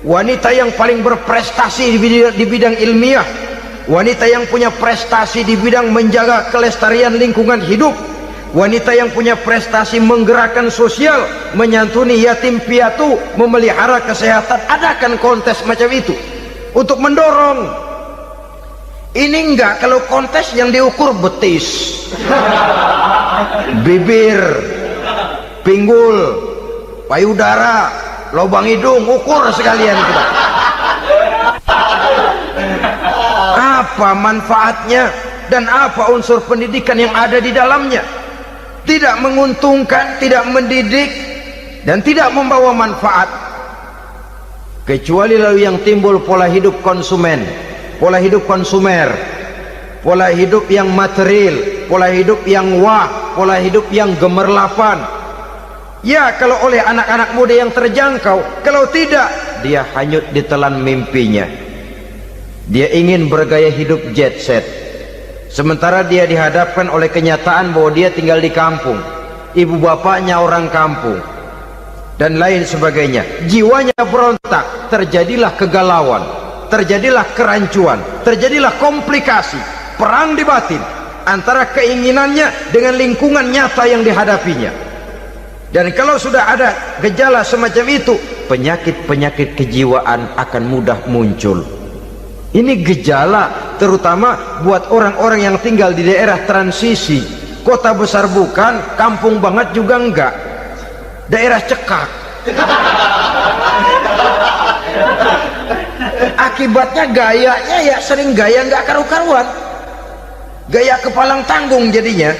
wanita yang paling berprestasi di bidang ilmiah, wanita yang punya prestasi di bidang menjaga kelestarian lingkungan hidup, wanita yang punya prestasi menggerakkan sosial, menyantuni yatim piatu, memelihara kesehatan. Adakan kontes macam itu untuk mendorong. Ini enggak, kalau kontes yang diukur betis, bibir, pinggul, payudara, lubang hidung, ukur sekalian kita. Apa manfaatnya dan apa unsur pendidikan yang ada di dalamnya? Tidak menguntungkan, tidak mendidik, dan tidak membawa manfaat, kecuali lalu yang timbul pola hidup konsumen, pola hidup konsumer, pola hidup yang material, pola hidup yang pola hidup yang gemerlapan. Ya, kalau oleh anak-anak muda yang terjangkau, kalau tidak, dia hanyut ditelan mimpinya. Dia ingin bergaya hidup jet set, sementara dia dihadapkan oleh kenyataan bahwa dia tinggal di kampung, ibu bapaknya orang kampung, dan lain sebagainya. Jiwanya berontak, terjadilah kegalauan, terjadilah kerancuan, terjadilah komplikasi, perang di batin antara keinginannya dengan lingkungan nyata yang dihadapinya. Dan kalau sudah ada gejala semacam itu, penyakit-penyakit kejiwaan akan mudah muncul. Ini gejala terutama buat orang-orang yang tinggal di daerah transisi, kota besar bukan, kampung banget juga enggak, daerah cekak. Akibatnya gayanya ya sering gaya enggak karu-karuan, gaya kepalang tanggung jadinya.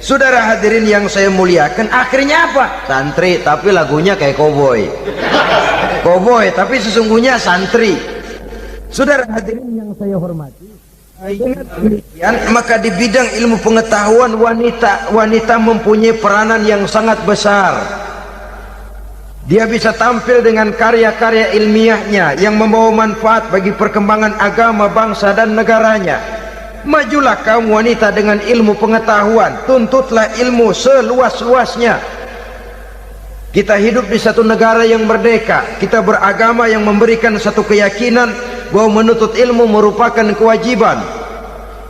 Saudara hadirin yang saya muliakan, akhirnya apa? Santri tapi lagunya kayak koboi, koboi tapi sesungguhnya santri. Saudara hadirin yang saya hormati, ingat demikian, maka di bidang ilmu pengetahuan wanita mempunyai peranan yang sangat besar. Dia bisa tampil dengan karya-karya ilmiahnya yang membawa manfaat bagi perkembangan agama, bangsa dan negaranya. Majulah kaum wanita dengan ilmu pengetahuan, tuntutlah ilmu seluas-luasnya. Kita hidup di satu negara yang merdeka, kita beragama yang memberikan satu keyakinan bahwa menuntut ilmu merupakan kewajiban,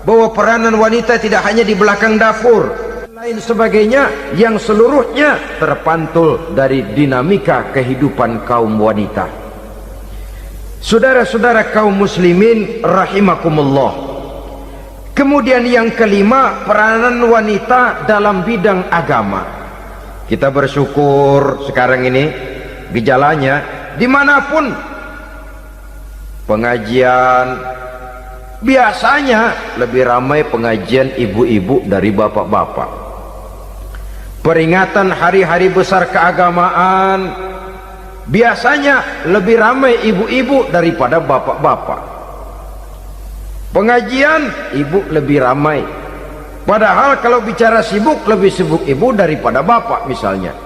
bahwa peranan wanita tidak hanya di belakang dapur, lain sebagainya, yang seluruhnya terpantul dari dinamika kehidupan kaum wanita. Saudara-saudara kaum muslimin rahimakumullah. Kemudian yang kelima, peranan wanita dalam bidang agama. Kita bersyukur sekarang ini gejalanya dimanapun pengajian, biasanya lebih ramai pengajian ibu-ibu dari bapak-bapak. Peringatan hari-hari besar keagamaan, biasanya lebih ramai ibu-ibu daripada bapak-bapak. Pengajian ibu lebih ramai, padahal kalau bicara sibuk, lebih sibuk ibu daripada bapak misalnya.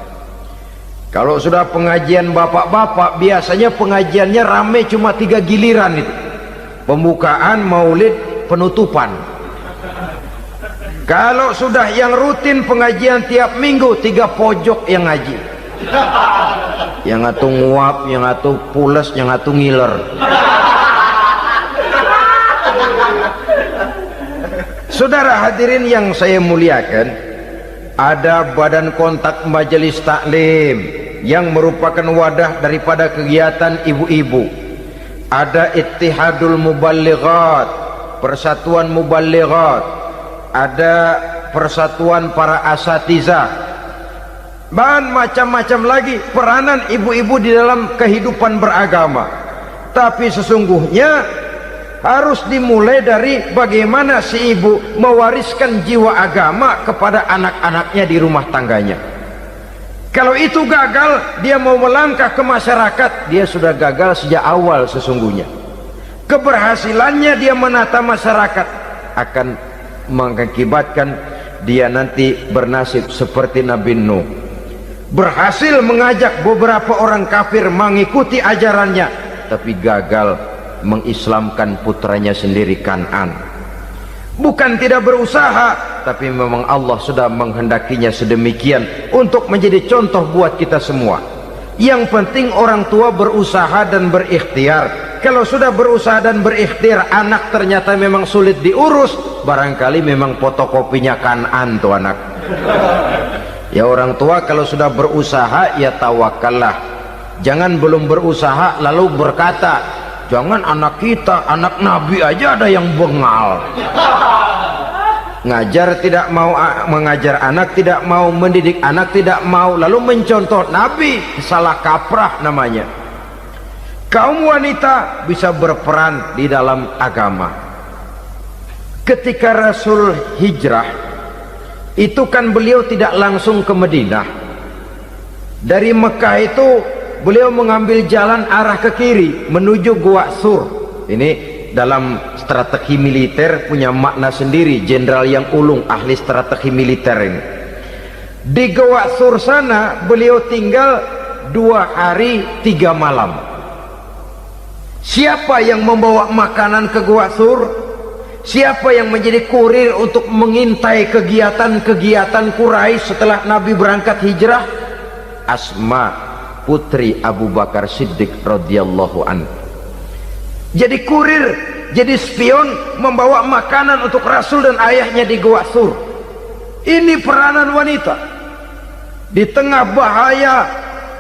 Kalau sudah pengajian bapak-bapak, biasanya pengajiannya ramai cuma 3 giliran itu, pembukaan, maulid, penutupan. Kalau sudah yang rutin pengajian tiap minggu, 3 pojok yang ngaji, yang atu nguap, yang atu pules, yang atu ngiler. Saudara hadirin yang saya muliakan, ada badan kontak majelis taklim, yang merupakan wadah daripada kegiatan ibu-ibu. Ada Ittihadul Muballighat, Persatuan Muballighat, ada Persatuan Para Asatizah, dan macam-macam lagi peranan ibu-ibu di dalam kehidupan beragama. Tapi sesungguhnya harus dimulai dari bagaimana si ibu mewariskan jiwa agama kepada anak-anaknya di rumah tangganya. Kalau itu gagal, dia mau melangkah ke masyarakat, dia sudah gagal sejak awal sesungguhnya. Keberhasilannya dia menata masyarakat akan mengakibatkan dia nanti bernasib seperti Nabi Nuh, berhasil mengajak beberapa orang kafir mengikuti ajarannya, tapi gagal mengislamkan putranya sendiri Kan'an. Bukan tidak berusaha, tapi memang Allah sudah menghendakinya sedemikian untuk menjadi contoh buat kita semua. Yang penting orang tua berusaha dan berikhtiar. Kalau sudah berusaha dan berikhtiar, anak ternyata memang sulit diurus, barangkali memang fotokopinya Kan'an tuh anak. Ya orang tua kalau sudah berusaha, ya tawakallah. Jangan belum berusaha lalu berkata, jangan anak kita, anak Nabi aja ada yang bengal. Ngajar tidak mau, mengajar anak tidak mau, mendidik anak tidak mau, lalu mencontoh Nabi, salah kaprah namanya. Kaum wanita bisa berperan di dalam agama. Ketika Rasul hijrah, itu kan beliau tidak langsung ke Madinah. Dari Mekah itu beliau mengambil jalan arah ke kiri menuju Gua Sur. Ini dalam strategi militer punya makna sendiri. Jenderal yang ulung, ahli strategi militer ini. Di Gua Sur sana beliau tinggal 2 hari 3 malam. Siapa yang membawa makanan ke Gua Sur? Siapa yang menjadi kurir untuk mengintai kegiatan-kegiatan Quraisy setelah Nabi berangkat hijrah? Asma, putri Abu Bakar Siddiq radhiyallahu anhu. Jadi kurir, jadi spion, membawa makanan untuk Rasul dan ayahnya di Gua Sur. Ini peranan wanita di tengah bahaya,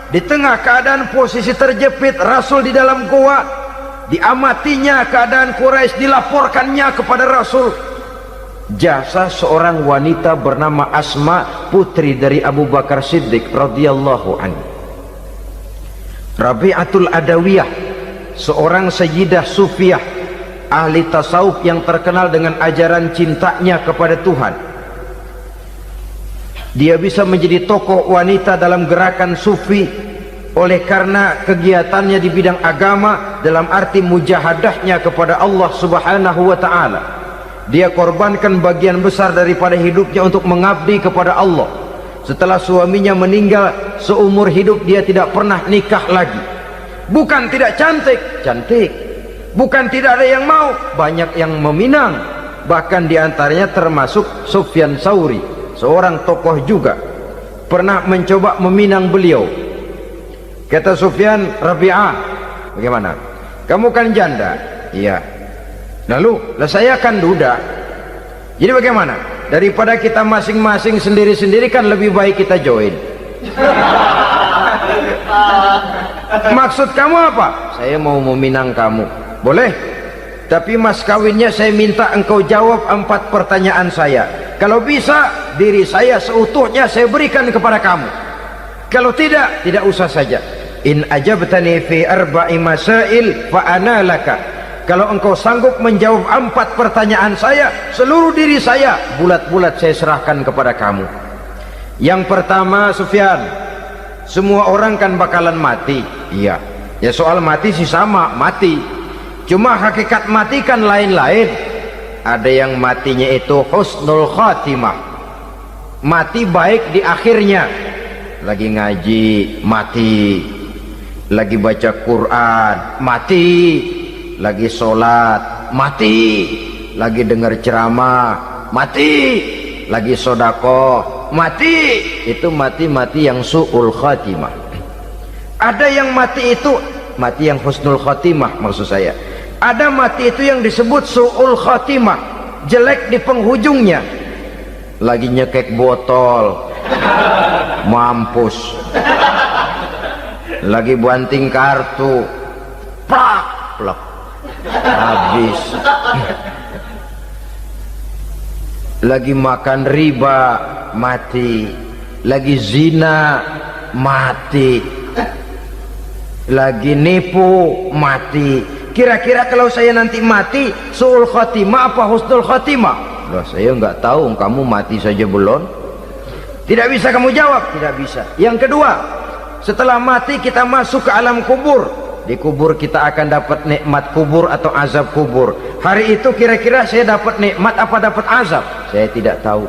di tengah keadaan posisi terjepit. Rasul di dalam gua, diamatinya keadaan Quraisy, dilaporkannya kepada Rasul. Jasa seorang wanita bernama Asma, putri dari Abu Bakar Siddiq radhiyallahu anhu. Rabi'atul Adawiyah, seorang sayyidah sufiyah, ahli tasawuf yang terkenal dengan ajaran cintanya kepada Tuhan. Dia bisa menjadi tokoh wanita dalam gerakan sufi oleh karena kegiatannya di bidang agama, dalam arti mujahadahnya kepada Allah subhanahu wa ta'ala. Dia korbankan bagian besar daripada hidupnya untuk mengabdi kepada Allah. Setelah suaminya meninggal, seumur hidup dia tidak pernah nikah lagi. Bukan tidak cantik, cantik. Bukan tidak ada yang mau, banyak yang meminang. Bahkan diantaranya termasuk Sufyan Tsauri, seorang tokoh juga, pernah mencoba meminang beliau. Kata Sufyan, Rabi'ah, bagaimana? Kamu kan janda? Iya. Lalu, lah saya kan duda. Jadi bagaimana? Daripada kita masing-masing sendiri-sendiri, kan lebih baik kita join. Maksud kamu apa? Saya mau meminang kamu. Boleh? Tapi mas kawinnya saya minta engkau jawab 4 pertanyaan saya. Kalau bisa, diri saya seutuhnya saya berikan kepada kamu. Kalau tidak, tidak usah saja. In ajabtani fi 4 masail fa ana laka. Kalau engkau sanggup menjawab 4 pertanyaan saya, seluruh diri saya bulat-bulat saya serahkan kepada kamu. Yang pertama, Sufyan, semua orang kan bakalan mati. Iya. Ya soal mati sih sama, mati. Cuma hakikat mati kan lain-lain. Ada yang matinya itu husnul khatimah, mati baik di akhirnya. Lagi ngaji, mati. Lagi baca Quran, mati. Lagi sholat, mati. Lagi dengar ceramah, mati. Lagi sodakoh, mati. Itu mati-mati yang su'ul khatimah. Ada yang mati itu mati yang husnul khatimah, maksud saya. Ada mati itu yang disebut su'ul khatimah, jelek di penghujungnya. Lagi nyekek botol, mampus. lagi banting kartu, plak plak, habis. Lagi makan riba, mati. Lagi zina, mati. Lagi nipu, mati. Kira-kira kalau saya nanti mati, su'ul khotimah apa husnul khotimah? Loh, saya nggak tahu, kamu mati saja belum. Tidak bisa kamu jawab, tidak bisa. Yang kedua, setelah mati kita masuk ke alam kubur. Di kubur kita akan dapat nikmat kubur atau azab kubur. Hari itu kira-kira saya dapat nikmat apa dapat azab? Saya tidak tahu.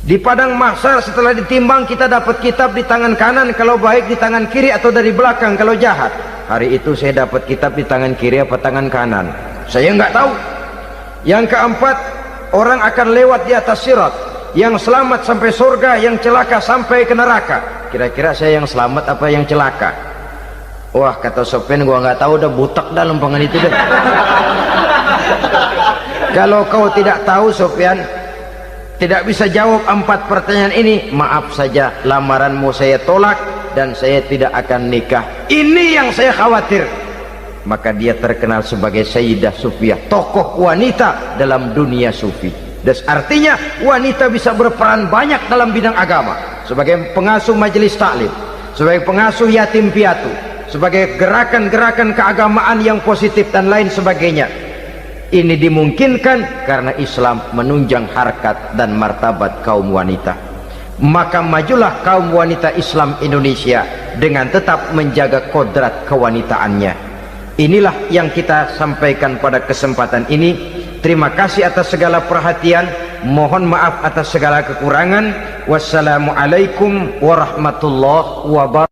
Di padang mahsyar setelah ditimbang kita dapat kitab di tangan kanan kalau baik, di tangan kiri atau dari belakang kalau jahat. Hari itu saya dapat kitab di tangan kiri apa tangan kanan? Saya nggak tahu. Yang keempat, orang akan lewat di atas sirat. Yang selamat sampai surga, yang celaka sampai ke neraka. Kira-kira saya yang selamat apa yang celaka? Wah, kata Sofyan, gua nggak tahu, udah butak dah lempengan itu deh. Kalau kau tidak tahu Sofyan, tidak bisa jawab 4 pertanyaan ini, maaf saja, lamaranmu saya tolak dan saya tidak akan nikah. Ini yang saya khawatir. Maka dia terkenal sebagai Sayyidah Sufiyah, tokoh wanita dalam dunia sufi. Dan artinya wanita bisa berperan banyak dalam bidang agama, sebagai pengasuh majelis taklim, sebagai pengasuh yatim piatu, sebagai gerakan-gerakan keagamaan yang positif dan lain sebagainya. Ini dimungkinkan karena Islam menunjang harkat dan martabat kaum wanita. Maka majulah kaum wanita Islam Indonesia dengan tetap menjaga kodrat kewanitaannya. Inilah yang kita sampaikan pada kesempatan ini. Terima kasih atas segala perhatian, mohon maaf atas segala kekurangan. Wassalamualaikum warahmatullahi wabarakatuh.